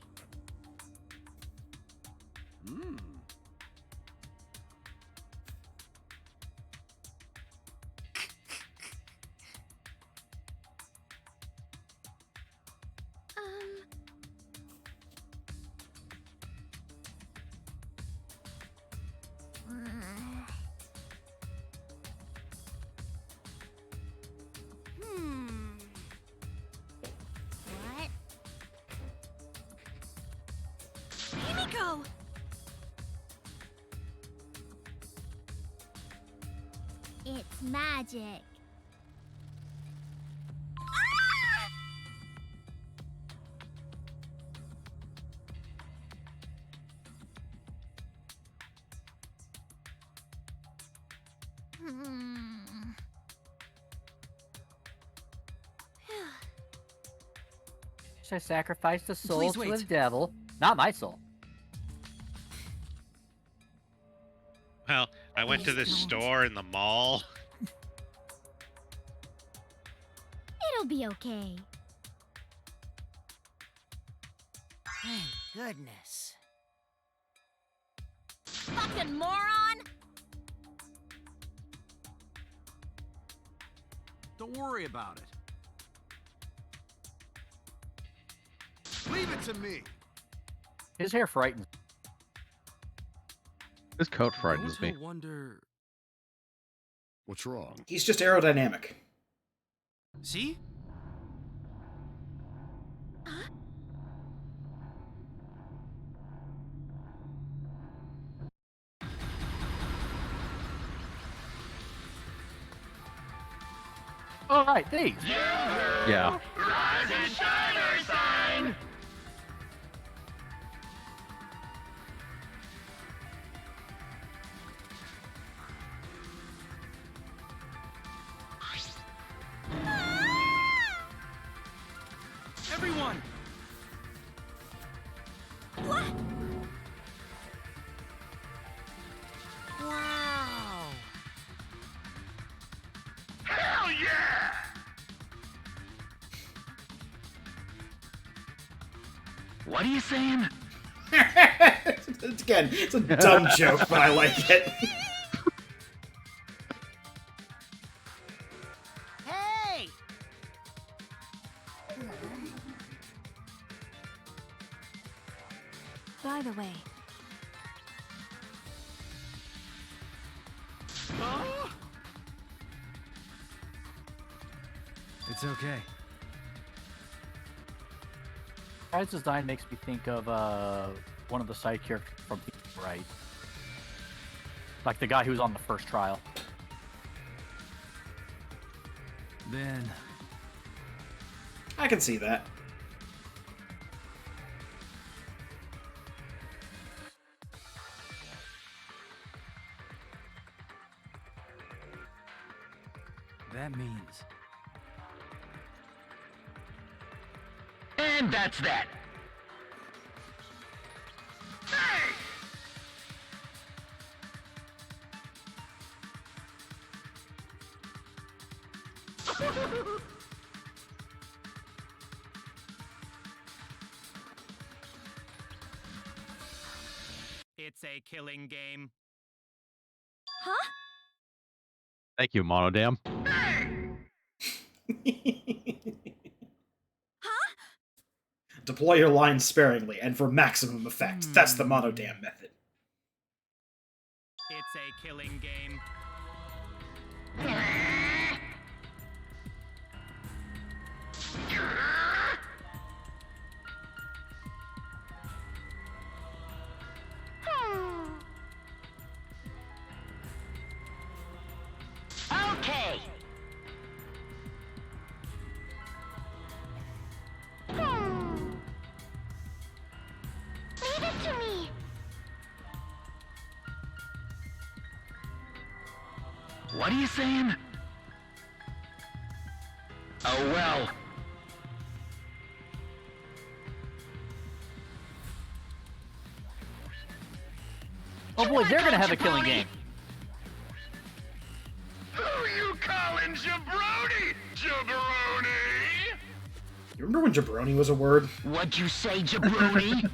Kyoko! It's magic. Should I sacrifice the soul Please to wait. the devil? Not my soul. Well, I went to this store in the mall. It'll be okay. Thank goodness. Fucking moron! Don't worry about it. Leave it to me. His hair frightens. His coat frightens me. Don't you wonder. What's wrong? He's just aerodynamic. See? All right, these. Yeah. Rise and shine, Earth sign! Everyone! What? Wow. Hell yeah! What are you saying? Again, it's a dumb joke, but I like it. Hey! By the way, It's okay. Guy's design makes me think of one of the side characters from Right. Like the guy who was on the first trial. Then I can see that. that means And that's that. It's a killing game. Huh? Thank you, Monodam. Deploy your lines sparingly and for maximum effect. That's the monodam method. It's a killing game. Okay. Leave it to me. What are you saying? Oh well. Oh boy, they're gonna have a killing game. Who you calling jabroni? Jabroni? You remember when jabroni was a word? What'd you say, jabroni?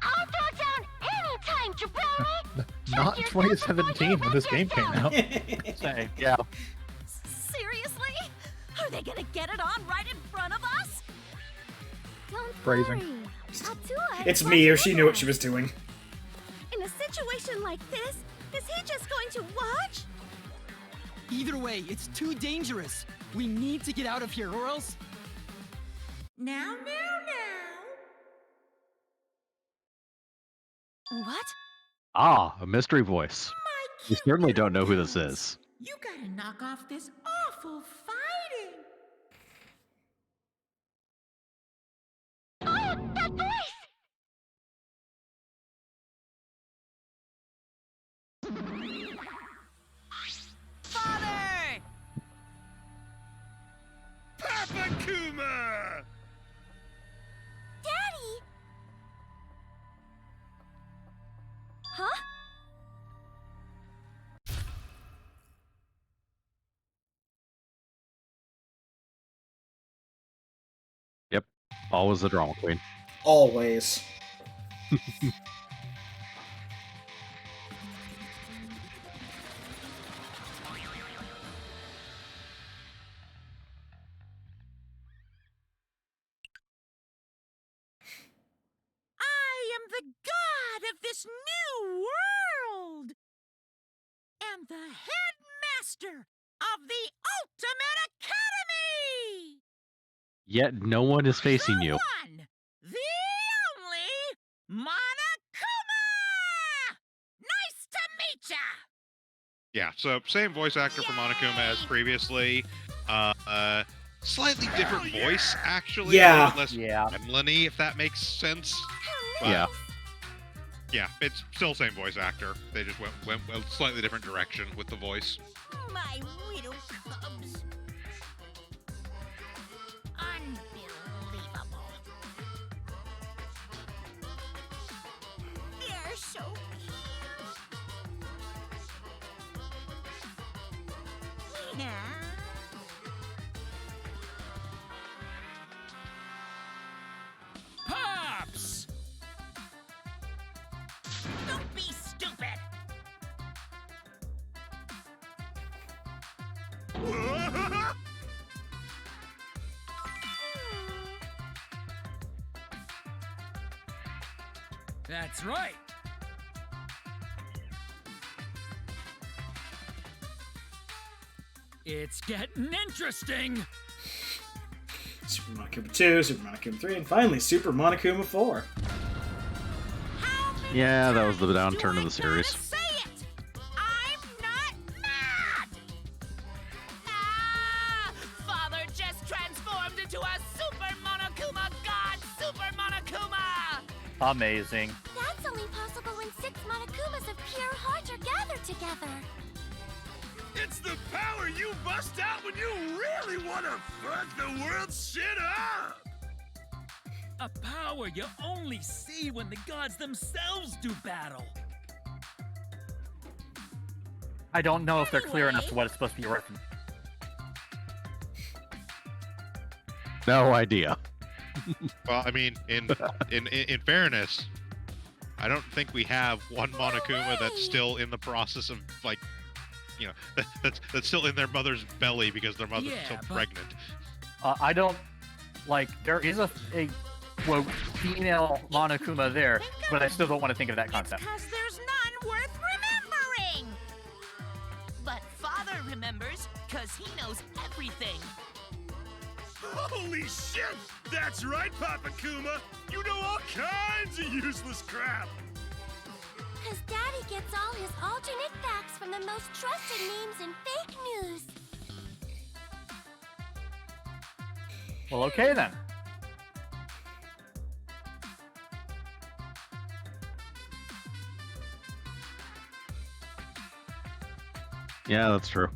I'll throw down anytime, jabroni. Not 2017 when this game came out. Say, yeah. Seriously? Are they gonna get it on right in front of us? Don't Phrasing. worry. Atua It's is me, or watching she knew what over she was doing. In a situation like this, is he just going to watch? Either way, it's too dangerous. We need to get out of here, or else. Now. What? Ah, a mystery voice. We certainly don't know who this is. You gotta knock off this awful fighting. Oh, that voice! Father! Papa Kuma! Daddy! Huh? Yep, always the drama queen. Always. I am the god of this new world! And the headmaster of the Ultimate Academy! Yet no one is facing you. One, the only Monokuma! Nice to meet ya! Yeah, so same voice actor for Monokuma as previously. Slightly different voice, actually. Yeah. A little less gremlin-y, if that makes sense. But, Yeah. Yeah, it's still same voice actor. They just went a slightly different direction with the voice. My little cubs. Unbelievable. They're so cute. Now. Pops! Don't be stupid. That's right. It's getting interesting. Super Monokuma 2, Super Monokuma 3, and finally Super Monokuma 4. Yeah, that was the downturn of the series. Say it. I'm not mad. Ah, Father just transformed into a Super Monokuma God, Super Monokuma. Amazing. That's only possible when 6 Monokumas of pure heart are gathered together. It's the power you bust out when you really want to fuck the world shit up! A power you only see when the gods themselves do battle. I don't know if they're clear enough to what it's supposed to be working. No idea. Well, I mean, in fairness, I don't think we have one Monokuma that's still in the process of, like, you know, that's still in their mother's belly because their mother's still pregnant. I don't like. There is a quote female Monokuma there, but I still don't want to think of that concept. Because there's none worth remembering. But Father remembers, because he knows everything. Holy shit! That's right, Papa Kuma! You know all kinds of useless crap! Because Daddy gets all his alternate facts from the most trusted memes and fake news. Well, okay then. Yeah, that's true.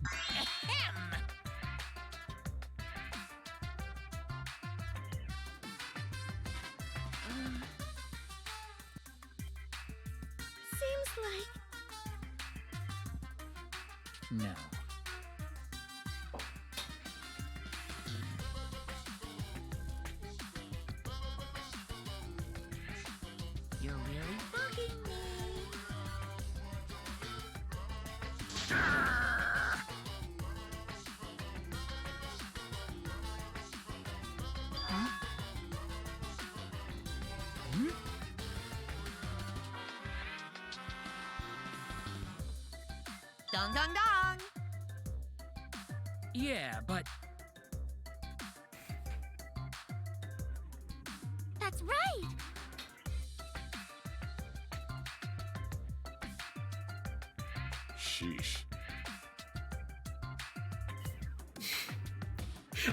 Seems like... No. You're really bugging me. Dong dong dong. Yeah, but That's right. Sheesh.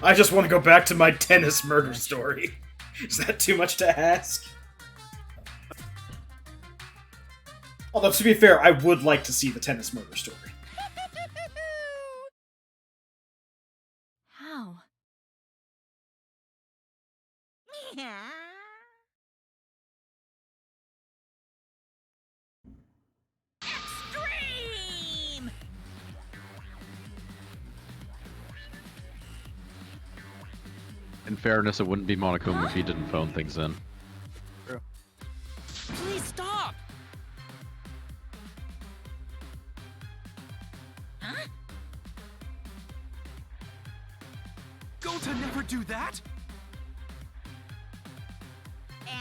I just want to go back to my tennis murder story. Is that too much to ask? Although, to be fair, I would like to see the tennis murder story. How? Extreme! In fairness, it wouldn't be Monokuma if he didn't phone things in. Please stop! Huh? Go to never do that!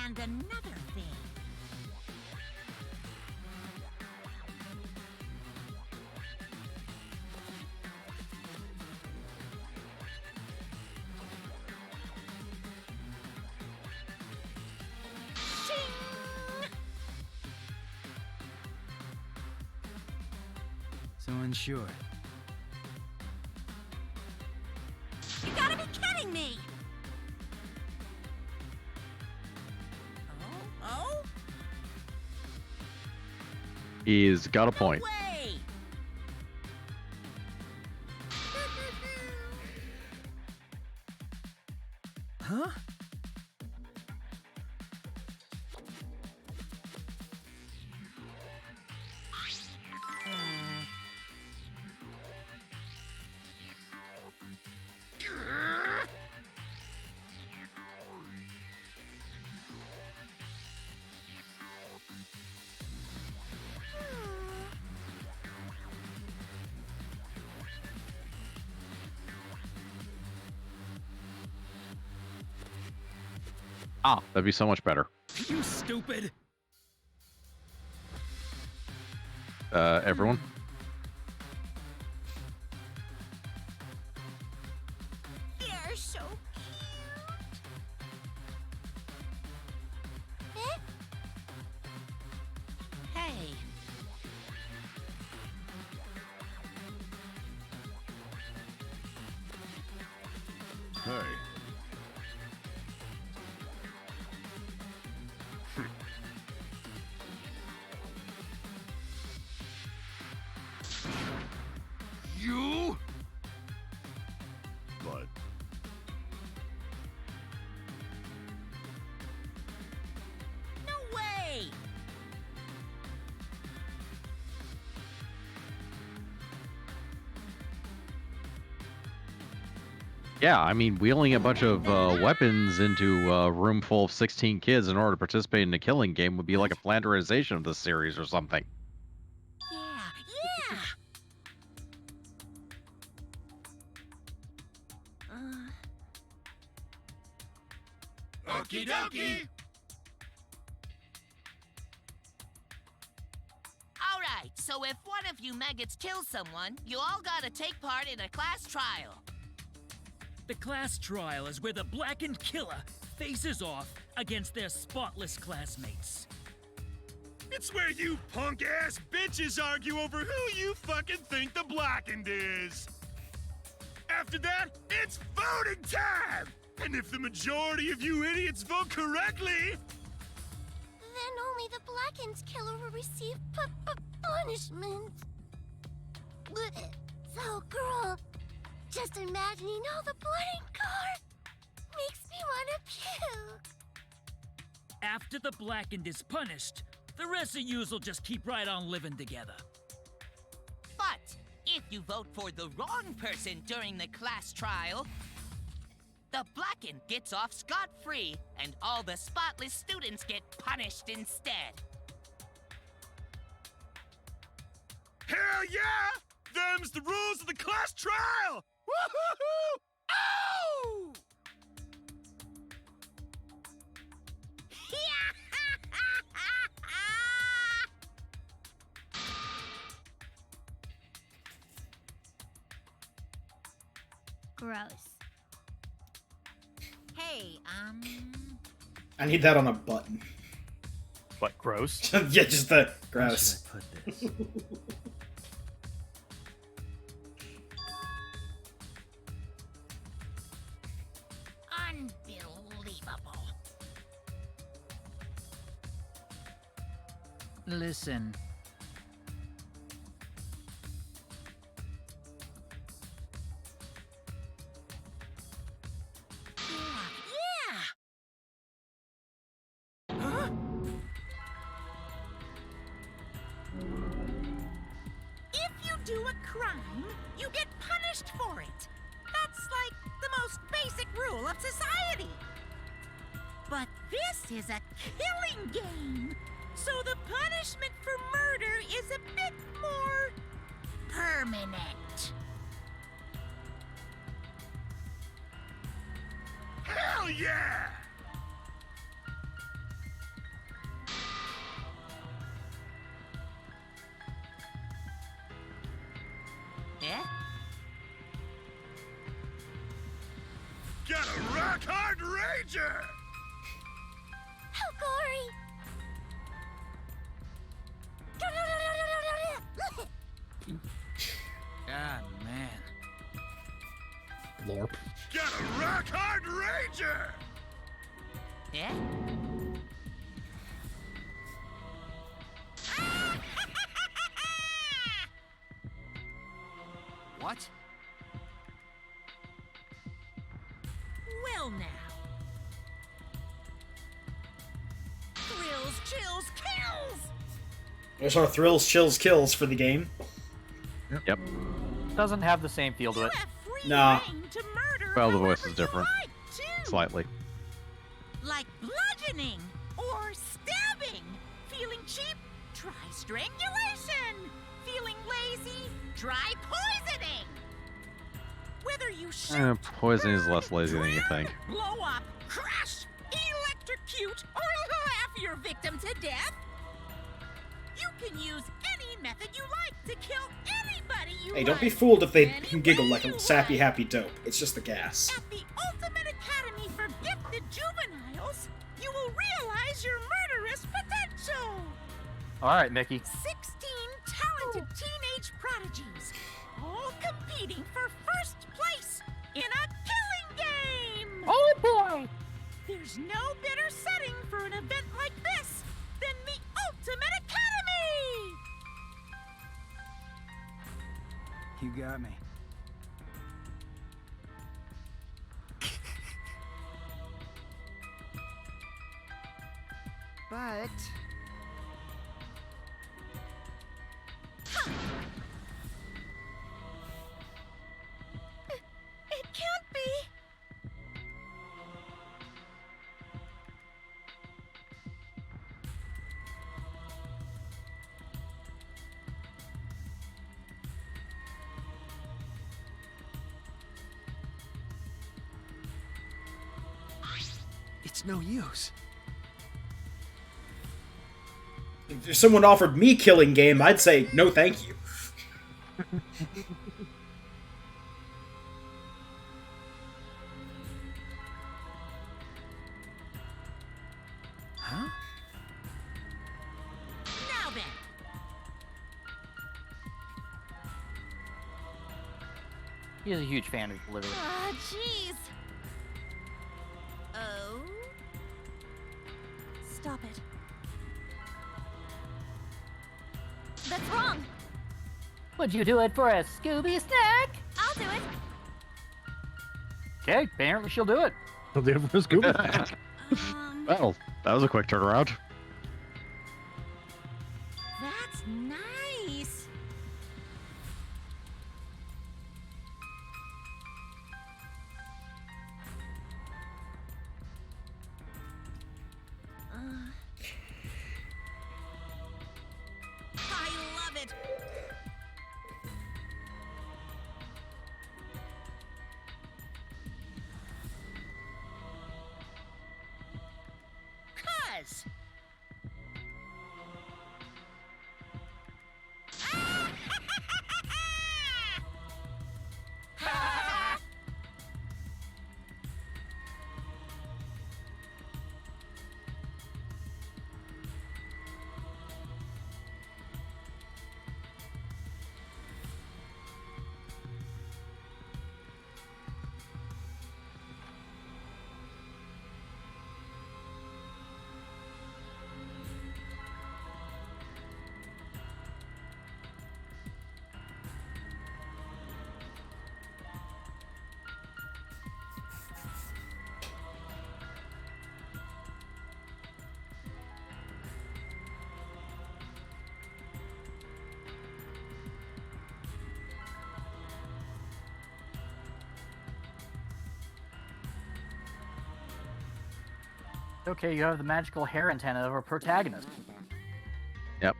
And another thing. So unsure. You gotta be kidding me! Oh? He's got a point. Way! Huh? Ah, that'd be so much better. You stupid! Everyone? They're so cute. Eh? Hey. Hey. You? But No way! Yeah, I mean, wheeling a bunch of weapons into a room full of 16 kids in order to participate in a killing game would be like a flanderization of this series or something. Yeah. Okie dokie! Alright, so if one of you maggots kills someone, you all gotta take part in a class trial. The class trial is where the blackened killer faces off against their spotless classmates. It's where you punk-ass bitches argue over who you fucking think the blackened is. After that, it's voting time! And if the majority of you idiots vote correctly... Then only the Blackened killer will receive punishment. So, girl, just imagining all the blood and gore makes me want to puke. After the blackened is punished, the rest of yous will just keep right on living together. But if you vote for the wrong person during the class trial, the blackened gets off scot-free, and all the spotless students get punished instead. Hell yeah! Them's the rules of the class trial! Woo-hoo-hoo! Oh! Gross. Hey, I need that on a button. What, gross? Yeah, just the gross. Where should I put this? Listen. Yeah! Huh? If you do a crime, you get punished for it. That's like the most basic rule of society. But this is a killing game, so the punishment for murder is a bit more permanent. Hell yeah! Eh? Got a rock hard rager! Oh, Gory! Ah, man. Lorp. Got a rock hard rager! Eh? What? Well now. Thrills, chills, kills! There's our thrills, chills, kills for the game. Yep. Doesn't have the same feel to it. Nah. To murder Well, the voice is different. too. Slightly. Like bludgeoning or stabbing. Feeling cheap? Try strangulation. Feeling lazy? Try poisoning. Whether you shoot, Poison is less lazy than you think. blow up, crush, electrocute, or laugh your victim to death, you can use any method you like to kill anybody you Hey, don't be like. fooled if they Any giggle way like you a sappy, like. happy dope. It's just the gas. At the Ultimate Academy for Gifted Juveniles, you will realize your murderous potential. All right, Mickey. 16 talented teenage prodigies, all competing for first place in a killing game. Oh boy! There's no better setting for an event like this than the Ultimate Academy. You got me. But It can't be. It's no use. If someone offered me killing game, I'd say no, thank you. Huh? Now then. He's a huge fan of literally. Ah, jeez. Oh? Stop it. That's wrong. Would you do it for a Scooby snack? I'll do it. Okay, apparently she'll do it. I'll do it for Scooby. Well, that was a quick turnaround. That's nice. I love it. Cuz. Okay, you have the magical hair antenna of our protagonist. Yep.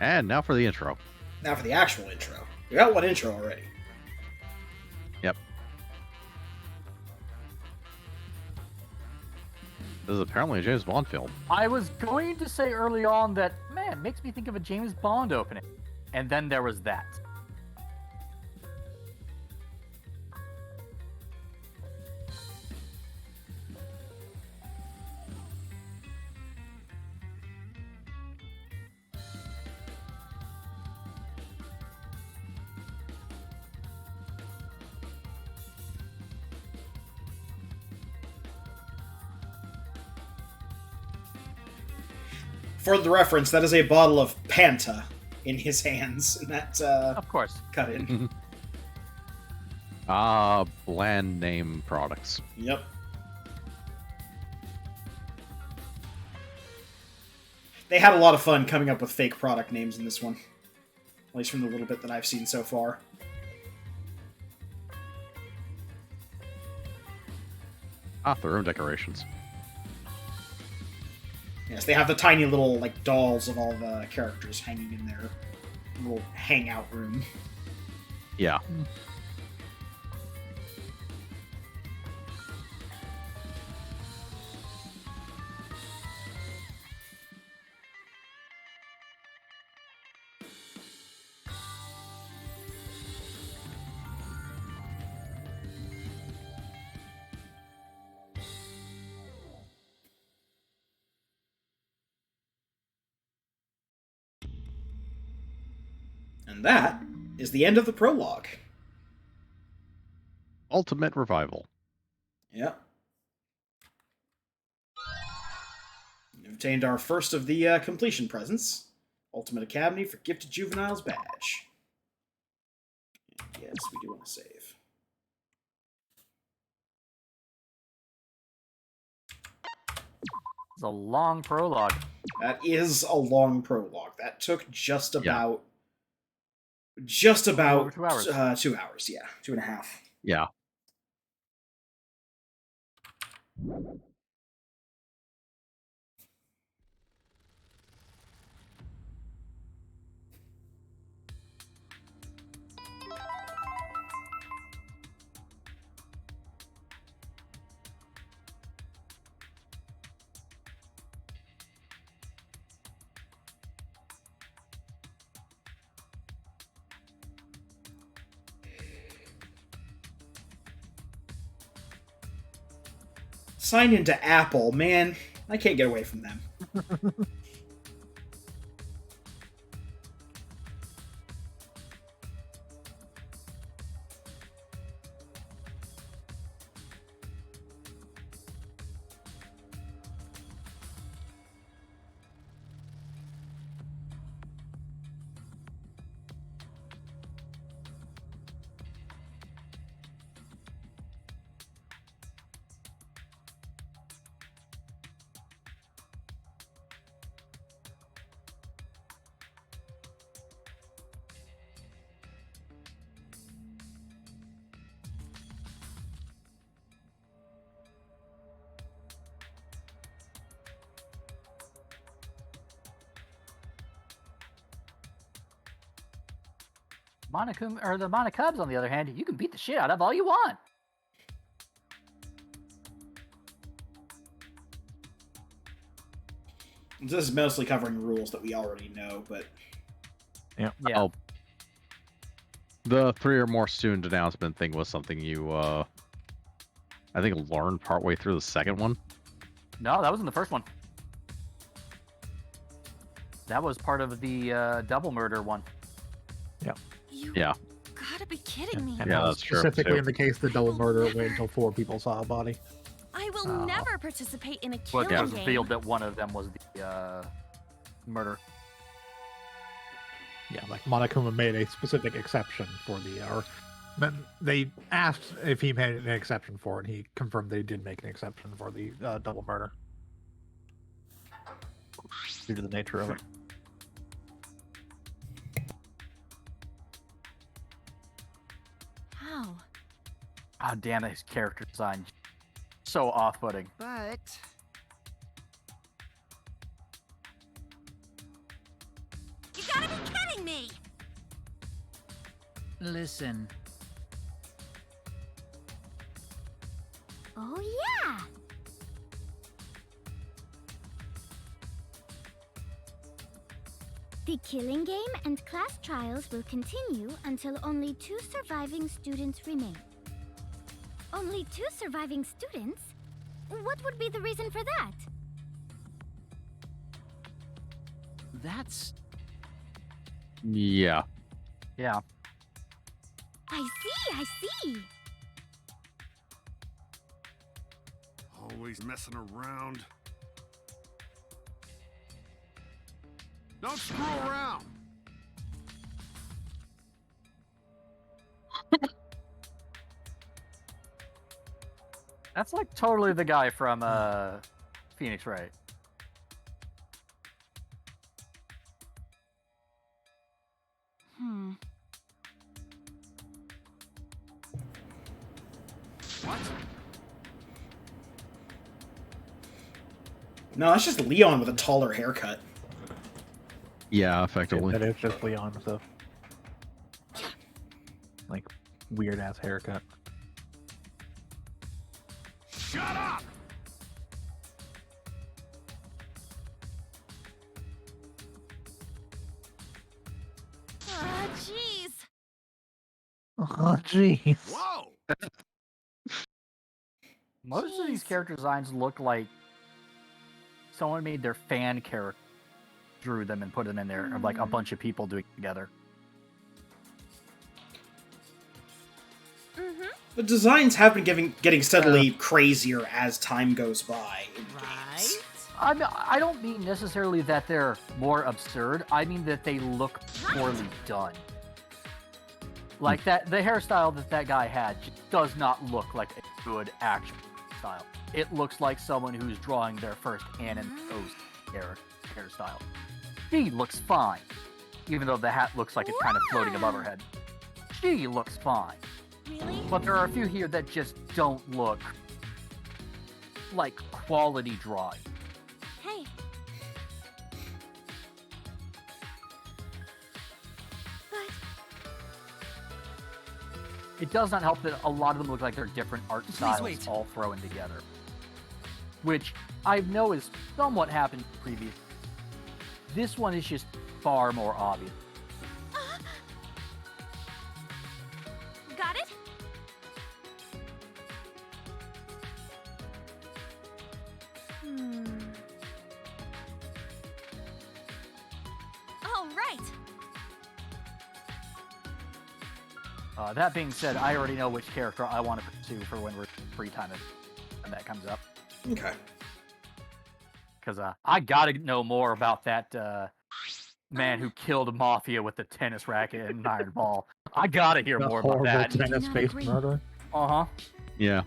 And now for the intro. Now for the actual intro. We got one intro already. Yep. This is apparently a James Bond film. I was going to say early on that, man, makes me think of a James Bond opening. And then there was that. For the reference, that is a bottle of Panta in his hands. And that, of course, cut in. Bland name products. Yep. They had a lot of fun coming up with fake product names in this one. At least from the little bit that I've seen so far. The room decorations. Yes, they have the tiny little, like, dolls of all the characters hanging in their little hangout room. Yeah. And that is the end of the prologue. Ultimate Revival. Yep. We've obtained our first of the completion presents. Ultimate Academy for Gifted Juveniles badge. And yes, we do want to save. It's a long prologue. That is a long prologue. That took just about 2 hours. 2 hours, yeah. 2.5. Yeah. Sign into Apple, man. I can't get away from them. The Monocubs, on the other hand, you can beat the shit out of all you want. This is mostly covering rules that we already know, but... Yeah. Oh. The 3 or more student announcement thing was something you, I think, learned partway through the second one. No, that was in the first one. That was part of the double murder one. Yeah. Yeah. Gotta be kidding me. And Yeah, that's true. specifically in the case of the double murder, it waited until 4 people saw a body. I will never participate in a killing Well, it was game. revealed that one of them was the murder. Yeah, like Monokuma made a specific exception for the, they asked if he made an exception for it, and he confirmed they did make an exception for the double murder. Due to the nature of it. Oh, damn, his character design. So off-putting. But You gotta be kidding me! Listen, Oh, yeah! The killing game and class trials will continue until only 2 surviving students remain. Only 2 surviving students? What would be the reason for that? that's... Yeah. Yeah. I see! Always messing around. Don't screw around. That's like totally the guy from Phoenix Wright. What? No, that's just Leon with a taller haircut. Yeah, effectively. That is just Leon with a like weird ass haircut. Shut up! Ah, jeez. Oh jeez. Whoa! Most of these character designs look like someone made their fan character, drew them and put them in there, of like a bunch of people doing it together. The designs have been getting steadily crazier as time goes by. Right? I don't mean necessarily that they're more absurd. I mean that they look poorly done. Like the hairstyle that guy had just does not look like a good action style. It looks like someone who's drawing their first Ann Post hairstyle. She looks fine, even though the hat looks like it's kind of floating above her head. She looks fine. Really? But there are a few here that just don't look like quality drawing. Hey. It does not help that a lot of them look like they're different art styles wait. all thrown together. Which I know is somewhat happened previous. This one is just far more obvious. Got it? All right. That being said, I already know which character I want to pursue for when we're free time and that comes up. Okay. Because I gotta know more about that man who killed Mafia with the tennis racket and an iron ball. I gotta hear more about that. Tennis-based murder. Uh-huh. Yeah.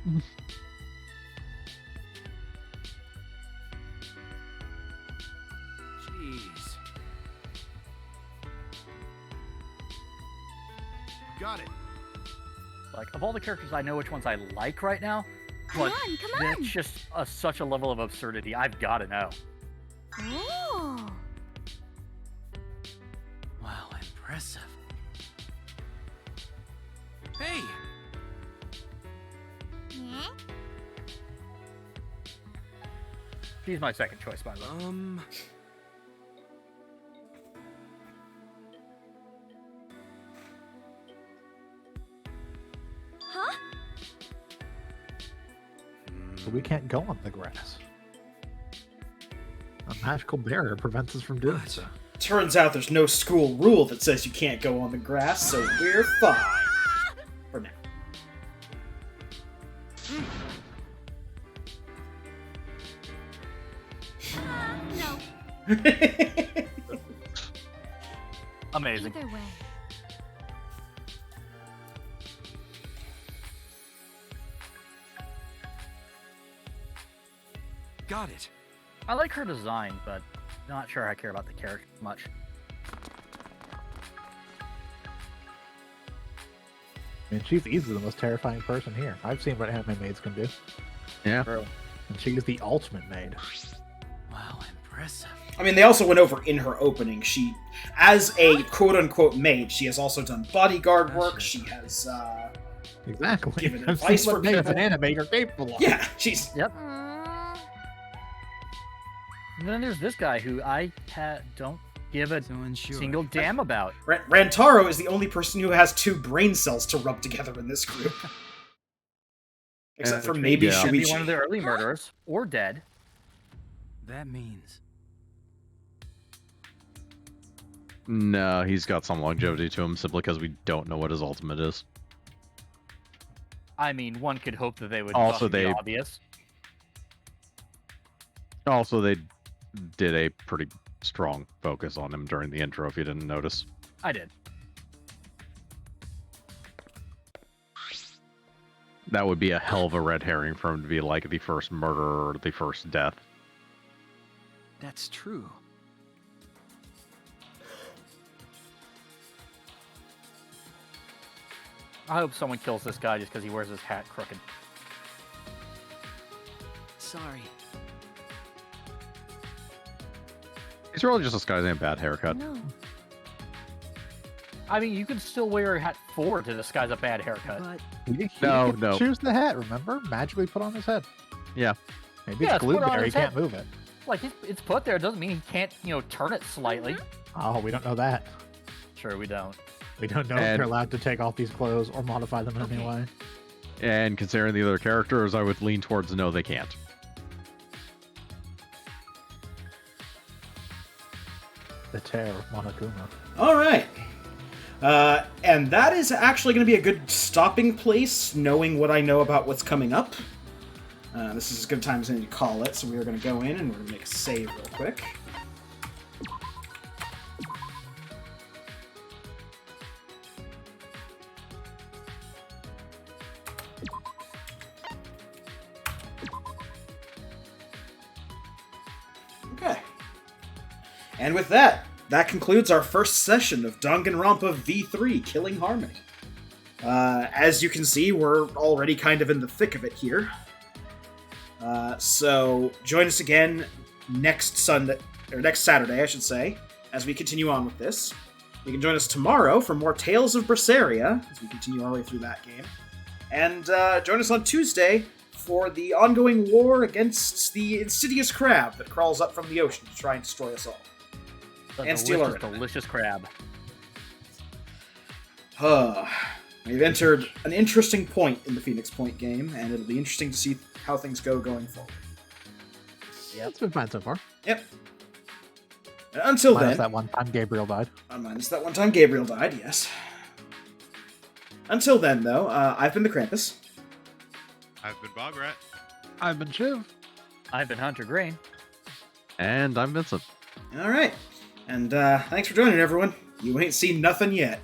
Jeez. Got it. Like, of all the characters, I know which ones I like right now. Come But on, come that's on. just such a level of absurdity. I've got to know. Oh. Wow, impressive. Hey! Yeah? She's my second choice, by the way. Huh? So we can't go on the grass. A magical barrier prevents us from doing so. Turns out there's no school rule that says you can't go on the grass, so we're fine. For now. No. Amazing. Either way. Got it. I like her design, but not sure I care about the character much. I mean, she's easily the most terrifying person here. I've seen what anime maids can do. Yeah. And she's the ultimate maid. Wow, impressive. I mean, they also went over in her opening. She, as a quote-unquote maid, she has also done bodyguard work. She has, Exactly. given I've advice seen for what maids people. and anime are capable of. Yeah, she's... Yep. And then there's this guy who I don't give a single damn about. Rantaro is the only person who has 2 brain cells to rub together in this group. Except for maybe Could be Shuichi. one of the early murderers, or dead. That means No, he's got some longevity to him simply because we don't know what his ultimate is. I mean, one could hope that they would Also, be they- obvious. Also, they did a pretty strong focus on him during the intro, if you didn't notice. I did. That would be a hell of a red herring for him to be like the first murder or the first death. that's true. I hope someone kills this guy just because he wears his hat crooked. Sorry. He's really just disguising a bad haircut. No. I mean, you could still wear a hat forward to disguise a bad haircut. But He No, can no. choose the hat, remember? Magically put on his head. Yeah. Maybe Yeah, it's it's glued put on there, he his can't head. move it. Like, it's put there doesn't mean he can't, turn it slightly. Oh, we don't know that. Sure, we don't. We don't know if And- they're allowed to take off these clothes or modify them in any way. And considering the other characters, I would lean towards no, they can't. The Terror of Monokuma. All right. And that is actually going to be a good stopping place, knowing what I know about what's coming up. This is as good a time as any to call it, so we are going to go in and we're going to make a save real quick. Okay. And with that, that concludes our first session of Danganronpa V3, Killing Harmony. As you can see, we're already kind of in the thick of it here. So join us again next Saturday, I should say, as we continue on with this. You can join us tomorrow for more Tales of Berseria, as we continue our way through that game. And join us on Tuesday for the ongoing war against the insidious crab that crawls up from the ocean to try and destroy us all. The And steal our delicious crab. We've entered an interesting point in the Phoenix Point game, and it'll be interesting to see how things go going forward. Yeah, it's been fine so far. Yep. And until Minus then... that one time Gabriel died. Minus that one time Gabriel died, yes. Until then, though, I've been the Krampus. I've been Bograt. I've been Shiv. I've been Hunter Green. And I'm Vincent. Alright. And thanks for joining, everyone. You ain't seen nothing yet.